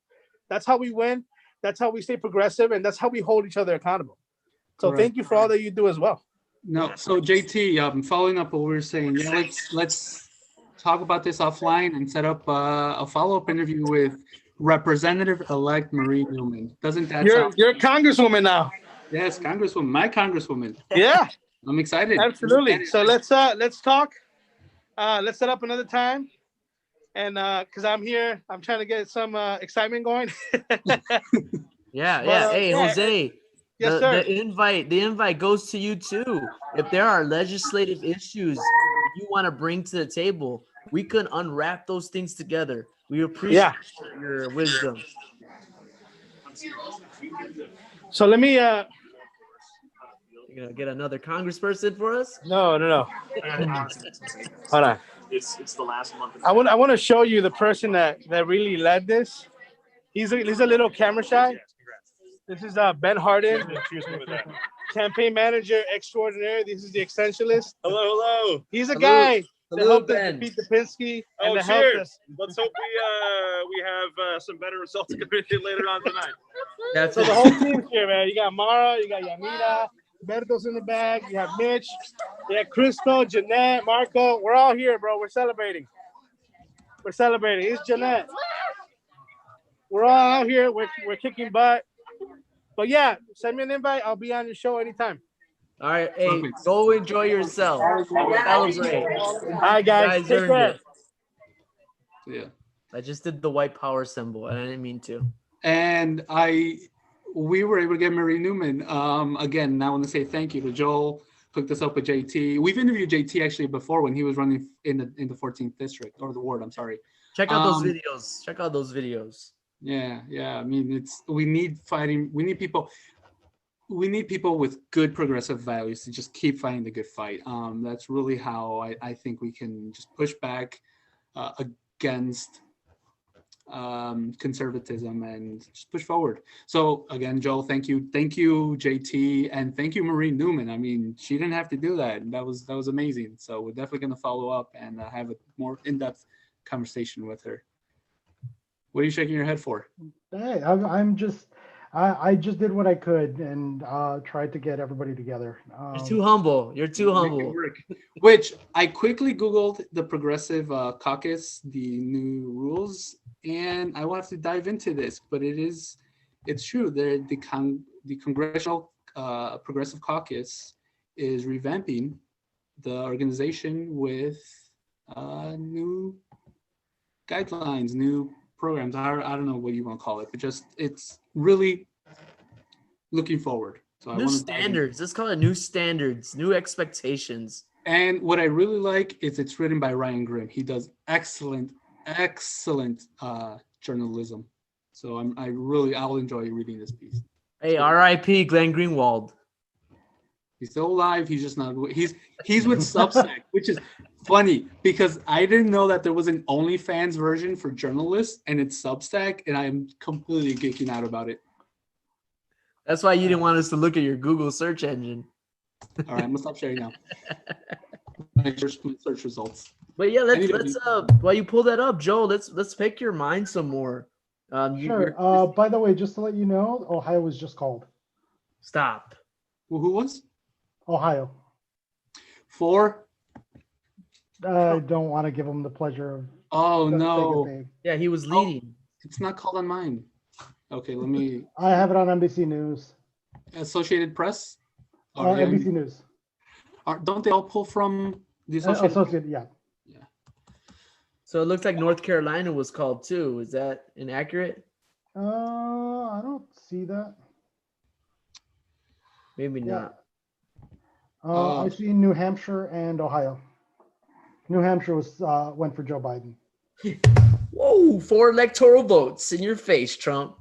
That's how we win. That's how we stay progressive, and that's how we hold each other accountable. So Correct. thank you for all that you do as well. No, so JT, following up what we were saying, yeah, let's talk about this offline and set up a follow-up interview with Representative-elect Marie Newman. Doesn't that sound? You're a Congresswoman now. Yes, Congresswoman, my Congresswoman. Yeah, I'm excited. absolutely. So let's talk. Let's set up another time. And because I'm here, I'm trying to get some excitement going. Yeah. Hey, yeah. Jose. Yes, the, sir. the invite goes to you too. If there are legislative issues you want to bring to the table, we can unwrap those things together. We appreciate your wisdom. So let me You're gonna get another congressperson for us? no. Hold on. It's the last month. I want to show you the person that really led this. He's a little camera shy. This is Ben Harden, campaign manager extraordinaire. This is the Existentialists. Hello. He's a Hello. guy that Hello, helped us Ben. defeat Lipinski and Oh, that helped cheers. us. Let's hope we have some better results coming in later on tonight. That's So the whole team's here, man. You got Mara, you got Yanira, Berto's in the back, you have Mitch, you have Crystal, Jeanette, Marco. We're all here, bro. We're celebrating. It's Jeanette. We're all out here. We're kicking butt. But yeah, send me an invite. I'll be on your show anytime. All right, hey, Perfect. go enjoy yourself. Celebrate. All right, guys. Take earned care. it. Yeah. I just did the white power symbol, and I didn't mean to. And we were able to get Marie Newman. Again, I want to say thank you to Joel. Hooked us up with JT. We've interviewed JT actually before when he was running in the 14th district or the ward. I'm sorry. Check out those videos. Check out those videos. Yeah. I mean, we need people with good progressive values to just keep fighting the good fight. That's really how I think we can just push back against conservatism and just push forward. So again, Joel, thank you, JT, and thank you, Marie Newman. I mean, she didn't have to do that. That was amazing. So we're definitely going to follow up and have a more in-depth conversation with her. What are you shaking your head for? Hey, I just did what I could and tried to get everybody together. You're too humble. You're too humble. Which I quickly Googled the Progressive Caucus, the new rules, and I will have to dive into this, but it's true. The Congressional Progressive Caucus is revamping the organization with new guidelines, new programs. I don't know what you want to call it, but just it's really looking forward. So New standards. Let's call it new standards, new expectations. And what I really like is it's written by Ryan Grimm. He does excellent journalism. So I'll enjoy reading this piece. Hey, R.I.P. Glenn Greenwald. He's still alive. He's just not. He's with Substack, which is funny because I didn't know that there was an OnlyFans version for journalists, and it's Substack, and I'm completely geeking out about it. That's why you didn't want us to look at your Google search engine. All right, I'm gonna stop sharing now. Make sure search results. But yeah, let's Anyway. while you pull that up, Joe, let's pick your mind some more. Sure. By the way, just to let you know, Ohio was just called. Stop. Well, who was? Ohio. For? I don't want to give him the pleasure of. Oh no. Yeah, he was leading. It's not called on mine. Okay, let me. I have it on NBC News. Associated Press. NBC News. Don't they all pull from the Associated? Yeah. So it looks like North Carolina was called too. Is that inaccurate? I don't see that. Maybe not. I see New Hampshire and Ohio. New Hampshire went for Joe Biden. Whoa, 4 electoral votes in your face, Trump.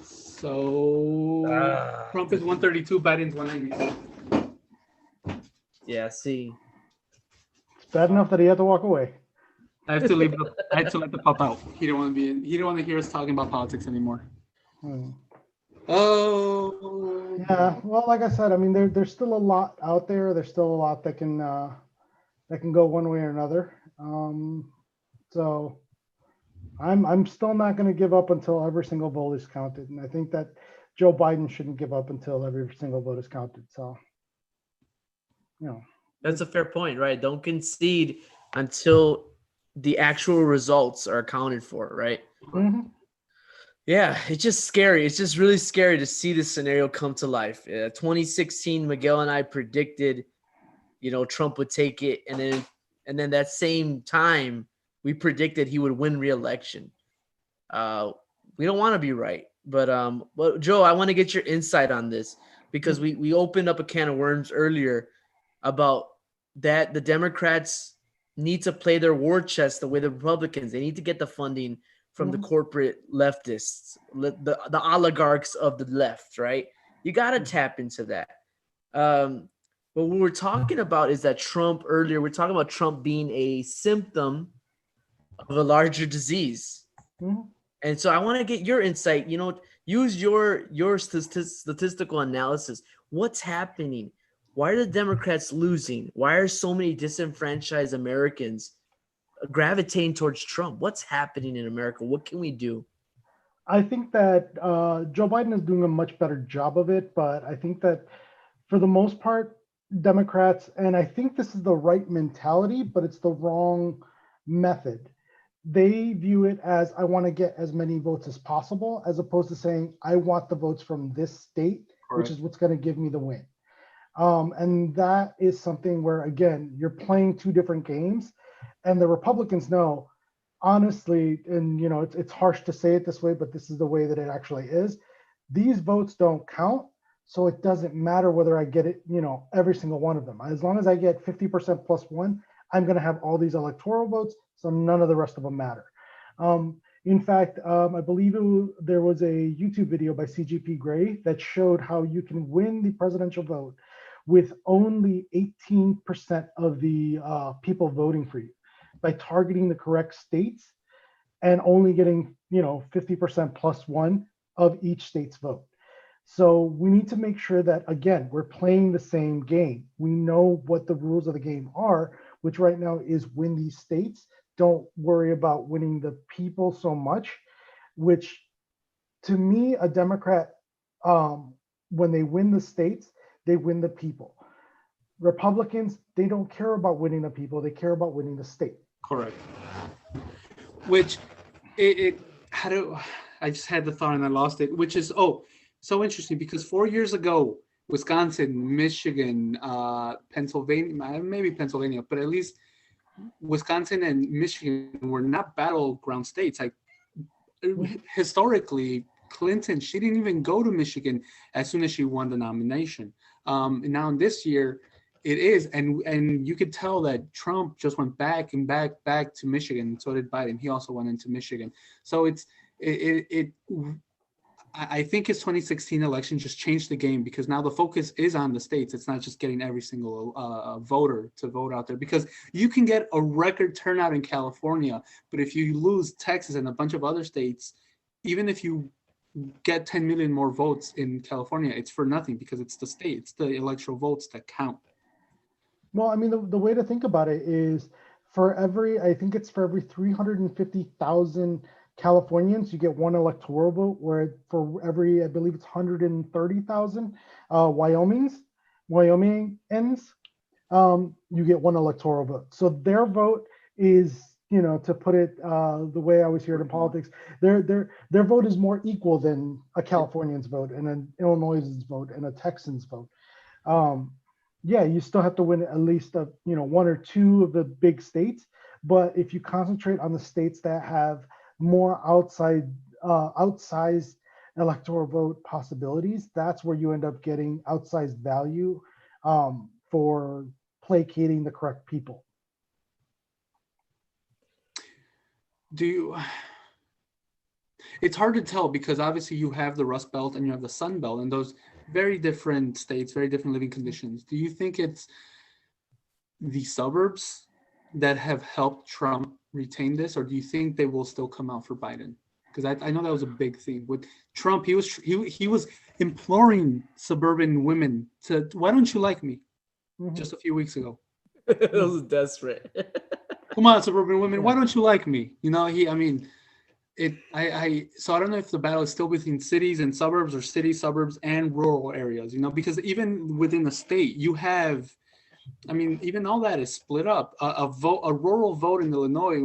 So Trump is 132, Biden's 192. Yeah, see. It's bad enough that he had to walk away. I have to leave. I had to let the pop out. He didn't want to be in. He didn't want to hear us talking about politics anymore. Oh. Yeah. Well, like I said, I mean, there's still a lot out there. There's still a lot that can go one way or another. So I'm still not going to give up until every single vote is counted, and I think that Joe Biden shouldn't give up until every single vote is counted. So, That's a fair point, right? Don't concede until the actual results are accounted for, right? Mm-hmm. Yeah, it's just scary. It's just really scary to see this scenario come to life. 2016, Miguel and I predicted, Trump would take it, and then that same time we predicted he would win re-election. We don't want to be right, but Joe, I want to get your insight on this because we opened up a can of worms earlier about that the Democrats need to play their war chest the way the Republicans. They need to get the funding from the corporate leftists, the oligarchs of the left, right? You got to tap into that. But what we're talking about is that we're talking about Trump being a symptom of a larger disease. And so I want to get your insight, use your statistical analysis. What's happening? Why are the Democrats losing? Why are so many disenfranchised Americans gravitating towards Trump? What's happening in America? What can we do? I think that Joe Biden is doing a much better job of it, but I think that for the most part, Democrats, and I think this is the right mentality, but it's the wrong method. They view it as, I want to get as many votes as possible, as opposed to saying, I want the votes from this state, which is what's going to give me the win. And that is something where, again, you're playing two different games, and the Republicans know, honestly, and it's harsh to say it this way, but this is the way that it actually is. These votes don't count, so it doesn't matter whether I get it, every single one of them. As long as I get 50% plus one, I'm going to have all these electoral votes, so none of the rest of them matter. In fact, I believe there was a YouTube video by CGP Grey that showed how you can win the presidential vote with only 18% of the people voting for you by targeting the correct states and only getting 50% plus one of each state's vote. So we need to make sure that, again, we're playing the same game. We know what the rules of the game are, which right now is win these states. Don't worry about winning the people so much, which to me, a Democrat, when they win the states, they win the people. Republicans, they don't care about winning the people. They care about winning the state. Correct. Which I just had the thought and I lost it, which is, so interesting because 4 years ago, Wisconsin, Michigan, Pennsylvania, maybe Pennsylvania, but at least Wisconsin and Michigan were not battleground states. Like historically, Clinton, she didn't even go to Michigan as soon as she won the nomination. And now in this year, it is, and you could tell that Trump just went back to Michigan. So did Biden. He also went into Michigan. So I think his 2016 election just changed the game because now the focus is on the states. It's not just getting every single voter to vote out there, because you can get a record turnout in California, but if you lose Texas and a bunch of other states, even if you get 10 million more votes in California, it's for nothing because it's the state, it's the electoral votes that count. Well, I mean, the way to think about it is I think it's for every 350,000 Californians, you get one electoral vote, where for every, I believe it's 130,000 Wyomingans, you get one electoral vote. So their vote is, to put it the way I always hear it in politics, their vote is more equal than a Californian's vote and an Illinois's vote and a Texan's vote. Yeah, you still have to win at least one or two of the big states, but if you concentrate on the states that have more outsized electoral vote possibilities, that's where you end up getting outsized value for placating the correct people. It's hard to tell because obviously you have the Rust Belt and you have the Sun Belt, and those very different states, very different living conditions. Do you think it's the suburbs that have helped Trump retain this, or do you think they will still come out for Biden? Because I know that was a big thing with Trump. He was imploring suburban women to, why don't you like me? Just a few weeks ago. It was desperate. Come on, suburban women, why don't you like me? So I don't know if the battle is still between cities and suburbs or cities, suburbs, and rural areas, because even within the state, you have, even all that is split up. A rural vote in Illinois,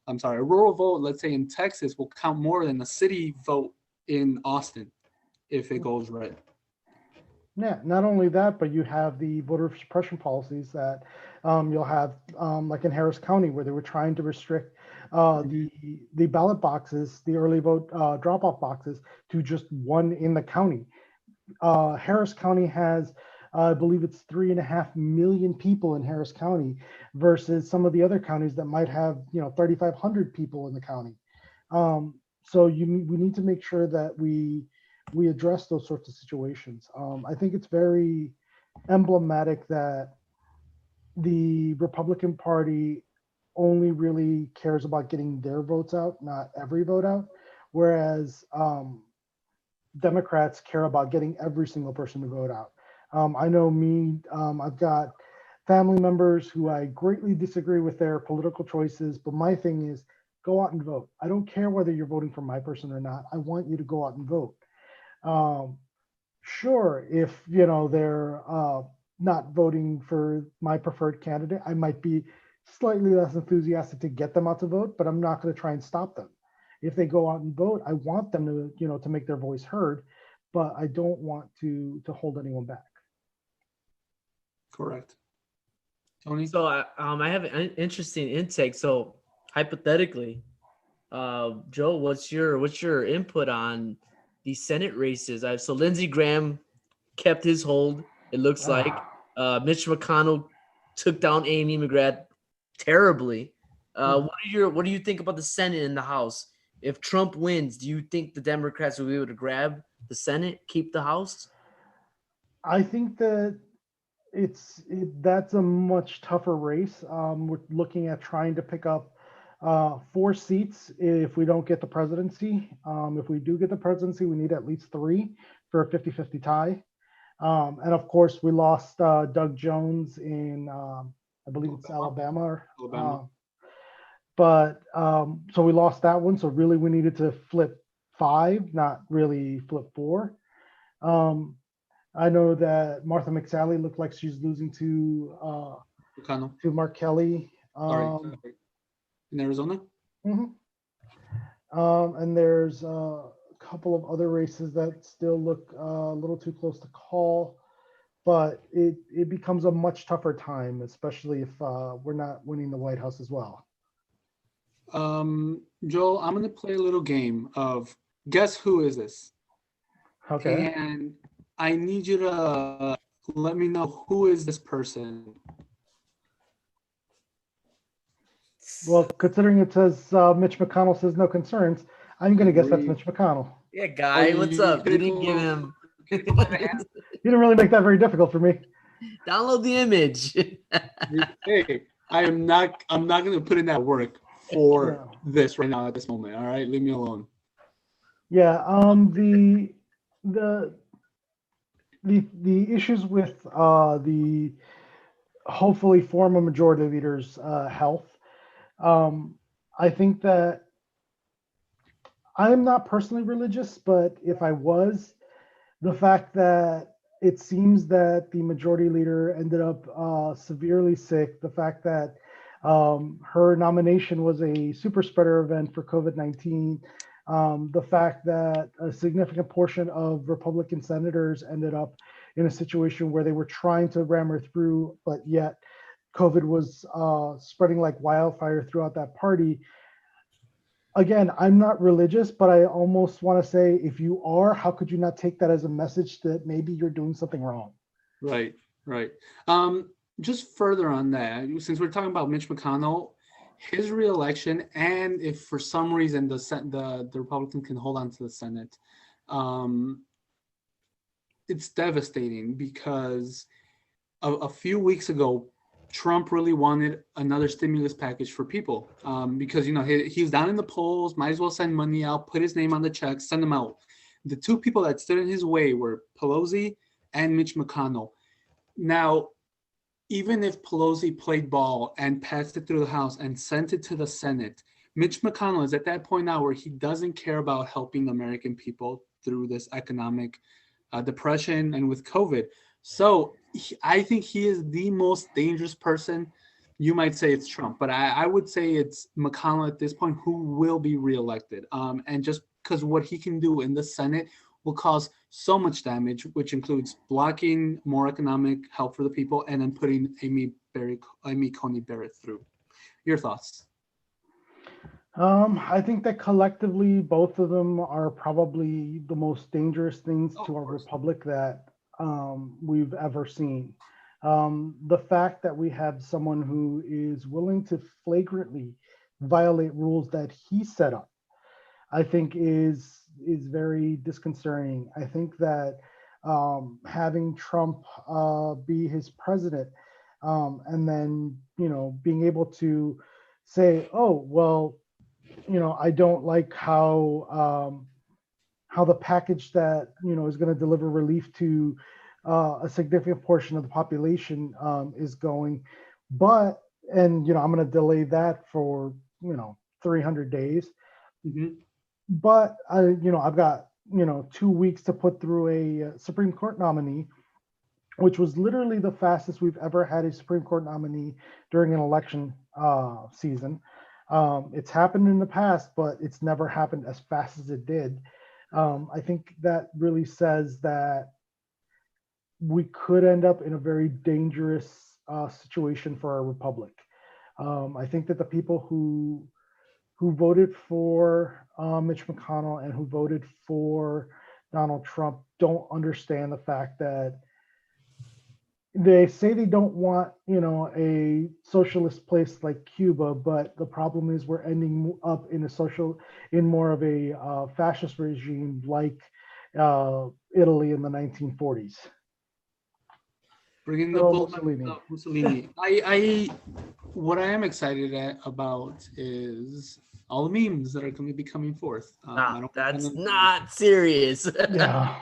a rural vote, let's say in Texas, will count more than a city vote in Austin if it goes red. Yeah, not only that, but you have the voter suppression policies that you'll have, like in Harris County, where they were trying to restrict the ballot boxes, the early vote drop-off boxes, to just one in the county. Harris County has, I believe it's 3.5 million people in Harris County versus some of the other counties that might have 3,500 people in the county. So we need to make sure that we address those sorts of situations. I think it's very emblematic that the Republican Party only really cares about getting their votes out, not every vote out, whereas Democrats care about getting every single person to vote out. I know me, I've got family members who I greatly disagree with their political choices, but my thing is go out and vote. I don't care whether you're voting for my person or not. I want you to go out and vote. Sure, if they're not voting for my preferred candidate, I might be slightly less enthusiastic to get them out to vote, but I'm not going to try and stop them. If they go out and vote, I want them to to make their voice heard, but I don't want to hold anyone back. Correct. Tony? So I have an interesting intake. So hypothetically, Joe, what's your input on the Senate races? So Lindsey Graham kept his hold. It looks like Mitch McConnell took down Amy McGrath terribly. What do you think about the Senate and the House? If Trump wins, do you think the Democrats will be able to grab the Senate, keep the House? I think that that's a much tougher race. We're looking at trying to pick up 4 seats if we don't get the presidency. If we do get the presidency, we need at least 3 for a 50-50 tie. And of course, we lost Doug Jones in, I believe it's Alabama. But so we lost that one. So really, we needed to flip 5, not really flip 4. I know that Martha McSally looked like she's losing to Mark Kelly. In Arizona. And there's a couple of other races that still look a little too close to call, but it becomes a much tougher time, especially if we're not winning the White House as well. Joel, I'm going to play a little game of guess who is this? Okay. And I need you to let me know who is this person. Well, considering it says Mitch McConnell says no concerns, I'm going to guess that's Mitch McConnell. Yeah, Guy, what's up? You didn't give him. You didn't really make that very difficult for me. Download the image. Hey, I'm not going to put in that work for this right now at this moment. All right, leave me alone. Yeah, the the issues with the hopefully former majority leader's health. Um, I think that I'm not personally religious, but if I was, the fact that it seems that the majority leader ended up severely sick, the fact that her nomination was a super spreader event for COVID-19, the fact that a significant portion of Republican senators ended up in a situation where they were trying to ram her through, but yet COVID was spreading like wildfire throughout that party. Again, I'm not religious, but I almost want to say if you are, how could you not take that as a message that maybe you're doing something wrong? Right, right. Just further on that, since we're talking about Mitch McConnell, his reelection, and if for some reason the Republican can hold on to the Senate, it's devastating because a few weeks ago, Trump really wanted another stimulus package for people because he was down in the polls, might as well send money out, put his name on the check, send them out. The two people that stood in his way were Pelosi and Mitch McConnell. Now, even if Pelosi played ball and passed it through the House and sent it to the Senate, Mitch McConnell is at that point now where he doesn't care about helping American people through this economic depression and with COVID. So I think he is the most dangerous person. You might say it's Trump, but I would say it's McConnell at this point who will be reelected. And just because what he can do in the Senate will cause so much damage, which includes blocking more economic help for the people and then putting Amy Coney Barrett through. Your thoughts? I think that collectively, both of them are probably the most dangerous things to our republic that we've ever seen. The fact that we have someone who is willing to flagrantly violate rules that he set up, I think is very disconcerting. I think that having Trump be his president, and then being able to say, "Oh, well, I don't like how the package that is going to deliver relief to a significant portion of the population is going, but I'm going to delay that for 300 days." Mm-hmm. But I've got 2 weeks to put through a Supreme Court nominee, which was literally the fastest we've ever had a Supreme Court nominee during an election season. It's happened in the past, but it's never happened as fast as it did. I think that really says that we could end up in a very dangerous situation for our republic. I think that the people who voted for Mitch McConnell and who voted for Donald Trump don't understand the fact that they say they don't want, a socialist place like Cuba, but the problem is we're ending up in more of a fascist regime like Italy in the 1940s. Bringing the Mussolini. What I am excited about is all the memes that are going to be coming forth. That's not serious. Yeah.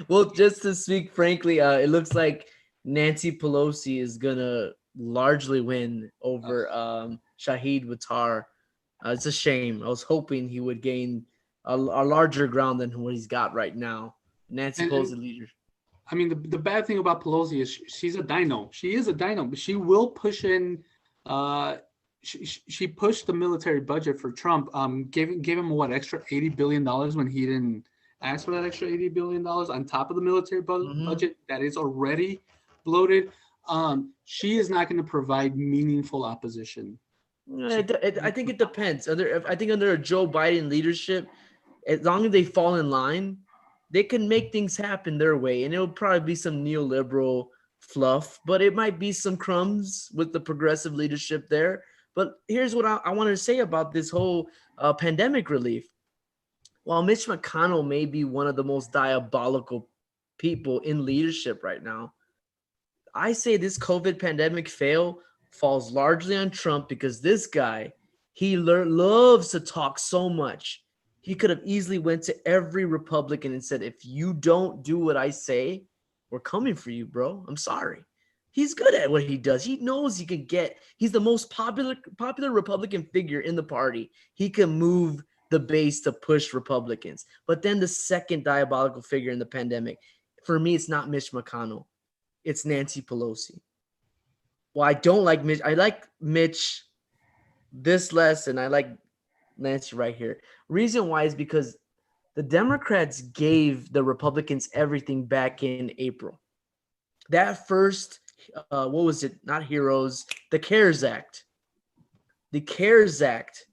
Well, just to speak frankly, it looks like Nancy Pelosi is gonna largely win over Shahid Wattar. It's a shame. I was hoping he would gain a larger ground than what he's got right now. Nancy Pelosi leader. I mean, the bad thing about Pelosi is she's a dino. She is a dino, but she will push in. She pushed the military budget for Trump. Gave him what, extra $80 billion when he didn't ask for that extra $80 billion on top of the military budget that is already bloated. She is not going to provide meaningful opposition. I think it depends. I think under a Joe Biden leadership, as long as they fall in line, they can make things happen their way, and it'll probably be some neoliberal fluff, but it might be some crumbs with the progressive leadership there. But here's what I wanted to say about this whole pandemic relief. While Mitch McConnell may be one of the most diabolical people in leadership right now, I say this COVID pandemic fail falls largely on Trump because this guy, he loves to talk so much. He could have easily went to every Republican and said, if you don't do what I say, we're coming for you, bro. I'm sorry. He's good at what he does. He knows he can get, he's the most popular Republican figure in the party. He can move the base to push Republicans. But then the second diabolical figure in the pandemic, for me, it's not Mitch McConnell. It's Nancy Pelosi. Well, I don't like Mitch. I like Mitch this less, and I like Nancy right here. Reason why is because the Democrats gave the Republicans everything back in April. That first, what was it? Not Heroes, the CARES Act. The CARES Act,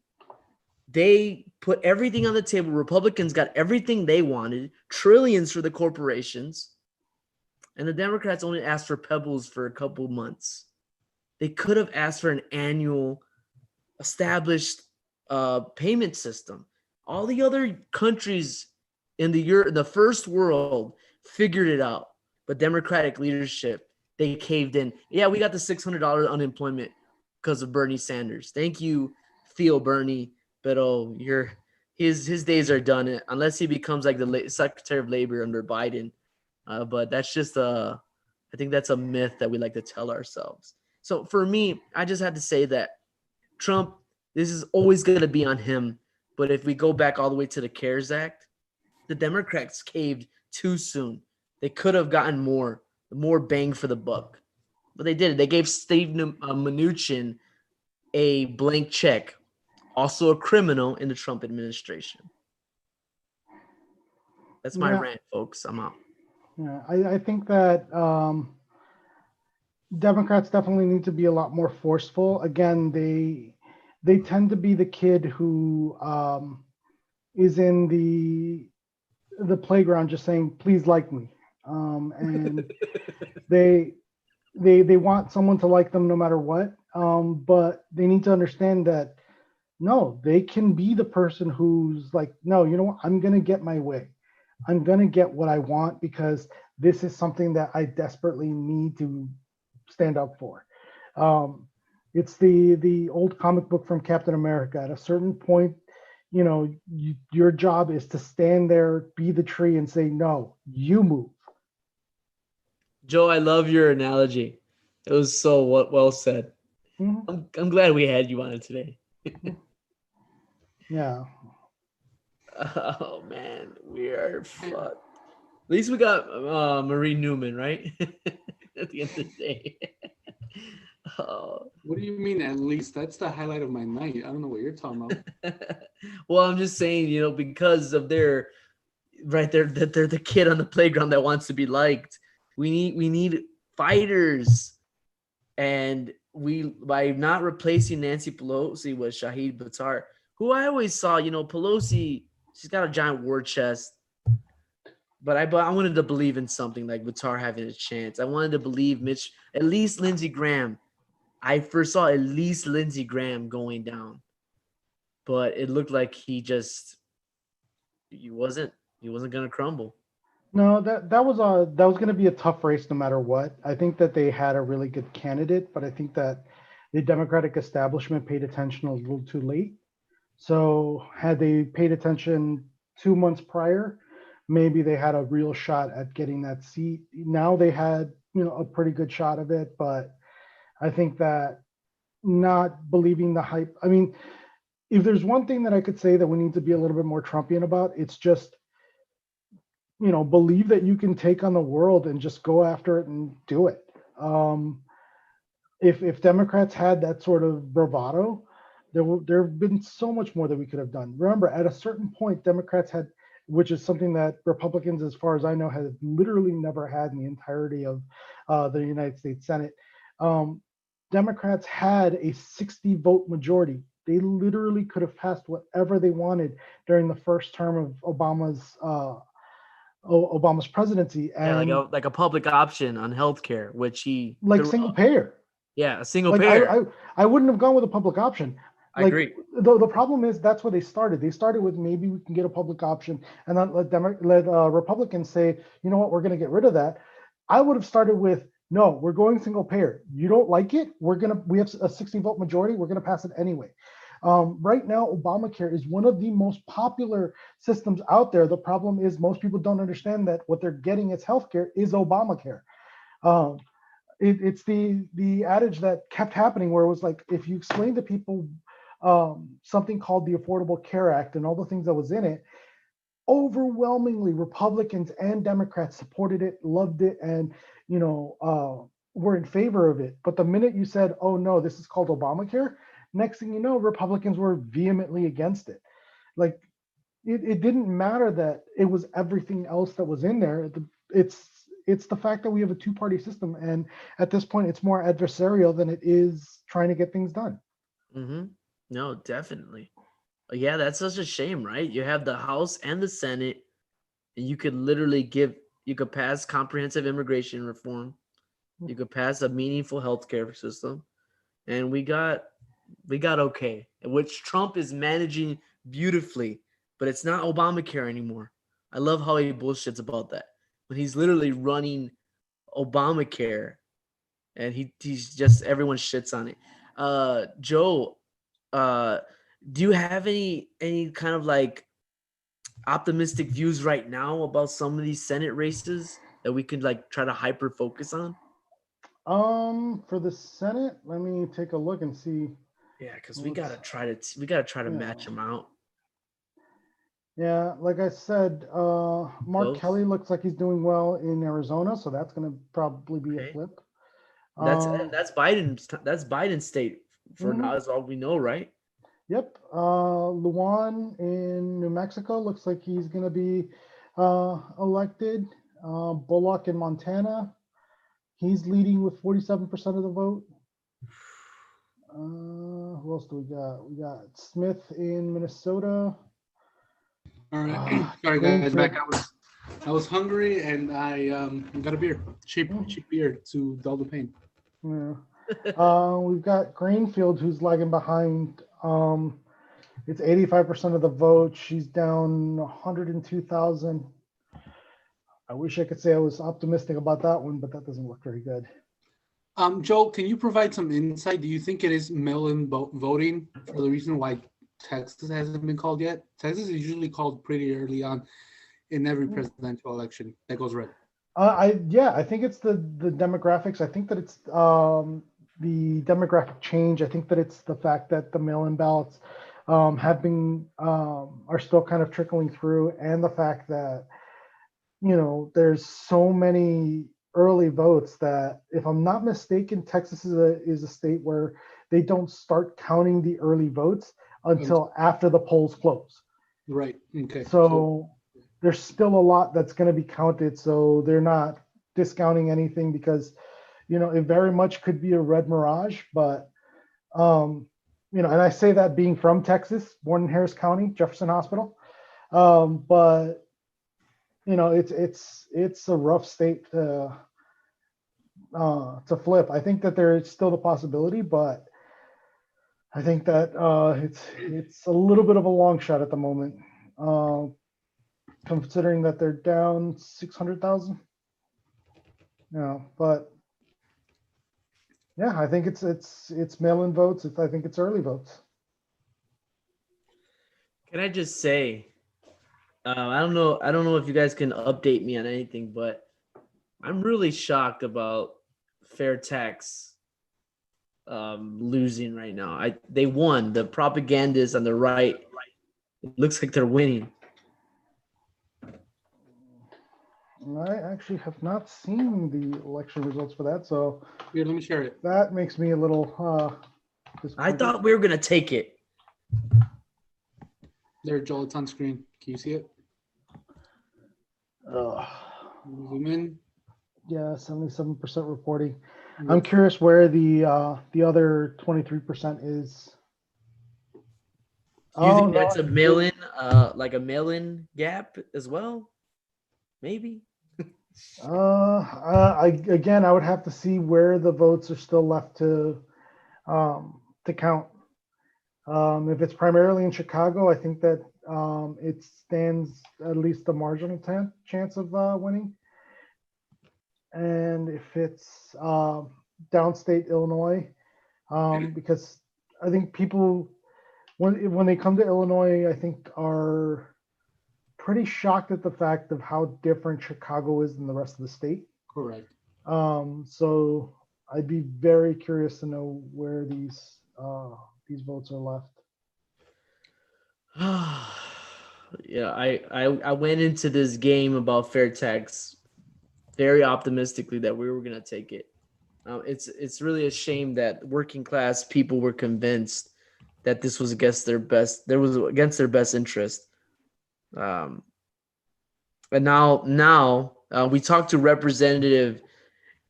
they put everything on the table. Republicans got everything they wanted, trillions for the corporations, and the Democrats only asked for pebbles for a couple months. They could have asked for an annual established payment system. All the other countries in the first world figured it out, but Democratic leadership, they caved in. Yeah, we got the $600 unemployment because of Bernie Sanders. Thank you, Theo Bernie, but his days are done unless he becomes like the Secretary of Labor under Biden. But that's just I think that's a myth that we like to tell ourselves. So for me, I just had to say that Trump, this is always going to be on him. But if we go back all the way to the CARES Act, the Democrats caved too soon. They could have gotten more bang for the buck. But they did. They gave Steve Mnuchin a blank check, also a criminal in the Trump administration. That's my rant, folks. I'm out. Yeah, I think that Democrats definitely need to be a lot more forceful. Again, they tend to be the kid who is in the playground just saying, "Please like me," and they want someone to like them no matter what. But they need to understand that no, they can be the person who's like, "No, you know what? I'm gonna get my way. I'm gonna get what I want because this is something that I desperately need to stand up for." It's the old comic book from Captain America. At a certain point, your job is to stand there, be the tree, and say, "No, you move." Joe, I love your analogy. It was so well said. Mm-hmm. I'm glad we had you on it today. Yeah. Oh man, we are fucked. At least we got Marie Newman, right? At the end of the day. Oh. What do you mean at least? That's the highlight of my night. I don't know what you're talking about. Well, I'm just saying, because of that they're the kid on the playground that wants to be liked. We need fighters, and by not replacing Nancy Pelosi with Shahid Buttar, who I always saw, Pelosi, she's got a giant war chest, but I wanted to believe in something like Buttar having a chance. I wanted to believe at least Lindsey Graham. I first saw at least Lindsey Graham going down, but it looked like he wasn't going to crumble. No, that was going to be a tough race no matter what. I think that they had a really good candidate, but I think that the Democratic establishment paid attention a little too late. So had they paid attention 2 months prior, maybe they had a real shot at getting that seat. Now they had, a pretty good shot of it, but I think that not believing the hype. I mean, if there's one thing that I could say that we need to be a little bit more Trumpian about, it's just, believe that you can take on the world and just go after it and do it. If Democrats had that sort of bravado, there have been so much more that we could have done. Remember, at a certain point, Democrats had, which is something that Republicans, as far as I know, have literally never had in the entirety of the United States Senate. Democrats had a 60-vote majority. They literally could have passed whatever they wanted during the first term of Obama's presidency. And like a public option on healthcare, which he single payer. Yeah, a single payer. I wouldn't have gone with a public option. I agree. The problem is that's where they started. They started with maybe we can get a public option, and then let Republicans say, you know what, we're going to get rid of that. I would have started with, no, we're going single payer. You don't like it? We have a 60-vote majority. We're going to pass it anyway. Right now, Obamacare is one of the most popular systems out there. The problem is most people don't understand that what they're getting as healthcare is Obamacare. Um, it's the adage that kept happening where it was like, if you explain to people something called the Affordable Care Act and all the things that was in it, overwhelmingly Republicans and Democrats supported it, loved it, and were in favor of it. But the minute you said, "Oh no, this is called Obamacare," next thing you know, Republicans were vehemently against it. Like it didn't matter that it was everything else that was in there. It's the fact that we have a two-party system, and at this point, it's more adversarial than it is trying to get things done. Mm-hmm. No, definitely. Yeah, that's such a shame, right? You have the House and the Senate, and you could literally you could pass comprehensive immigration reform, you could pass a meaningful healthcare system, and we got okay, which Trump is managing beautifully, but it's not Obamacare anymore. I love how he bullshits about that when he's literally running Obamacare, and he's just everyone shits on it. Joe, uh, do you have any kind of like optimistic views right now about some of these Senate races that we could like try to hyper focus on? For the Senate, let me take a look and see. Yeah, because we gotta try to match them out. Yeah, like I said, Mark Both. Kelly looks like he's doing well in Arizona, so that's going to probably be a flip. That's Biden's state for now, is all we know, right? Yep. Lujan in New Mexico looks like he's going to be elected. Bullock in Montana, he's leading with 47% of the vote. Who else do we got? We got Smith in Minnesota. All right, sorry guys, back. I was hungry and I got a beer, cheap beer to dull the pain. Yeah. We've got Greenfield who's lagging behind. It's 85% of the vote. She's down 102,000. I wish I could say I was optimistic about that one, but that doesn't look very good. Joel, can you provide some insight? Do you think it is mail-in voting for the reason why Texas hasn't been called yet? Texas is usually called pretty early on in every presidential election that goes red. I think it's the demographics. I think that it's the demographic change. I think that it's the fact that the mail-in ballots have been are still kind of trickling through, and the fact that there's so many early votes that, if I'm not mistaken, Texas is a state where they don't start counting the early votes until after the polls close. Right. Okay. So there's still a lot that's going to be counted. So they're not discounting anything because, it very much could be a red mirage. But, and I say that being from Texas, born in Harris County, Jefferson Hospital. But, it's a rough state to flip. I think that there is still the possibility, but I think that it's a little bit of a long shot at the moment, considering that they're down 600,000. But yeah, I think it's mail-in votes. I think it's early votes. Can I just say, I don't know if you guys can update me on anything, but I'm really shocked about fair tax losing right now. They won. The propagandists on the right, it looks like they're winning. I actually have not seen the election results for that, so here, let me share it. That makes me a little I thought we were gonna take it. There, Joel, it's on screen. Can you see it? Zoom in. Yeah, 77% reporting. I'm curious where the other 23% is. Do you think that's a mail-in, like a mail-in gap as well? Maybe. I would have to see where the votes are still left to count. If it's primarily in Chicago, I think that it stands at least a marginal chance of winning. And if it's downstate Illinois, because I think people when they come to Illinois, I think are pretty shocked at the fact of how different Chicago is than the rest of the state. Correct. So I'd be very curious to know where these votes are left. Yeah, I went into this game about fair tax very optimistically that we were gonna take it. It's really a shame that working class people were convinced that this was against their best. There was against their best interest. And now we talked to Representative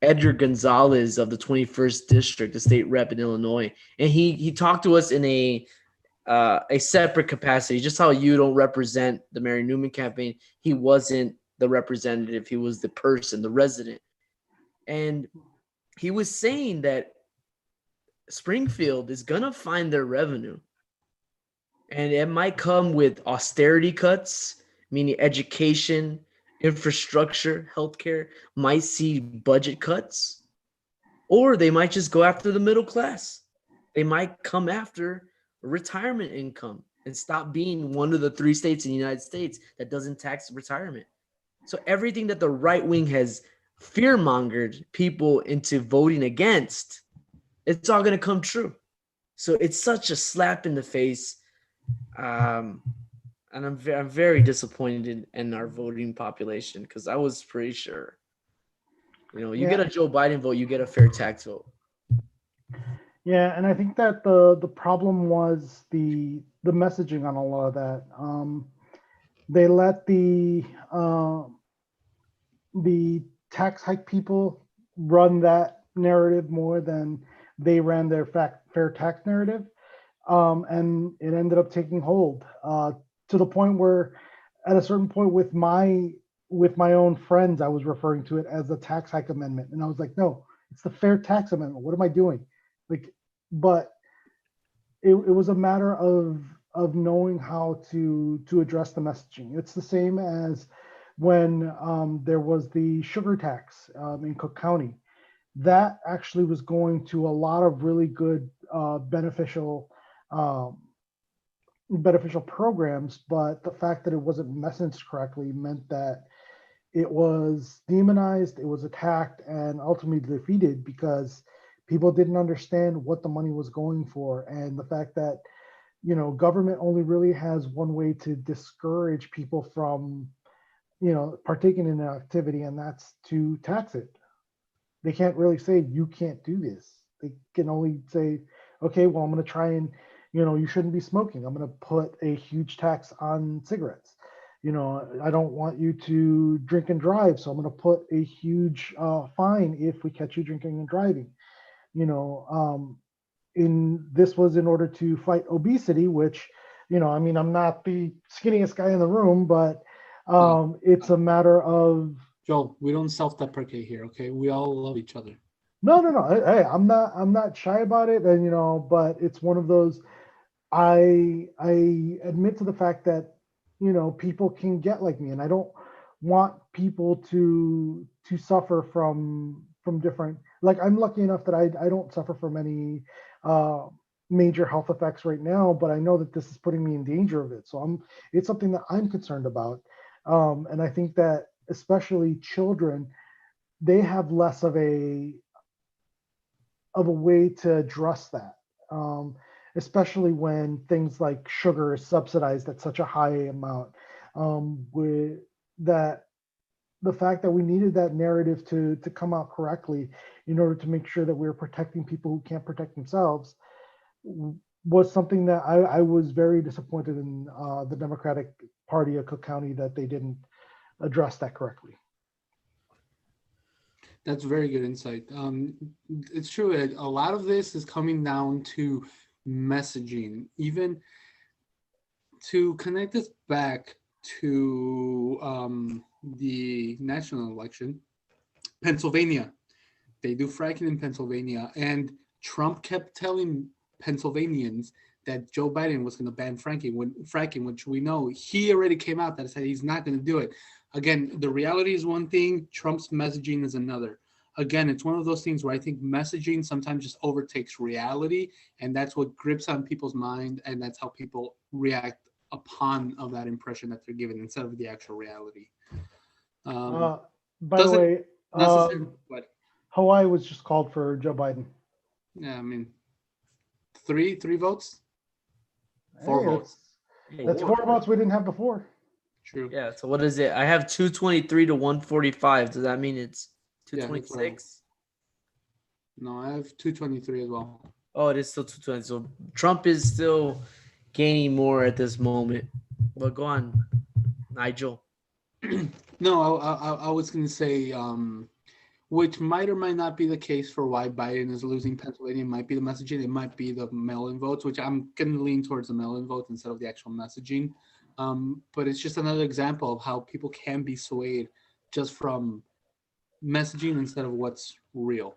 Edgar Gonzalez of the 21st District, the state rep in Illinois, and he talked to us in a separate capacity, just how you don't represent the Mary Newman campaign. He wasn't the representative; he was the person, the resident, and he was saying that Springfield is gonna find their revenue, and it might come with austerity cuts, meaning education, infrastructure, healthcare might see budget cuts, or they might just go after the middle class. They might come after retirement income and stop being one of the 3 states in the United States that doesn't tax retirement. So everything that the right wing has fear-mongered people into voting against, it's all going to come true. So it's such a slap in the face. And I'm very disappointed in our voting population, because I was pretty sure, you get a Joe Biden vote, you get a fair tax vote. Yeah, and I think that the problem was the messaging on a lot of that. They let the tax hike people run that narrative more than they ran their fair tax narrative, and it ended up taking hold to the point where, at a certain point, with my own friends, I was referring to it as the tax hike amendment, and I was like, no, it's the fair tax amendment. What am I doing? But it was a matter of knowing how to address the messaging. It's the same as when there was the sugar tax in Cook County. That actually was going to a lot of really good beneficial programs, but the fact that it wasn't messaged correctly meant that it was demonized, it was attacked, and ultimately defeated because people didn't understand what the money was going for, and the fact that government only really has one way to discourage people from partaking in an activity, and that's to tax it. They can't really say you can't do this. They can only say, okay, well, I'm going to try and you shouldn't be smoking. I'm going to put a huge tax on cigarettes. I don't want you to drink and drive, so I'm going to put a huge fine if we catch you drinking and driving. This was in order to fight obesity, which, I'm not the skinniest guy in the room, but it's a matter of. Joel, we don't self-deprecate here, okay? We all love each other. No. Hey, I'm not shy about it, and but it's one of those. I admit to the fact that people can get like me, and I don't want people to suffer from different. Like, I'm lucky enough that I don't suffer from any major health effects right now, but I know that this is putting me in danger of it. So it's something that I'm concerned about, and I think that especially children, they have less of a way to address that, especially when things like sugar is subsidized at such a high amount. With that, the fact that we needed that narrative to come out correctly in order to make sure that we were protecting people who can't protect themselves was something that I was very disappointed in the Democratic Party of Cook County, that they didn't address that correctly. That's very good insight. It's true. A lot of this is coming down to messaging, even to connect us back to the national election. Pennsylvania, they do fracking in Pennsylvania, and Trump kept telling Pennsylvanians that Joe Biden was going to ban fracking, which we know he already came out that said he's not going to do it. Again, the reality is one thing, Trump's messaging is another. again, it's one of those things where I think messaging sometimes just overtakes reality, and that's what grips on people's mind, and that's how people react upon of that impression that they're given instead of the actual reality. By the doesn't way, necessarily, but Hawaii was just called for Joe Biden. yeah, I mean, three votes, Hey, four votes. That's four votes we didn't have before. True. Yeah. So what is it? I have 223 to 145. Does that mean it's Yeah, that's what 226? No, I have 223 as well. Oh, it is still 220. So Trump is still gaining more at this moment. But go on, Nigel. No, I was going to say, which might or might not be the case for why Biden is losing Pennsylvania. It might be the messaging. It might be the mail-in votes, which I'm going to lean towards the mail-in votes instead of the actual messaging. But it's just another example of how people can be swayed just from messaging instead of what's real.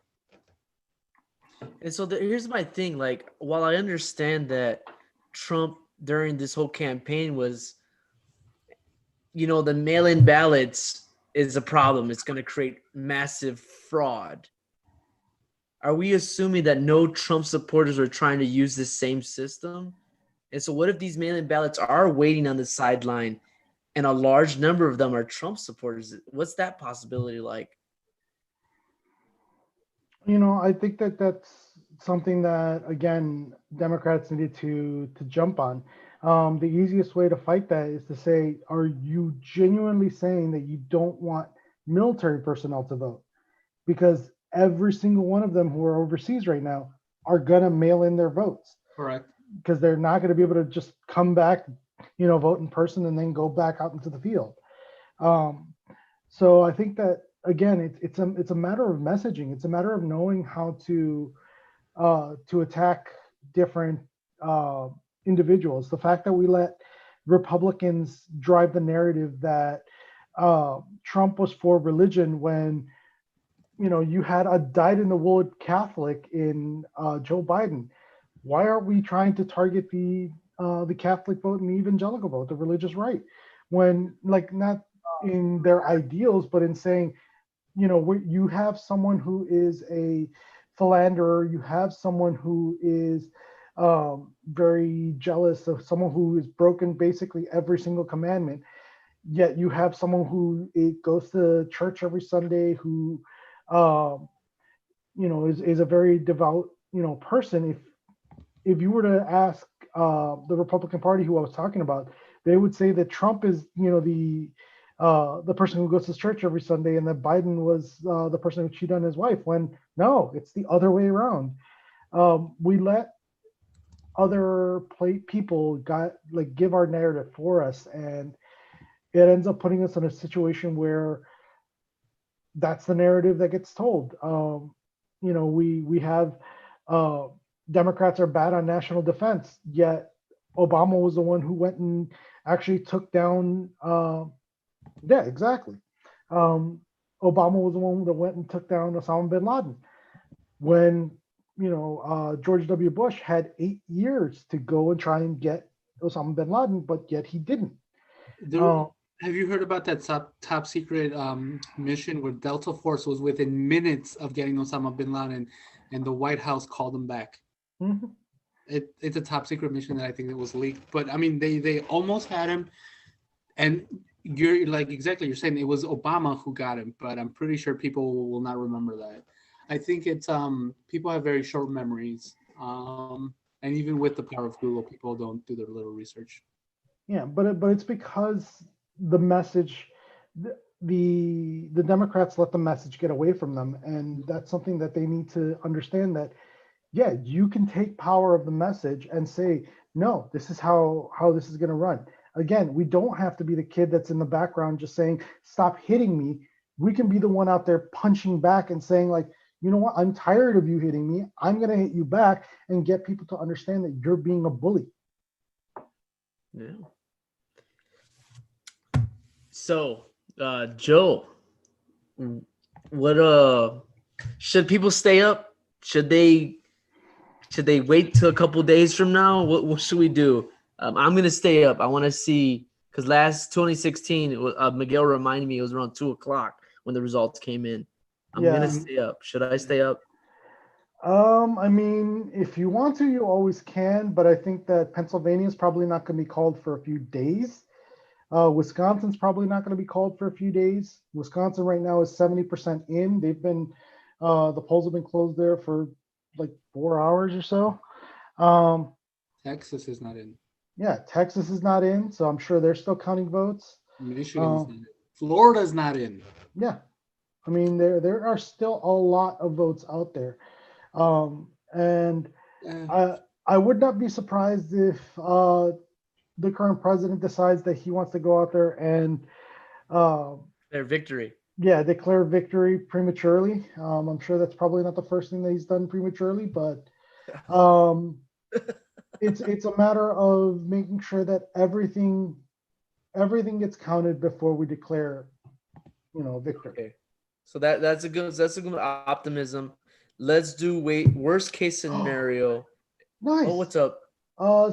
And so here's my thing. Like, while I understand that Trump during this whole campaign was, the mail-in ballots is a problem. It's going to create massive fraud. Are we assuming that no Trump supporters are trying to use this same system? And so what if these mail-in ballots are waiting on the sideline and a large number of them are Trump supporters? What's that possibility like? I think that that's something that, again, Democrats needed to jump on. The easiest way to fight that is to say, are you genuinely saying that you don't want military personnel to vote? Because every single one of them who are overseas right now are going to mail in their votes. Correct. Because they're not going to be able to just come back, vote in person and then go back out into the field. So I think that, again, it's a matter of messaging. It's a matter of knowing how to attack different individuals. The fact that we let Republicans drive the narrative that Trump was for religion when you had a dyed-in-the-wool Catholic in Joe Biden. Why are we trying to target the Catholic vote and the evangelical vote, the religious right, when, like, not in their ideals, but in saying, you have someone who is a philanderer, you have someone who is very jealous of someone who has broken basically every single commandment, yet you have someone who goes to church every Sunday, who is a very devout person. If you were to ask the Republican Party, who I was talking about, they would say that Trump is the person who goes to church every Sunday, and that Biden was the person who cheated on his wife, when no, it's the other way around. We let other people give our narrative for us, and it ends up putting us in a situation where that's the narrative that gets told. We have Democrats are bad on national defense, yet Obama was the one who went and actually took down yeah, exactly. Obama was the one that went and took down Osama bin Laden, when George W. Bush had 8 years to go and try and get Osama bin Laden, but yet he didn't. Have you heard about that top secret mission where Delta Force was within minutes of getting Osama bin Laden, and the White House called him back? Mm-hmm. It's a top secret mission that I think that was leaked, but I mean they almost had him, and you're you're saying it was Obama who got him, but I'm pretty sure people will not remember that. I think it's people have very short memories, and even with the power of Google, people don't do their little research. Yeah, but it's because the message, the Democrats let the message get away from them, and that's something that they need to understand, that yeah, you can take power of the message and say, no, this is how this is going to run. Again, we don't have to be the kid that's in the background just saying, stop hitting me. We can be the one out there punching back and saying, like, you know what, I'm tired of you hitting me. I'm going to hit you back, and get people to understand that you're being a bully. Yeah. So, Joe, what should people stay up? Should they wait till a couple days from now? What should we do? I'm gonna stay up. I want to see, because last 2016, Miguel reminded me it was around 2:00 when the results came in. I'm Yeah. gonna stay up. Should I stay up? I mean, if you want to, you always can, but I think that Pennsylvania is probably not going to be called for a few days. Wisconsin's probably not going to be called for a few days. Wisconsin right now is 70% in. The polls have been closed there for like 4 hours or so. Texas is not in. Yeah, Texas is not in, so I'm sure they're still counting votes. Michigan's not in. Florida's not in. Yeah, I mean there are still a lot of votes out there, and I would not be surprised if the current president decides that he wants to go out there and Their victory. yeah, declare victory prematurely. I'm sure that's probably not the first thing that he's done prematurely, but it's a matter of making sure that everything gets counted before we declare, victory. Okay. So that's a good optimism. Let's do worst case scenario. Nice. Oh, what's up?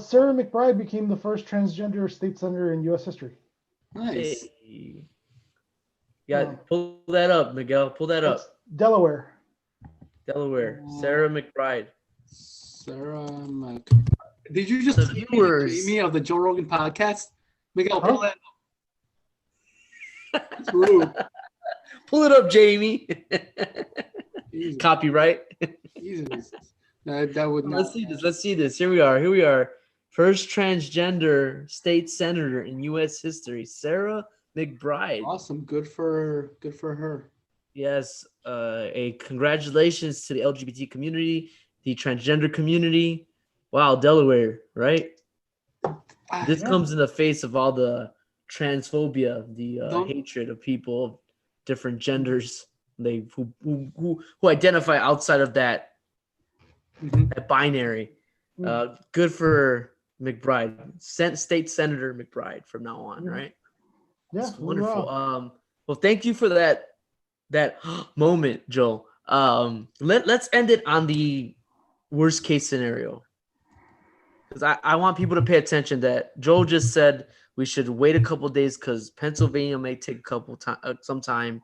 Sarah McBride became the first transgender state senator in U.S. history. Nice. Hey. Yeah, pull that up, Miguel. Pull that up. Delaware. Sarah McBride. Did you just The viewers me of the Joe Rogan podcast? Miguel, pull that up. It's rude. Pull it up, Jamie. Jesus. Copyright. Jesus. That would not. Let's see this. Here we are. First transgender state senator in U.S. history, Sarah McBride. Awesome. Good for her. Yes. A congratulations to the LGBT community, the transgender community. Wow, Delaware, right? This comes in the face of all the transphobia, the hatred of people of different genders, who identify outside of that, that binary. Good for McBride, state senator McBride from now on, right? Yeah, it's wonderful. Well, thank you for that moment, Joel. Let's end it on the worst case scenario, because I want people to pay attention that Joel just said we should wait a couple days because Pennsylvania may take some time.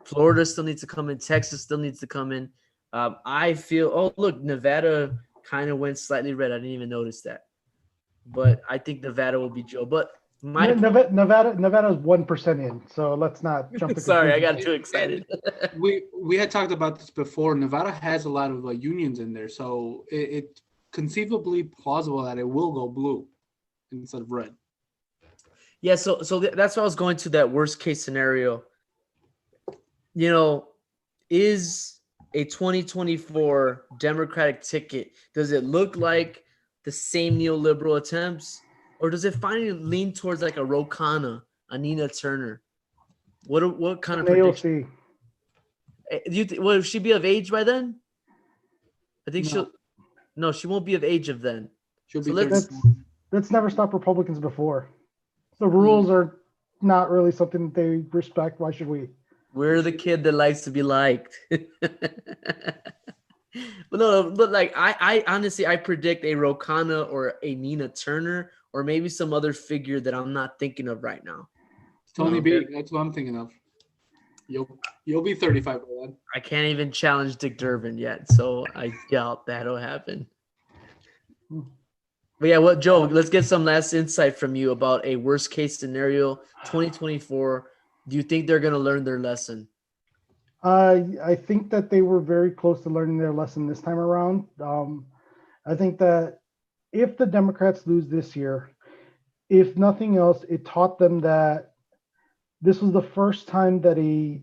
Florida still needs to come in. Texas still needs to come in. I feel, look, Nevada kind of went slightly red. I didn't even notice that. But I think Nevada will be Joe. But Nevada's 1% in, so let's not jump. Sorry, I got too excited. we had talked about this before. Nevada has a lot of unions in there, so it conceivably plausible that it will go blue instead of red. Yeah, so that's why I was going to that worst case scenario. Is a 2024 Democratic ticket, does it look like the same neoliberal attempts, or does it finally lean towards like a Ro Khanna, a Nina Turner? What kind of prediction? Will she be of age by then? I think no, she won't be of age of then. She'll be. That's never stopped Republicans before. The rules are not really something that they respect. Why should we? We're the kid that likes to be liked. But like I honestly predict a Ro Khanna or a Nina Turner or maybe some other figure that I'm not thinking of right now. Tony B, that's what I'm thinking of. You'll be 35 by then. I can't even challenge Dick Durbin yet, so I doubt that'll happen. But yeah, Joe, let's get some last insight from you about a worst case scenario 2024. Do you think they're going to learn their lesson? I think that they were very close to learning their lesson this time around. I think that if the Democrats lose this year, if nothing else, it taught them that this was the first time that we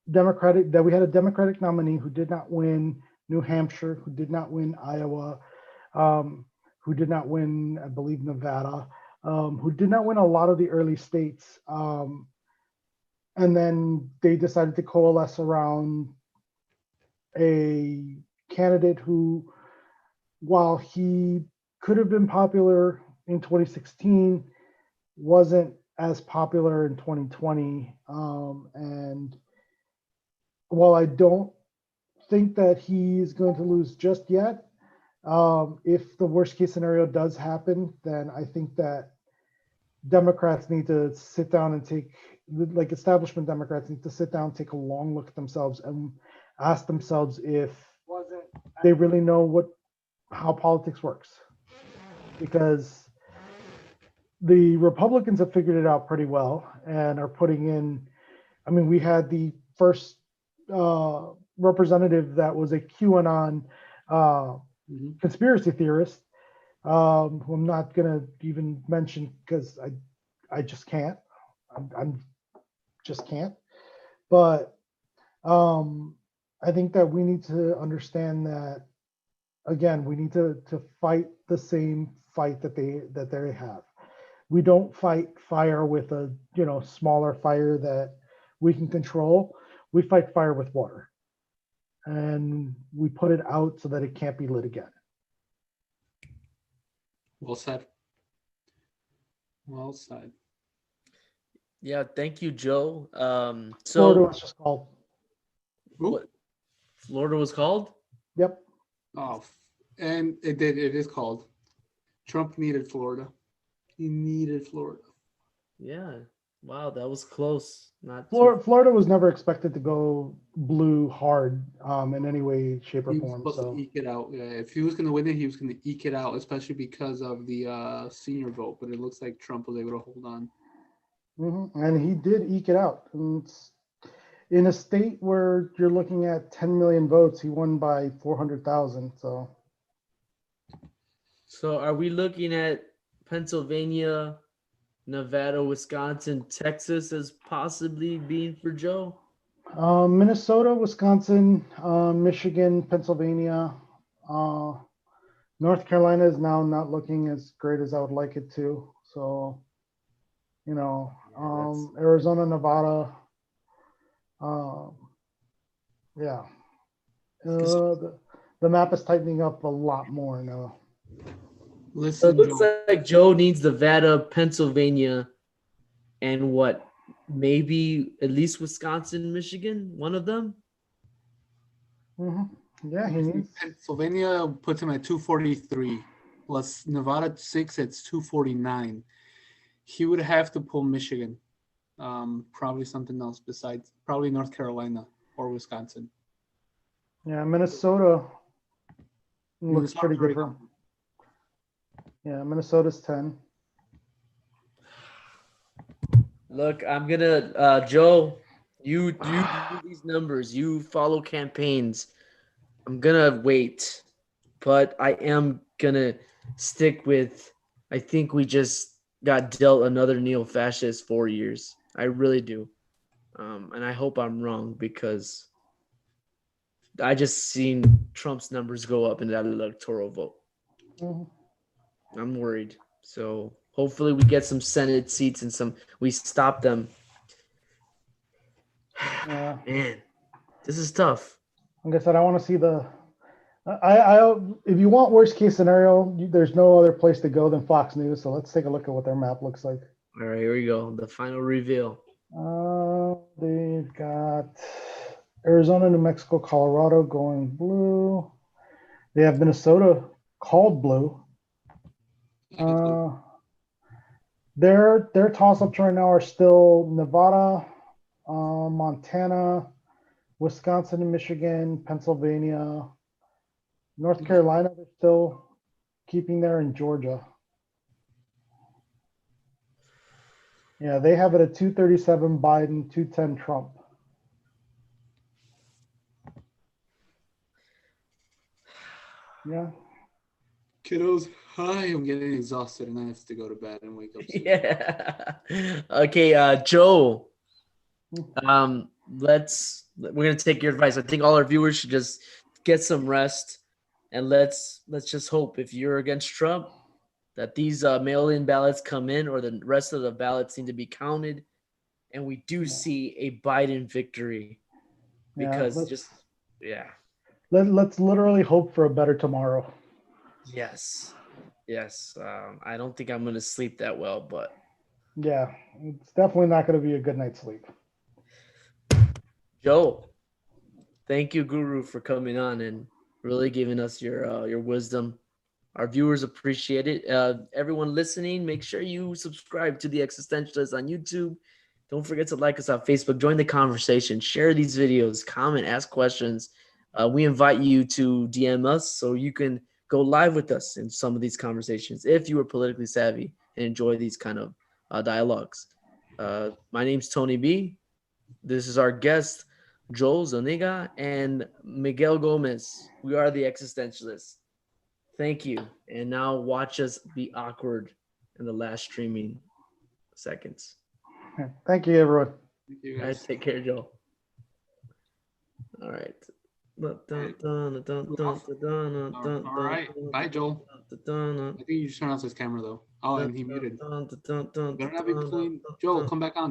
had a Democratic nominee who did not win New Hampshire, who did not win Iowa, who did not win, I believe, Nevada, who did not win a lot of the early states. And then they decided to coalesce around a candidate who, while he could have been popular in 2016, wasn't as popular in 2020. And while I don't think that he's going to lose just yet, if the worst case scenario does happen, then I think that Democrats need to sit down and like establishment Democrats need to sit down, take a long look at themselves and ask themselves if they really know how politics works. Because the Republicans have figured it out pretty well and are putting in, I mean, we had the first representative that was a QAnon conspiracy theorist, who I'm not gonna even mention because I just can't. I'm just can't. But I think that we need to understand that again, we need to fight the same fight that they have. We don't fight fire with a smaller fire that we can control. We fight fire with water, and we put it out so that it can't be lit again. Well said. Well said. Yeah, thank you, Joe. Florida was just called. What? Florida was called? Yep. Oh, and it did. It is called. Trump needed Florida. He needed Florida. Yeah. Wow, that was close. Not Florida was never expected to go blue hard in any way, shape, or He was form. supposed to eke it out. Yeah, if he was going to win it, he was going to eke it out, especially because of the senior vote. But it looks like Trump was able to hold on. And he did eke it out. And in a state where you're looking at 10 million votes, he won by 400,000. So are we looking at Pennsylvania, Nevada, Wisconsin, Texas as possibly being for Joe? Minnesota, Wisconsin, Michigan, Pennsylvania, North Carolina is now not looking as great as I would like it to. So, Arizona, Nevada, yeah. The map is tightening up a lot more now. So it looks like Joe needs Nevada, Pennsylvania, and what? Maybe at least Wisconsin, Michigan, one of them? Yeah, he needs. Pennsylvania puts him at 243, plus Nevada 6, it's 249. He would have to pull Michigan, probably something else besides, probably North Carolina or Wisconsin. Yeah, Minnesota looks pretty different. Yeah, Minnesota's 10. Look, I'm gonna Joe, you do these numbers, you follow campaigns. I'm gonna wait, but I am gonna stick with I think we just got dealt another neo-fascist 4 years. I really do. And I hope I'm wrong because I just seen Trump's numbers go up in that electoral vote. I'm worried. So hopefully we get some Senate seats and we stop them. Man, this is tough. Like I said, I want to see if you want worst case scenario, there's no other place to go than Fox News. So let's take a look at what their map looks like. All right, here we go. The final reveal. They've got Arizona, New Mexico, Colorado going blue. They have Minnesota called blue. Their toss-ups right now are still Nevada, Montana, Wisconsin and Michigan, Pennsylvania, North Carolina. They're still keeping there in Georgia. Yeah, they have it at 237 Biden, 210 Trump. Yeah. Kiddos, hi, I'm getting exhausted and I have to go to bed and wake up soon. Yeah. Okay, Joe. We're gonna take your advice. I think all our viewers should just get some rest and let's just hope if you're against Trump that these mail-in ballots come in or the rest of the ballots need to be counted and we do see a Biden victory because let's literally hope for a better tomorrow. Yes. I don't think I'm gonna sleep that well, but yeah, it's definitely not going to be a good night's sleep. Joe, thank you, Guru, for coming on and really giving us your wisdom. Our viewers appreciate it. Everyone listening, make sure you subscribe to the Existentialists on YouTube. Don't forget to like us on Facebook. Join the conversation. Share these videos. Comment. Ask questions. We invite you to DM us so you can go live with us in some of these conversations if you are politically savvy and enjoy these kind of dialogues. My name's Tony B. This is our guest, Joel Zuniga and Miguel Gomez. We are the Existentialists. Thank you. And now watch us be awkward in the last streaming seconds. Thank you, everyone. Thank you All right, guys. take care, Joel. All right. All right. Bye, Joel. I think you just turned off his camera though. Oh, and he muted. Better not be pulling. Joel, come back on.